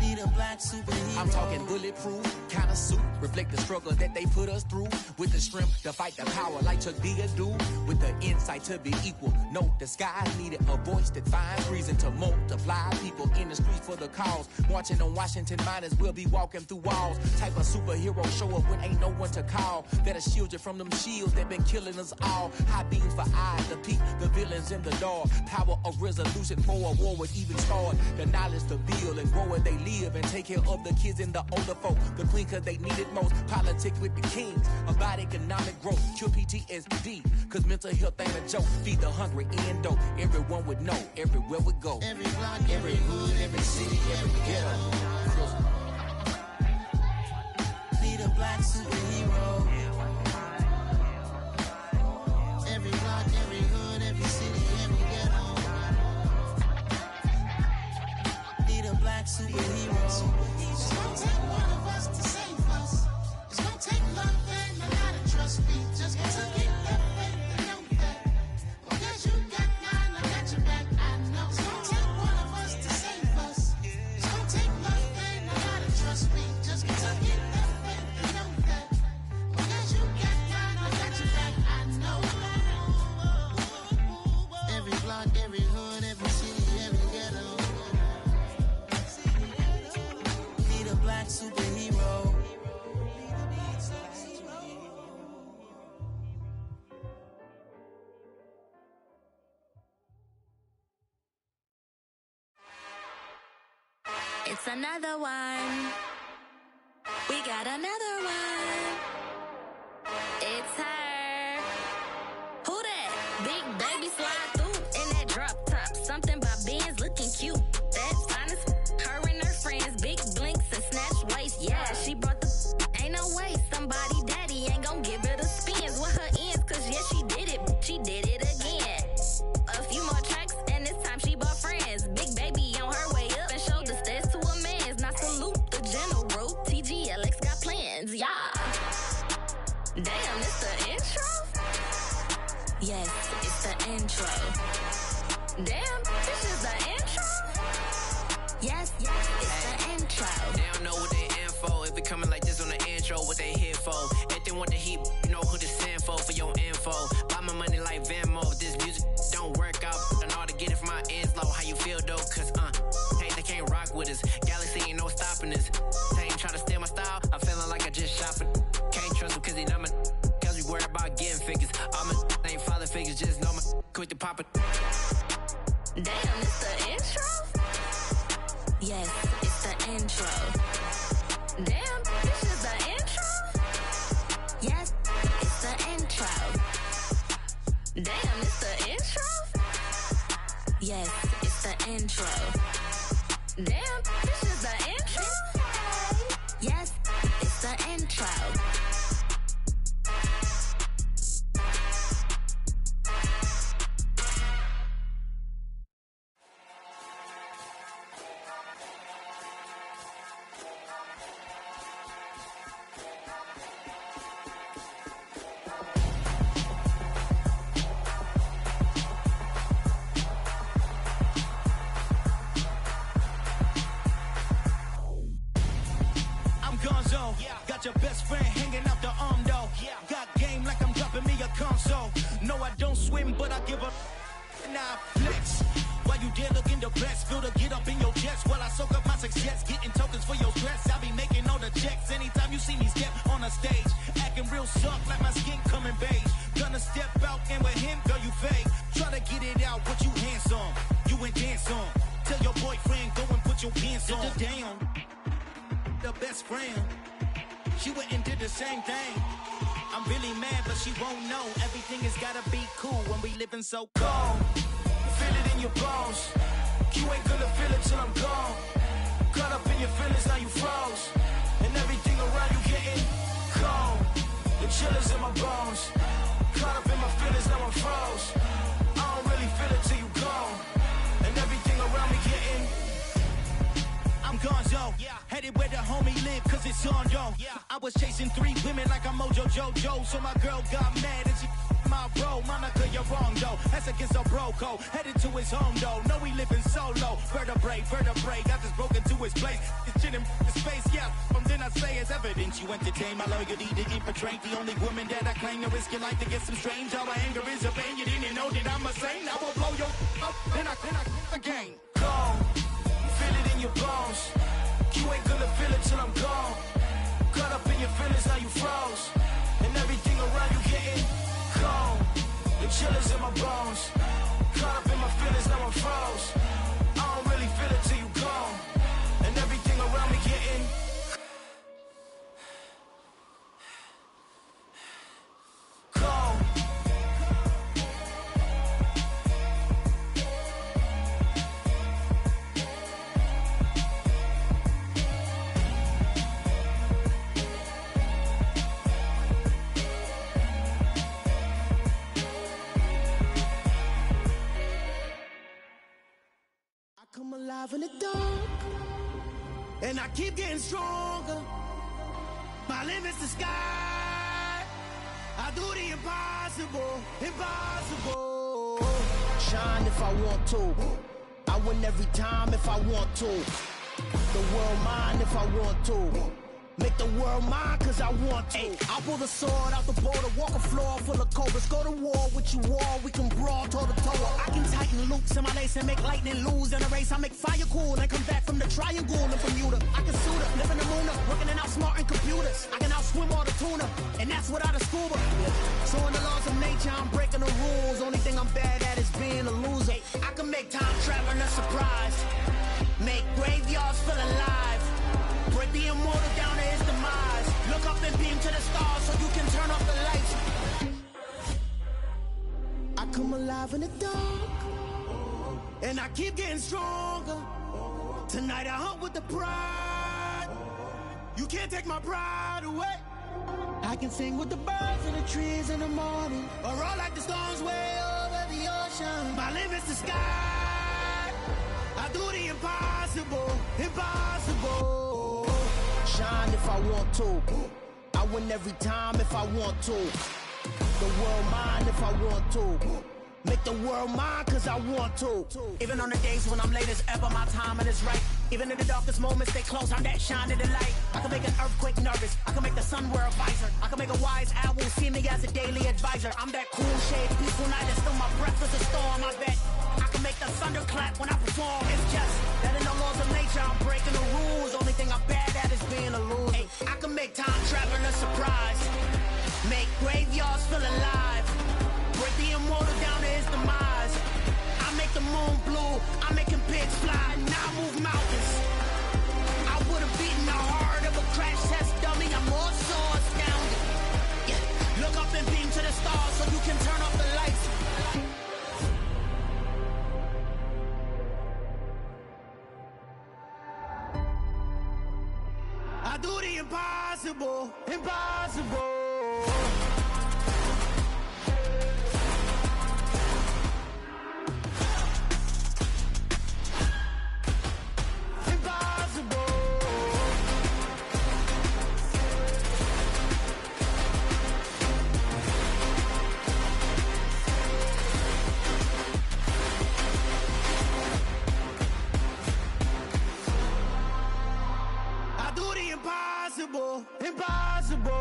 Need a black superhero. I'm talking bulletproof kind of suit, reflect the struggle that they put us through. With the strength to fight the power like Chuck D do. With the insight to be equal. Note the sky needed a voice that finds reason to multiply. People in the streets for the cause. Marching on Washington miners will be walking through walls. Type of superhero show up when ain't no one to call. That'll shield you from them shields that been killing us all. High beams for eyes to peek the villains in the dark. Power of resolution for a war would even start. The knowledge to build and grow where they live and take care of the kids and the older folk. The clean cause they need it most. Politics with the kings about economic growth. Cure PTSD cause mental health ain't a joke. Feed the hungry and dope. Everyone would know everywhere we go. Every block, every hood, every city, every ghetto. Need a black superhero. Every block, every hood, every city, every ghetto. Need a black superhero. It's gonna take one of us to save us. It's gonna take love and a lot of trust. We just gotta get that faith and know that. Because you got mine, I got your back, I know. It's gonna take one of us to save us. It's gonna take love and a lot of trust. We just gotta get that faith and know that. Because you got mine, I got your back, I know. Every block, every hood, every city, every ghetto. Need a black superhero. It's another one. We got another one. It's her. Who that? Big baby slide through in that drop top. Something about Benz looking cute. That's fine as her and her friends. Big blinks and snatch waist. Yeah, she brought the ain't no way. Somebody daddy ain't gon' give her the spins with her ends. Cause yeah, she did it. She did it again. A few more tracks and this time she bought friends. Big baby on her way up and showed the stairs to a man's. Now salute the general. TGLX got plans, yeah. Damn, it's the intro? Yes, it's the intro. Damn, this is the intro? Yes, it's the intro. They don't know what they info. If we coming like this on the intro, what they here for? If they want the heat, you know who to send for your info. Buy my money like Venmo. If this music don't work out, I know how to get it from my ends low. How you feel though? Cause hey, they can't rock with us. Galaxy ain't no stopping this. They ain't trying to steal my style. I'm feeling like I just shot for. Can't trust him cause he not my. Cause we worry about getting figures. All my ain't father figures, just know my quick to pop it. Damn, it's the intro? Yes, it's the intro. Damn, this is the intro? Yes, it's the intro. Damn, this is the intro? Yes, it's the intro. Got your best friend hanging out the arm though. Got game like I'm dropping me a console. No, I don't swim, but I give up. Now flex. While you there looking the best, feel the get up in your chest while I soak up my success. Getting tokens for your stress. I be making all the checks anytime you see me step on a stage. Acting real soft like my skin coming beige. Gonna step out and with him, girl, you fake. Try to get it out, what you handsome. You ain't dance on. Tell your boyfriend, go and put your pants on. Down. The best friend. She went and did the same thing. I'm really mad, but she won't know. Everything has gotta be cool when we living so cold. Feel it in your bones. You ain't gonna feel it till I'm gone. Caught up in your feelings, now you froze. And everything around you getting cold. The chillers in my bones. Caught up in my feelings, now I'm froze. I don't really feel it till you gone. And everything around me getting I'm gonzo, headed where the homie live, cause it's on, yo. I was chasing 3 women like I'm Mojo Jojo, so my girl got mad and she my bro. Monica, you're wrong, though. That's against a bro code. Headed to his home, though. No, we living solo. Vertebrae, got just broken to his place. It's shit in the space, yeah. From then I say it's evidence you entertain my loyalty to infiltrate. The only woman that I claim to risk your life to get some strange. How my anger is a pain. You didn't know that I'm a saint. I will blow your up, then I again. Go. Feel it in your bones. You ain't gonna feel it till I'm gone. Caught up in your feelings, now you froze. And everything around you getting cold. The chillers in my bones. Caught up in my feelings, now I'm froze. I don't really feel it till you gone. And everything around me getting cold. Come alive in the dark, and I keep getting stronger. My limit's the sky. I do the impossible, impossible. Shine if I want to. I win every time if I want to. The world mine if I want to. Make the world mine cause I want to. Ay, I'll pull the sword out the border, walk a floor full of cobras. Go to war with you all, we can brawl toe to toe. I can tighten loops in my lace and make lightning lose in a race. I make fire cool and come back from the triangle in Bermuda. I can suit up, live in the moon up, working and outsmarting computers. I can outswim all the tuna, and that's without a scuba. So in the laws of nature, I'm breaking the rules. Only thing I'm bad at is being a loser. I can make time traveling a surprise. Make graveyards feel alive. Break the immortal down to his demise. Look up and beam to the stars so you can turn off the lights. I come alive in the dark, and I keep getting stronger. Tonight I hunt with the pride. You can't take my pride away. I can sing with the birds and the trees in the morning, or roll like the storms way over the ocean. My limit's the sky. I do the impossible, impossible. Shine if I want to. I win every time if I want to. The world mine if I want to. Make the world mine cause I want to. Even on the days when I'm late as ever, my timing is right. Even in the darkest moments, stay close, I'm that shining the light. I can make an earthquake nervous, I can make the sun wear a visor. I can make a wise owl see me as a daily advisor. I'm that cool shade, peaceful night, and still my breath is a storm, I bet. I can make the thunder clap when I perform. It's just that in the laws of nature, I'm breaking the rules. Only thing I'm bad at is being a loser. Hey, I can make time traveling a surprise. Make graveyards feel alive. Break the immortal down to his demise. I make the moon blue. I'm making pigs fly. Now I move mountains. I would have beaten the heart of a crash test dummy. I'm more so astounded. Yeah. Look up and beam to the stars so you can turn off the lights. impossible, impossible. Impossible, impossible.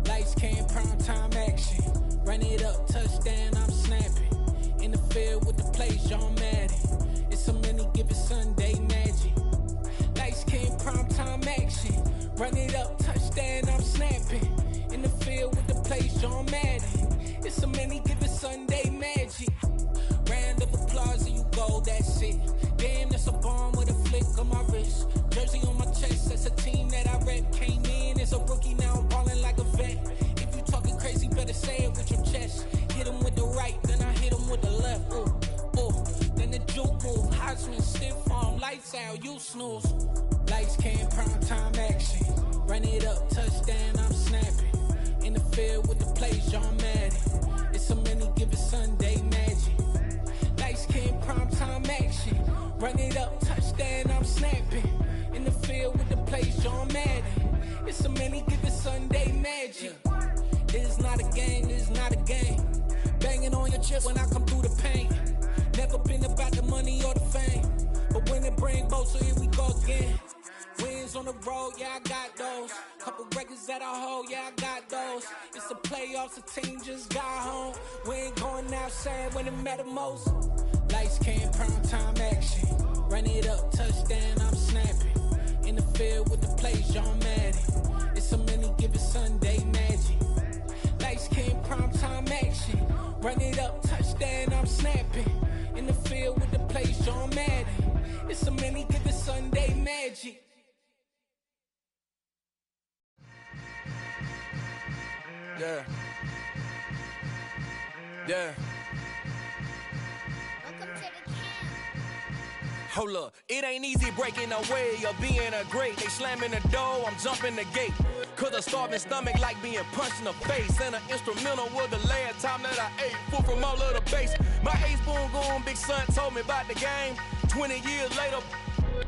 Lights came, prime time action. Run it up, touchdown, I'm snapping. In the field with the plays, John Madden. It's a many given Sunday magic. Lights came, prime time action. Run it up, touchdown, I'm snapping. In the field with the plays, John Madden. It's a many given Sunday magic. Round of applause and you go, that's it. Damn, that's a bomb with a flick on my wrist. Jersey on my chest, that's a team that I rep. Came in as a rookie, now I'm ballin' like a vet. If you talking crazy, better say it with your chest. Hit him with the right, then I hit him with the left. Ooh, ooh. Then the juke move, Heisman, stiff arm, lights out, you snooze. Lights came, prime time action. Run it up, touchdown, I'm snapping. In the field with the plays, John Madden. It's a many given Sunday magic. Lights came, prime time action. Run it up, touchdown, I'm snapping. In the field with the plays, John Madden. It's a many given Sunday magic. This is not a game, this is not a game. Banging on your chip when I come through the paint. Never been about the money or the fame. But when it bring both, so here we go again. Wins on the road, yeah, I got those. Couple records that I hold, yeah, I got those. It's the playoffs, the team just got home. We ain't going outside when it matter most. Lights came, prime time action. Run it up, touchdown, I'm snapping. In the field with the plays, John Madden. It's a many given Sunday magic. Lights came, prime time action. Run it up, touchdown, I'm snapping. In the field with the plays, John Madden. It's a many given Sunday magic. Yeah. Yeah. Hold up, it ain't easy breaking away or being a great. They slamming the door, I'm jumping the gate. Cause a starving stomach like being punched in the face. And an instrumental was the last time that I ate food from all of the base. My ace boom goon, big son told me about the game. 20 years later,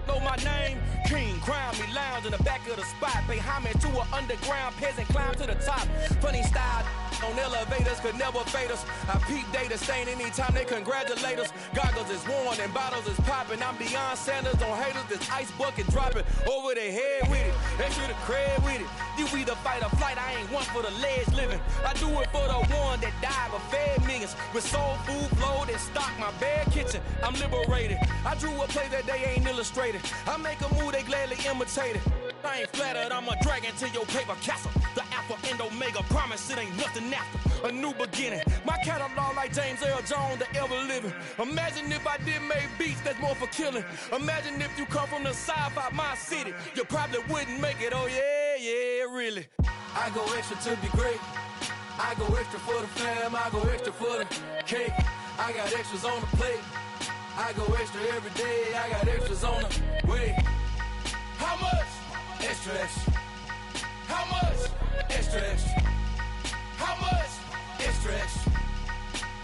know my name. King, crown me, lounge in the back of the spot. Pay homage to an underground peasant, climb to the top. Funny style on elevators could never fade us. I peep data stain anytime they congratulate us. Goggles is worn and bottles is popping. I'm beyond Sanders on haters, this ice bucket dropping over their head with it. Extra the cred with it. You either fight or flight, I ain't one for the ledge living. I do it for the one that died but fed millions. With soul food flowed and stocked my bad kitchen. I'm liberated. I drew a play that they ain't illustrated. I make a move, they gladly imitate it. I ain't flattered, I'm a dragon to your paper castle. The Alpha and Omega, promise it ain't nothing after. A new beginning. My catalog like James Earl Jones, the ever living. Imagine if I did make beats that's more for killing. Imagine if you come from the sci-fi, my city. You probably wouldn't make it, oh yeah, really. I go extra to be great. I go extra for the fam, I go extra for the cake. I got extras on the plate. I go extra every day, I got extras on the way. How much? Extra, extra. How much? Extra, extra. How much? Extra, extra.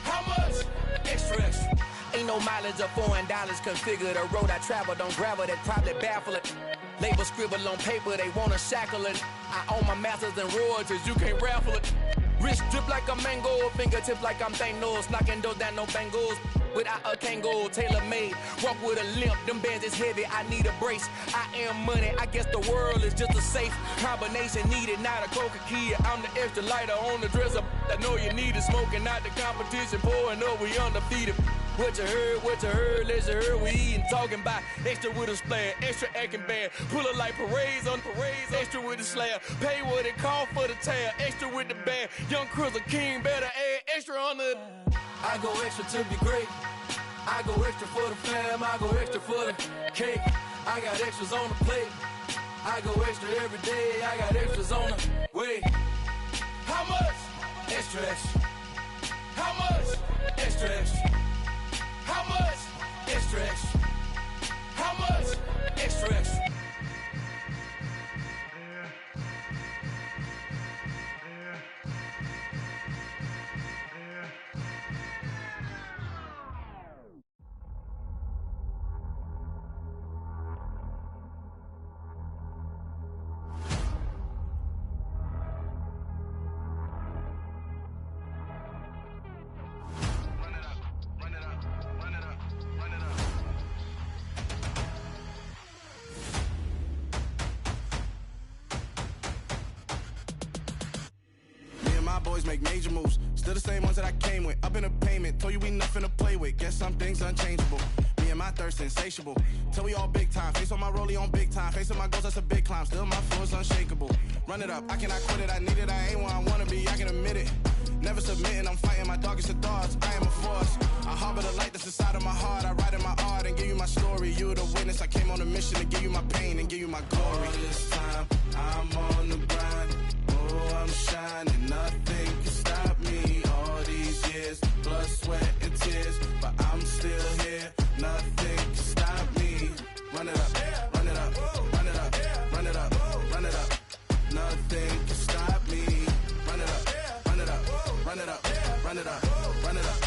How much? Extra, extra. Ain't no mileage of $4 configure the road I travel. Don't gravel that probably baffle it. Label scribble on paper, they wanna shackle it. I own my masters and royalties, you can't raffle it. Wrist drip like a mango, fingertip like I'm Thanos. Knocking doors down, no bangles. Without a Kango, tailor-made. Walk with a limp, them bands is heavy, I need a brace. I am money, I guess the world is just a safe combination needed, not a coca-key. I'm the extra lighter on the dresser. I know you need it, smoking out the competition, pouring up, we undefeated. What you heard, let's you heard, we eatin', talking about extra with a splash, extra acting bad. Pull it like parades on parades, extra with the slab. Pay what it cost for the tab, extra with the band. Young Chris, a king, better add extra on the. I go extra to be great. I go extra for the fam, I go extra for the cake. I got extras on the plate. I go extra every day, I got extras on the way. How How much? Extra, extra. How much? Extra, extra. How much? Extra, extra. How much? Extra, extra. Boys make major moves, still the same ones that I came with. Up in a payment, told you we nothing to play with. Guess some things unchangeable. Me and my thirst insatiable. Till we all big time. Face on my rollie on big time. Facing my goals, that's a big climb. Still my flow is unshakable. Run it up, I cannot quit it. I need it, I ain't where I wanna be. I can admit it. Never submitting, I'm fighting my darkest of thoughts. I am a force. I harbor the light that's inside of my heart. I write in my art and give you my story. You the witness. I came on a mission to give you my pain and give you my glory. All this time, I'm on the grind. Oh, I'm shining. Nothing can stop me. All these years, blood, sweat, and tears. But I'm still here. Nothing can stop me. Run it up, run it up, run it up, run it up, run it up. Nothing can stop me. Run it up, run it up, run it up, run it up, run it up.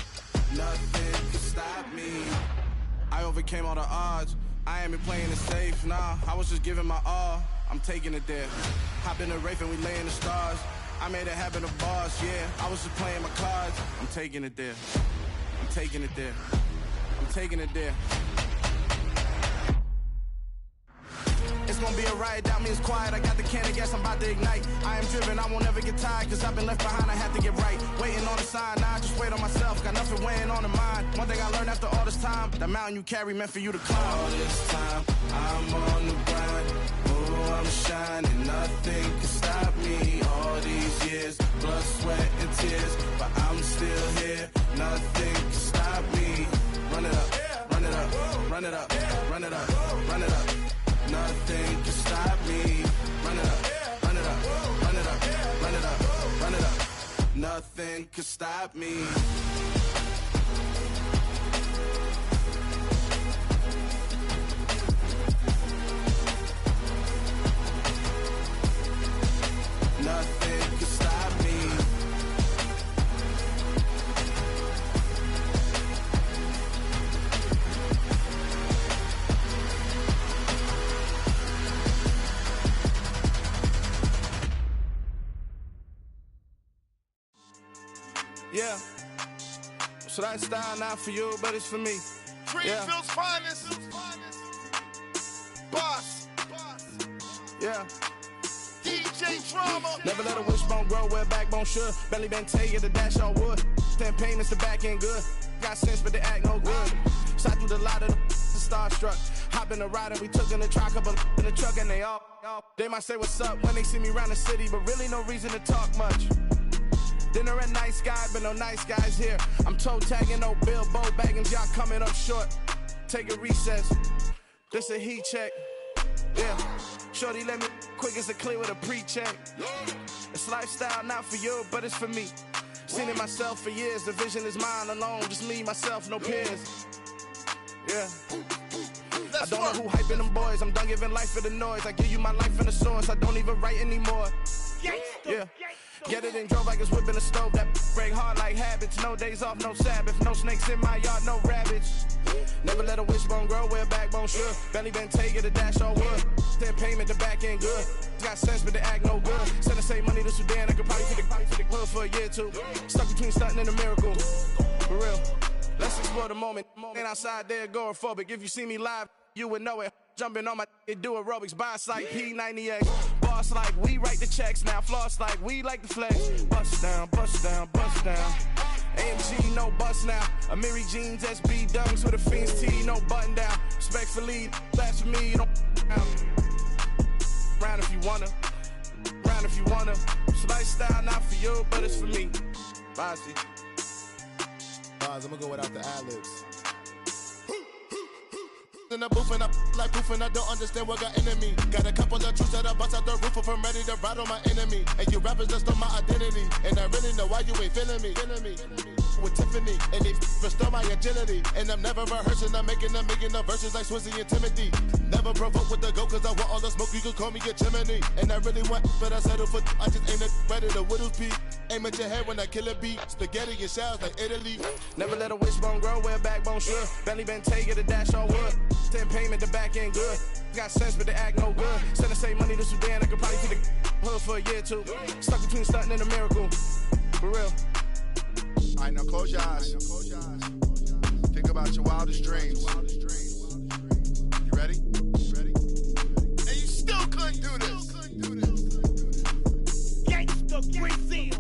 Nothing can stop me. I overcame all the odds. I ain't been playing it safe, nah. I was just giving my all. I'm taking it there. Hop in the Wraith and we lay in the stars. I made it happen to boss, yeah. I was just playing my cards. I'm taking it there. I'm taking it there. I'm taking it there. It's gonna be a riot, doubt me it's quiet. I got the can of gas, I'm about to ignite. I am driven, I won't ever get tired, cause I've been left behind, I have to get right. Waiting on the sign, now I just wait on myself. Got nothing weighing on the mind. One thing I learned after all this time, the mountain you carry meant for you to climb. All this time, I'm on the grind. Oh, I'm shining, nothing can stop me. All these years, blood, sweat, and tears. But I'm still here, nothing can stop me. Run it up, run it up, run it up, run it up, run it up. Nothing can stop me. Run it up, run it up, run it up, run it up, run it up. Nothing can stop me. Nothing can stop me. Yeah. So that style not for you, but it's for me. Greenfield's finest. Boss. Yeah. DJ Drama. Never let a wishbone grow where a backbone should. Belly been taken to dash all wood. 10 payments, the back end good. Got sense, but they act no good. Shot through the lot of the starstruck. Hop in the ride and we took in the truck, couple in the truck and they all. They might say what's up when they see me around the city, but really no reason to talk much. Dinner at Nice Guy, but no nice guys here. I'm toe tagging, no Bilbo baggins, y'all coming up short. Take a recess. This a heat check. Yeah. Shorty let me quick as a clear with a pre-check. It's lifestyle not for you, but it's for me. Seen it myself for years. The vision is mine alone. Just me, myself, no peers. Yeah. I don't know who hyping them boys. I'm done giving life for the noise. I give you my life in the source. I don't even write anymore. Yeah. Get it and drove like it's whipping a stove. That break hard like habits. No days off, no Sabbath. No snakes in my yard, no rabbits. Never let a wishbone grow where a backbone should. Belly been taken to dash all wood. 10 payment, the back end good. Got sense, but they act no good. Send the same money to Sudan. I could probably take the hood for a year or two. Stuck between stunting and a miracle. For real. Let's explore the moment. Ain't outside there agoraphobic. If you see me live, you would know it. Jumping on my do aerobics, boss like P90X. Boss like we write the checks now. Floss like we like the flex. Bust down, bust down, bust down. AMG, no bust now. Amiri jeans, SB dunks with a Fiends T, no button down. Respectfully, that's for me, you don't round if you wanna. Round if you wanna. It's lifestyle not for you, but it's for me. Bossy. I'm gonna go without the ad-libs. in the booth and I like proof and I don't understand what got into me. Got a couple of truths that I bust out the roof if I'm ready to ride on my enemy. And you rappers just stole my identity, and I really know why you ain't feeling me. With Tiffany, and they restore my agility. And I'm never rehearsing, I'm making the verses like Swizzy and Timothy. Never provoke with the go, cause I want all the smoke, you can call me a chimney. And I really want, but I settle for, I just aim it ready to Whittles Peak. Aim at your head when I kill a beat. Spaghetti and shells like Italy. Never let a wishbone grow where a backbone should. Belly been take it, a dash on wood. 10 payment, the back end good. Got sense, but they act no good. Send the same money to Sudan, I could probably feed the hood for a year or two. Stuck between stunting and a miracle. For real. Alright, now close your eyes. Think about your wildest dreams. You ready? And you still couldn't do this. Gangsta Brazil.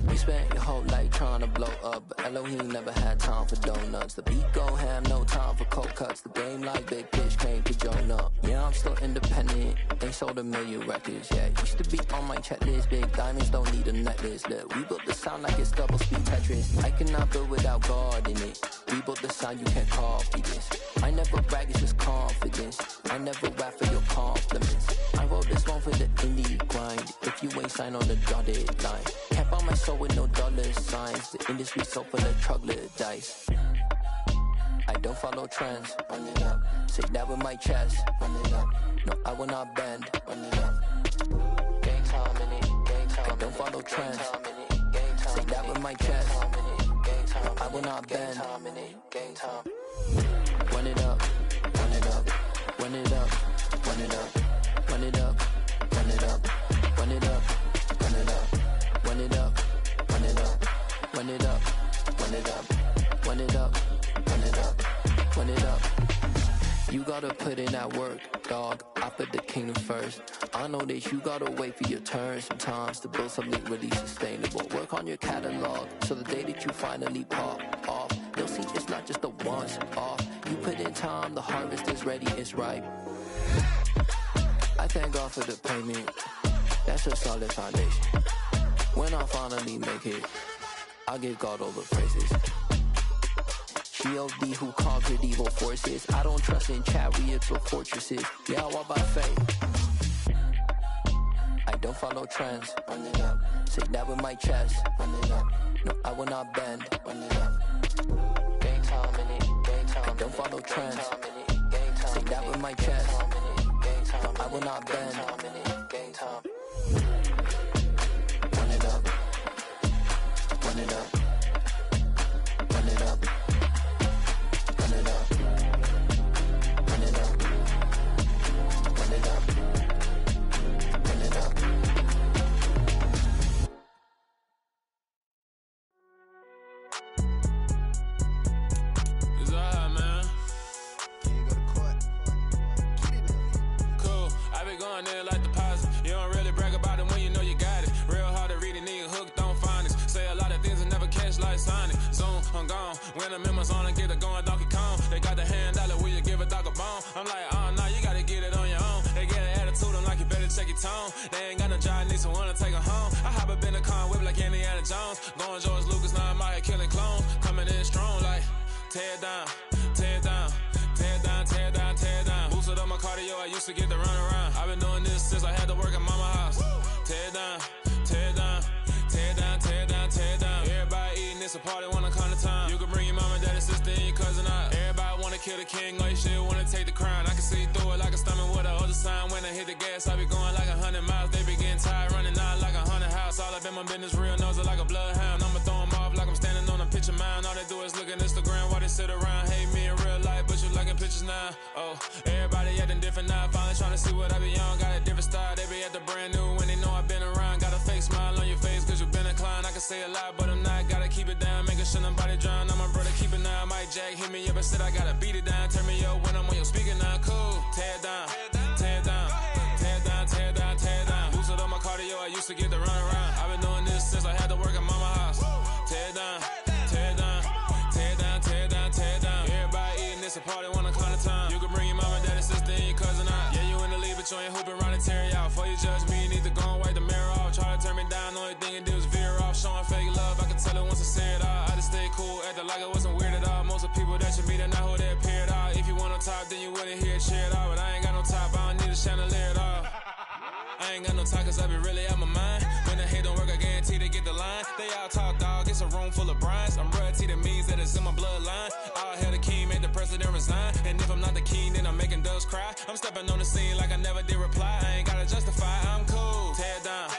We spent your whole life trying to blow up, but Elohim never had time for donuts. The beat gon' have no time for cold cuts. The game like Big Fish came to join up. Yeah, I'm still independent. Ain't sold a million records yet. Used to be on my checklist. Big diamonds don't need a necklace. Look, we built the sound like it's double speed Tetris. I cannot build without God in it. We built the sound, you can't copy this. I never brag, it's just confidence. I never rap for your compliments. I wrote this one for the indie grind. If you ain't signed on the dotted line, can't buy my soul with no dollar signs. The industry so full of troglodytes. I don't follow trends. Run it up. Say that with my chest. Run it up. No, I will not bend. Run it up. Gang time in it. Gang time. I don't follow trends. Say that with my chest. No, I will not bend. Gang time. Run it up. Run it up. Run it up. Run it up. Run it up. Run it up. Run it up. Run it up. Run it up. Run it up. Run it up. Run it up. Run it up. Run it up. Run it up. You gotta put in that work, dog. I put the kingdom first. I know that you gotta wait for your turn sometimes to build something really sustainable. Work on your catalog, so the day that you finally pop off, you'll see it's not just a once off. You put in time, the harvest is ready, it's ripe. I thank God for the payment. That's a solid foundation. When I finally make it, I'll give God all the praises. G.O.D. who conquered evil forces. I don't trust in chariots or fortresses. Yeah, I walk by faith. I don't follow trends. Run it up. Say that with my chest. Run it up. No, I will not bend. Run it up. Gang time in it. Gang time. I don't follow trends. Say that with my chest. No, I will not bend. Gang time. Run it up. Run it up. Run it up. Run it up. Run it up. Run it up. Run it up. It's alright, man. Cool. I be going there like deposit. You don't really brag about it when you know you got it. Real hard to read a nigga hooked on finance. Say a lot of things and never catch like Sonic. Zoom, I'm gone. When the members on and get it going Donkey Kong. They got the hand dollar, will you give a dog a bone? I'm like, oh no, you gotta get it on your own. They get an attitude, I'm like, you better check your tone. They ain't got no job, need someone to take her home. I hop up in the car, whip like Indiana Jones. Going George Lucas, now I'm out here killing clones. Coming in strong like, tear down, tear down. Tear down, tear down, tear down. Boosted up my cardio, I used to get to run around. I've been doing this since I had to work at mama house. Tear down, tear down, tear down, tear down, tear down. Everybody eating, it's a party, wanna come to time. You can bring your mama, daddy, sister, and your cousin out. Everybody wanna kill the king, or you shit wanna take the crown. I can see through it like a stomach with a other sign. When I hit the gas, I be going like 100 miles. They be getting tired, running out like 100 house. All up in my business, real nose it like a bloodhound. I'ma throw 'em off like I'm standing on a picture mound. All they do is look at Instagram while they sit around. Hate me in real life, but you liking pictures now. Oh, everybody acting different now. Finally trying to see what I be on. Got a different style, they be at the brand new when they know I've been around. Got a fake smile on your face, cause you been inclined. I can say a lot, but I'm not. Gotta keep it down, making sure nobody drown. I'm my brother, keep it now. Mike Jack hit me up and said I gotta beat it down. Turn me up when I'm on your speaker now. Cool, tear down, tear down, tear down, tear down, tear down. Boosted up my cardio, I used to get to run around. I've been doing this since I had to work at mama house. Tear down, tear down, tear down, tear down, tear down. Everybody eating, it's a party, wanna come to time. You can bring your mama, daddy, sister, and your cousin out. Yeah, you in the league, but you ain't hooping around and tear you out. Before you judge me, you need to go and wipe the mirror off. Try to turn me down, only thing you do is veer off. Showing fake love, I can tell it once I say it all. I just stay cool, acting like I wasn't weird at all. should be the night who they appeared out. If you want on top, then you wouldn't hear it cheered out. But I ain't got no top, I don't need a chandelier at all. I ain't got no talk, cause I be really out my mind. When the hate don't work, I guarantee they get the line. They all talk, dog, it's a room full of brines. I'm royalty, that means that it's in my bloodline. All hail the king, made the president resign. And if I'm not the king, then I'm making doves cry. I'm stepping on the scene like I never did reply. I ain't gotta justify, I'm cool. Tear it down,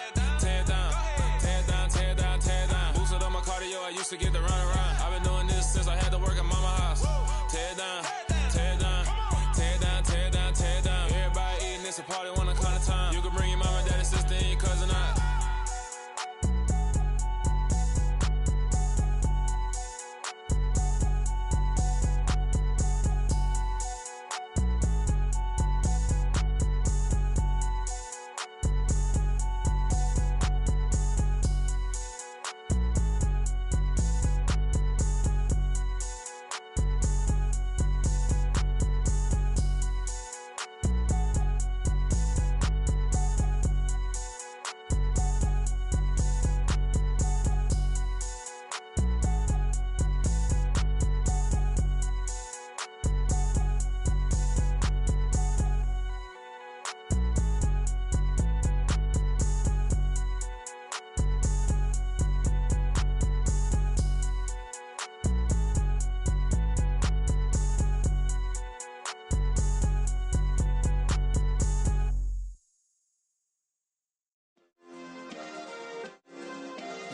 tear it down, tear it down, tear it down, tear it down. Boosted on my cardio, I used to get the run around. I've been doing this since I had to work at mama house. Tear it down, tear it down, tear it down, tear it down, tear it down. Everybody eating, it's a party, one kind of time. You can bring your mama, daddy, sister, and your cousin out.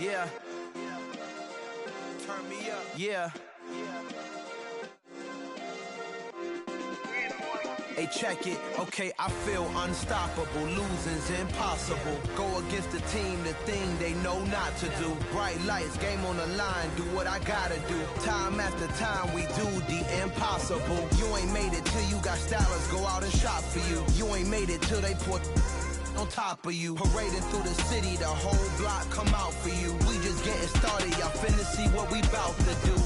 Yeah. Turn me up. Yeah. Hey, check it. Okay, I feel unstoppable. Losing's impossible. Go against the team, the thing they know not to do. Bright lights, game on the line, do what I gotta do. Time after time, we do the impossible. You ain't made it till you got stylers go out and shop for you. You ain't made it till they put on top of you. Parading through the city, the whole block come out for you. We just getting started, y'all finna see what we bout to do.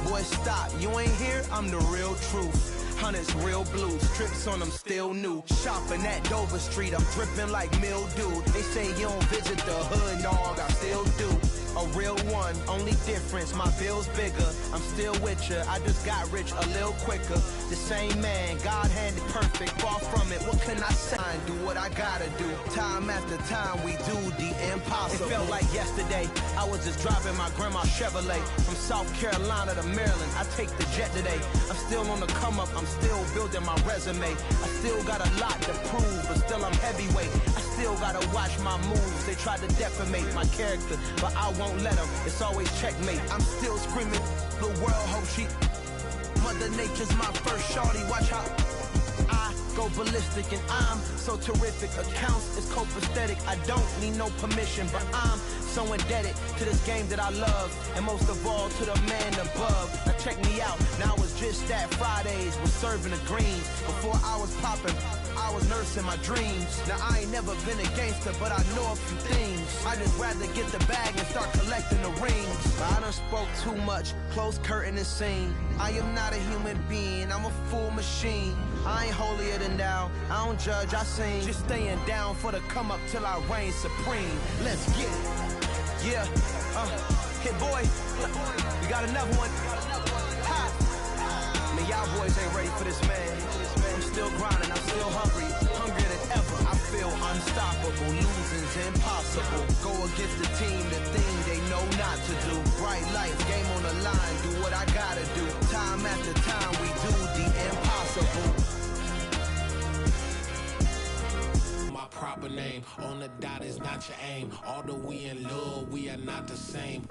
Boy, stop, you ain't here, I'm the real truth. Hunters, real blue, strips on them still new. Shopping at Dover Street, I'm dripping like mildew. They say you don't visit the hood, dog, I still do. A real one, only difference, my bill's bigger. I'm still with ya, I just got rich a little quicker. The same man, God handed perfect, far from it, what can I say? I do what I gotta do, time after time we do the impossible. It felt like yesterday, I was just driving my grandma's Chevrolet. From South Carolina to Maryland, I take the jet today. I'm still on the come up, I'm still building my resume. I still got a lot to prove, but still I'm heavyweight. I still gotta watch my moves, they tried to defamate my character, but I won't let them, it's always checkmate. I'm still screaming, the world hope she Mother Nature's my first shorty, watch how I go ballistic and I'm so terrific. Accounts is copacetic, I don't need no permission, but I'm so indebted to this game that I love, and most of all to the man above. Now check me out, now it's just that Fridays was serving the greens. Before I was popping, I was nursing my dreams. Now I ain't never been a gangster, but I know a few things. I just rather get the bag and start collecting the rings. But I done spoke too much, close curtain and scene. I am not a human being, I'm a full machine. I ain't holier than thou, I don't judge, I sing. Just staying down for the come up till I reign supreme. Let's get it. Yeah, hit boy, we got another one. Ha! Man, y'all boys ain't ready for this, man. I'm still grinding, I'm still hungry, hungrier than ever. I feel unstoppable, losing's impossible. Go against the team, the thing they know not to do. Bright lights, game on the line, do what I gotta do. Time after time, we do the impossible. Proper name on the dot is not your aim. Although we in love, we are not the same.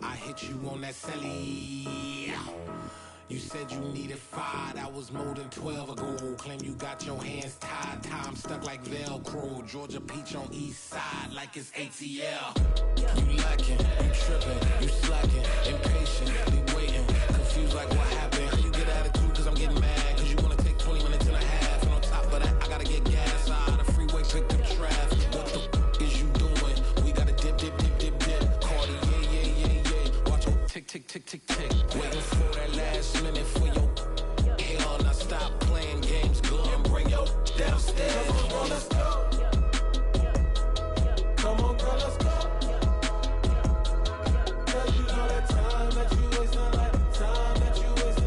I hit you on that celly. You said you needed 5, that was more than 12 ago. Claim you got your hands tied, time stuck like Velcro. Georgia Peach on east side like it's ATL. You lacking, you tripping, you slacking, impatient, waiting, confused like what happened. You get attitude cause I'm getting mad, cause you wanna take 20 minutes and a half. And on top of that, I gotta get gas out of freeway, pick up traffic. What the is you doing? We gotta dip, dip, dip, dip, dip. Cardi, yeah. Watch your tick, tick, tick, tick, tick. Waiting for that last minute for your hell. Now stop playing games, go and bring your downstairs. Come on, girl, let's go. Come on, girl, let's go. Cause you know that time that you waste, not like the time that you waste.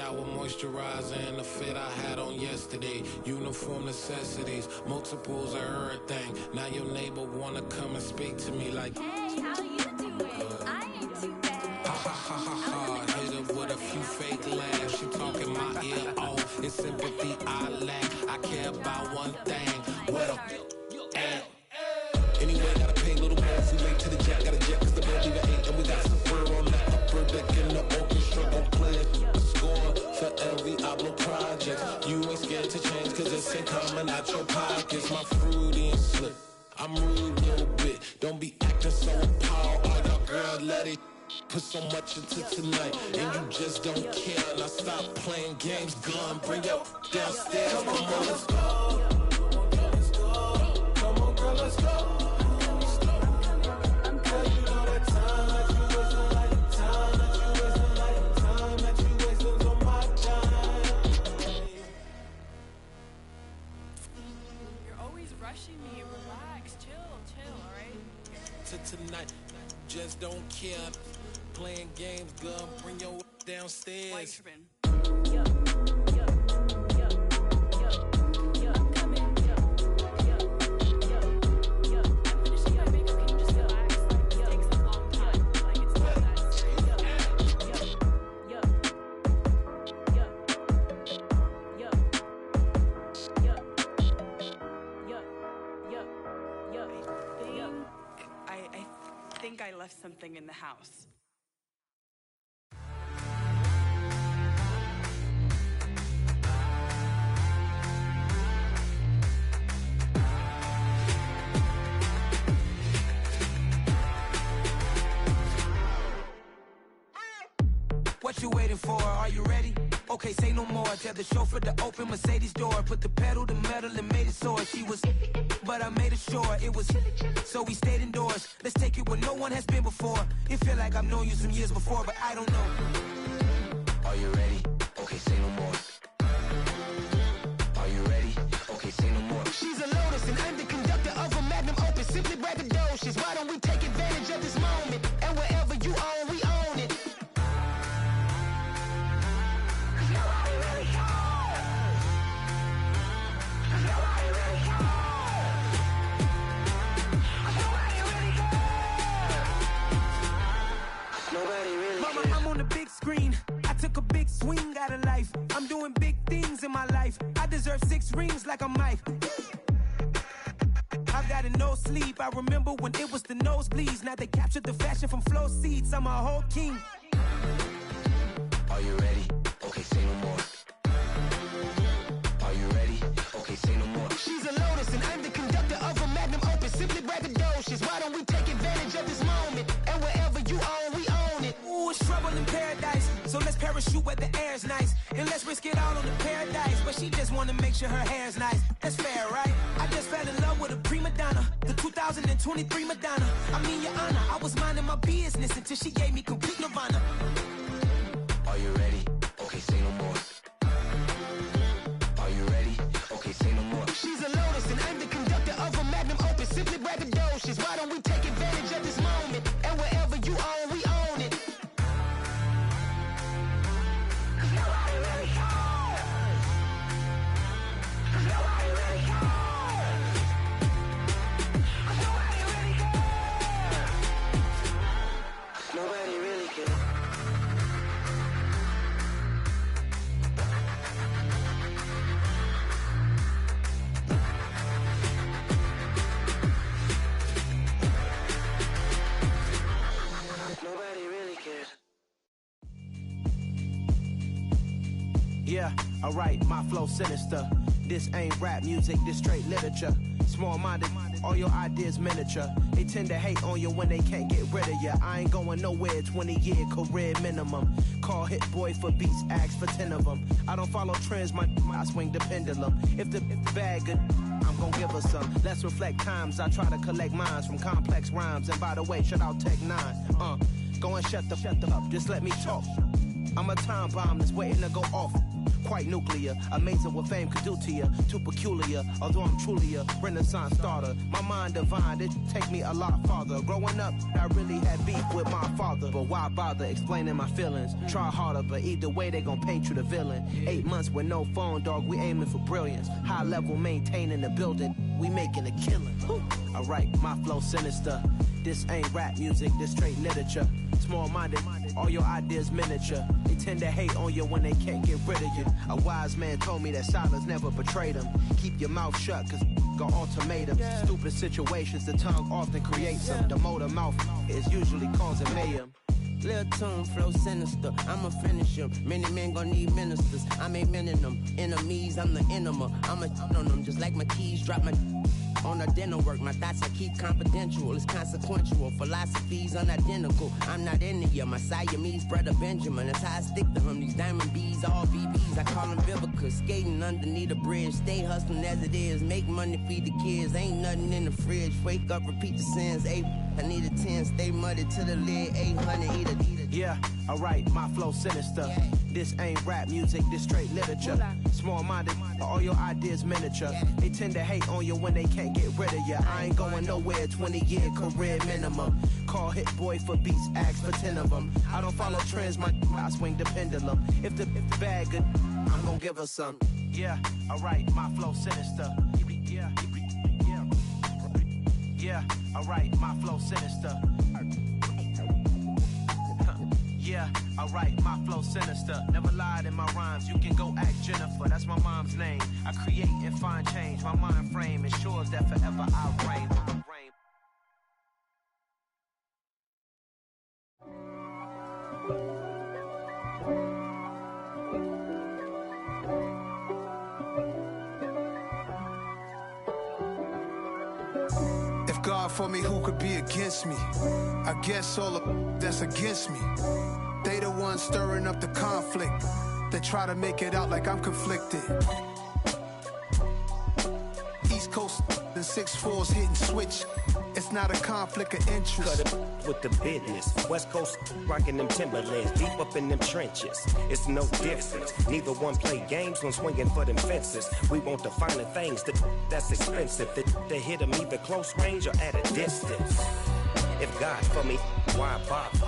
shower, moisturizer, and the fit I had on yesterday. Uniform necessities, multiples of everything. Now your neighbor wanna come and speak to me like, hey, how you doing? I ain't too bad. Ha ha ha ha ha. Hit her with a few fake laughs. She talking my ear off. It's sympathy I lack. I care about one thing. What up? Anyway, gotta pay a little more. If we late to the jack, got a jet, cause the bed leave at 8. And we got some fur on that upper deck in the orchestra. Gon' play a score for every album project. You ain't scared to change, cause it's ain't coming out your pockets. My fruity and slip. I'm rude a little bit. Don't be acting so appalled. Oh, y'all girl, let it put so much into tonight. And you just don't care. Now stop playing games, gun. Bring your downstairs. Come on, let's go. Come on, girl, let's go. Tonight, just don't care. Playing games, girl. Bring your downstairs. I left something in the house. What you waiting for? Are you ready? Okay, say no more. Tell the chauffeur to open Mercedes door. Put the pedal to metal and made it soar. She was, but I made it sure it was. So we stayed indoors. Let's take it where no one has been before. It feel like I've known you some years before, but I don't know. Are you ready? Okay, say no more. Are you ready? Okay, say no more. She's a Lotus and I'm the conductor of a magnum opus. Simply braggadocious. Why don't we take advantage of this moment? And wherever you own, we own it. I'm on the big screen. I took a big swing out of life. I'm doing big things in my life. I deserve 6 rings like I'm Mike. I've got no sleep. I remember when it was the nosebleeds. Now they captured the fashion from flow seats. I'm a whole king. Are you ready? Okay, say no more. Are you ready? Okay, say no more. She's a Lotus and I'm the conductor of a magnum opus. Simply braggadocious. Why don't we take advantage of this moment? And wherever you own, we own it. Ooh, it's trouble in paradise. So let's parachute where the air's nice. And let's risk it all on the paradise. But she just wanna make sure her hair's nice. That's fair, right? I just fell in love with a prima donna. The 2023 Madonna. I mean, your honor, I was minding my business until she gave me complete nirvana. Are you ready? Okay, say no more. Are you ready? Okay, say no more. She's a Lotus and I'm the conductor of a magnum opus. Simply braggadocious. Why don't we take advantage of this moment? And wherever you own, we own it. Nobody really cares. Nobody really cares. Nobody really cares. Nobody really cares. Nobody really cares. Yeah, alright, my flow sinister. This ain't rap music, this straight literature. Small-minded, all your ideas miniature. They tend to hate on you when they can't get rid of you. I ain't going nowhere, 20-year career minimum. Call Hit Boy for beats, ask for 10 of them. I don't follow trends, I swing the pendulum. If the bag good, I'm gon' give her some. Let's reflect times, I try to collect minds from complex rhymes. And by the way, shout out Tech 9. Go and shut the up, just let me talk. I'm a time bomb that's waiting to go off. quite nuclear. Amazing what fame could do to you. Too peculiar, although I'm truly a Renaissance starter. My mind divine, it take me a lot farther. Growing up, I really had beef with my father. But why bother explaining my feelings? Try harder, but either way they gon' paint you the villain. 8 months with no phone, dog, we aiming for brilliance. High level maintaining the building, we making a killing. Alright, my flow sinister. This ain't rap music, this straight literature. Small-minded, all your ideas miniature. They tend to hate on you when they can't get rid of you. A wise man told me that silence never betrayed him. Keep your mouth shut, cause got ultimatums. Stupid situations, the tongue often creates them. The motor mouth is usually causing mayhem. Lil' tune, flow sinister, I'ma finish him. Many men gon' need ministers, I'm a men in them. Enemies, I'm the enema, I'm on them. Just like my keys, drop my on a dinner work. My thoughts I keep confidential, it's consequential. Philosophies unidentical, I'm not into you. My Siamese brother Benjamin, that's how I stick to him. These diamond bees, all BBs, I call them Vivica. Skating underneath a bridge, stay hustling as it is. Make money, feed the kids, ain't nothing in the fridge. Wake up, repeat the sins, I need a 10, stay muddy to the lid, 800, eat a. Yeah, alright, my flow sinister. This ain't rap music, this straight literature. Small-minded, all your ideas miniature. They tend to hate on you when they can't get rid of you. I ain't going nowhere, 20-year career minimum. Call Hit Boy for beats, ask for 10 of them. I don't follow trends, I swing the pendulum. If the bag good, I'm gonna give her some. Yeah, alright, my flow sinister. Yeah, alright, my flow sinister. Yeah, alright, my flow sinister. Never lied in my rhymes, you can go ask Jennifer, that's my mom's name. I create and find change, my mind frame ensures that forever I reign. If God for me, who could be against me? I guess all of that's against me. They the ones stirring up the conflict. They try to make it out like I'm conflicted. East Coast and 6'4's hitting switch. It's not a conflict of interest. Cut it with the business. West Coast rocking them Timberlands, deep up in them trenches. It's no difference. Neither one play games when swinging for them fences. We want the finer things that's expensive. That hit them either close range or at a distance. If God for me, why bother?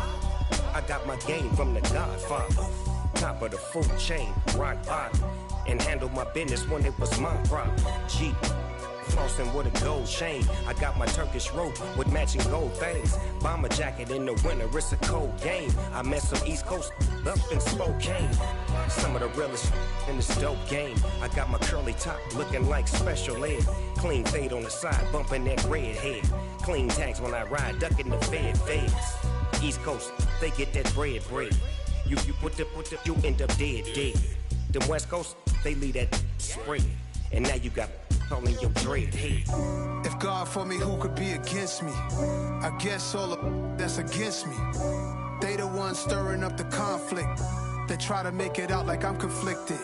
I got my game from the Godfather. Top of the food chain, rock bottom. And handle my business when it was my problem. G. Flossing with a gold chain. I got my Turkish rope with matching gold things. Bomber jacket in the winter, it's a cold game. I met some East Coast up in Spokane. Some of the realest in this dope game. I got my curly top looking like special ed. Clean fade on the side, bumping that red head. Clean tags when I ride, ducking the feds. East Coast, they get that bread. You you end up dead. Them West Coast, they leave that spread. And now you got calling your dread head. If God for me, who could be against me? I guess all of that's against me. They the ones stirring up the conflict. They try to make it out like I'm conflicted.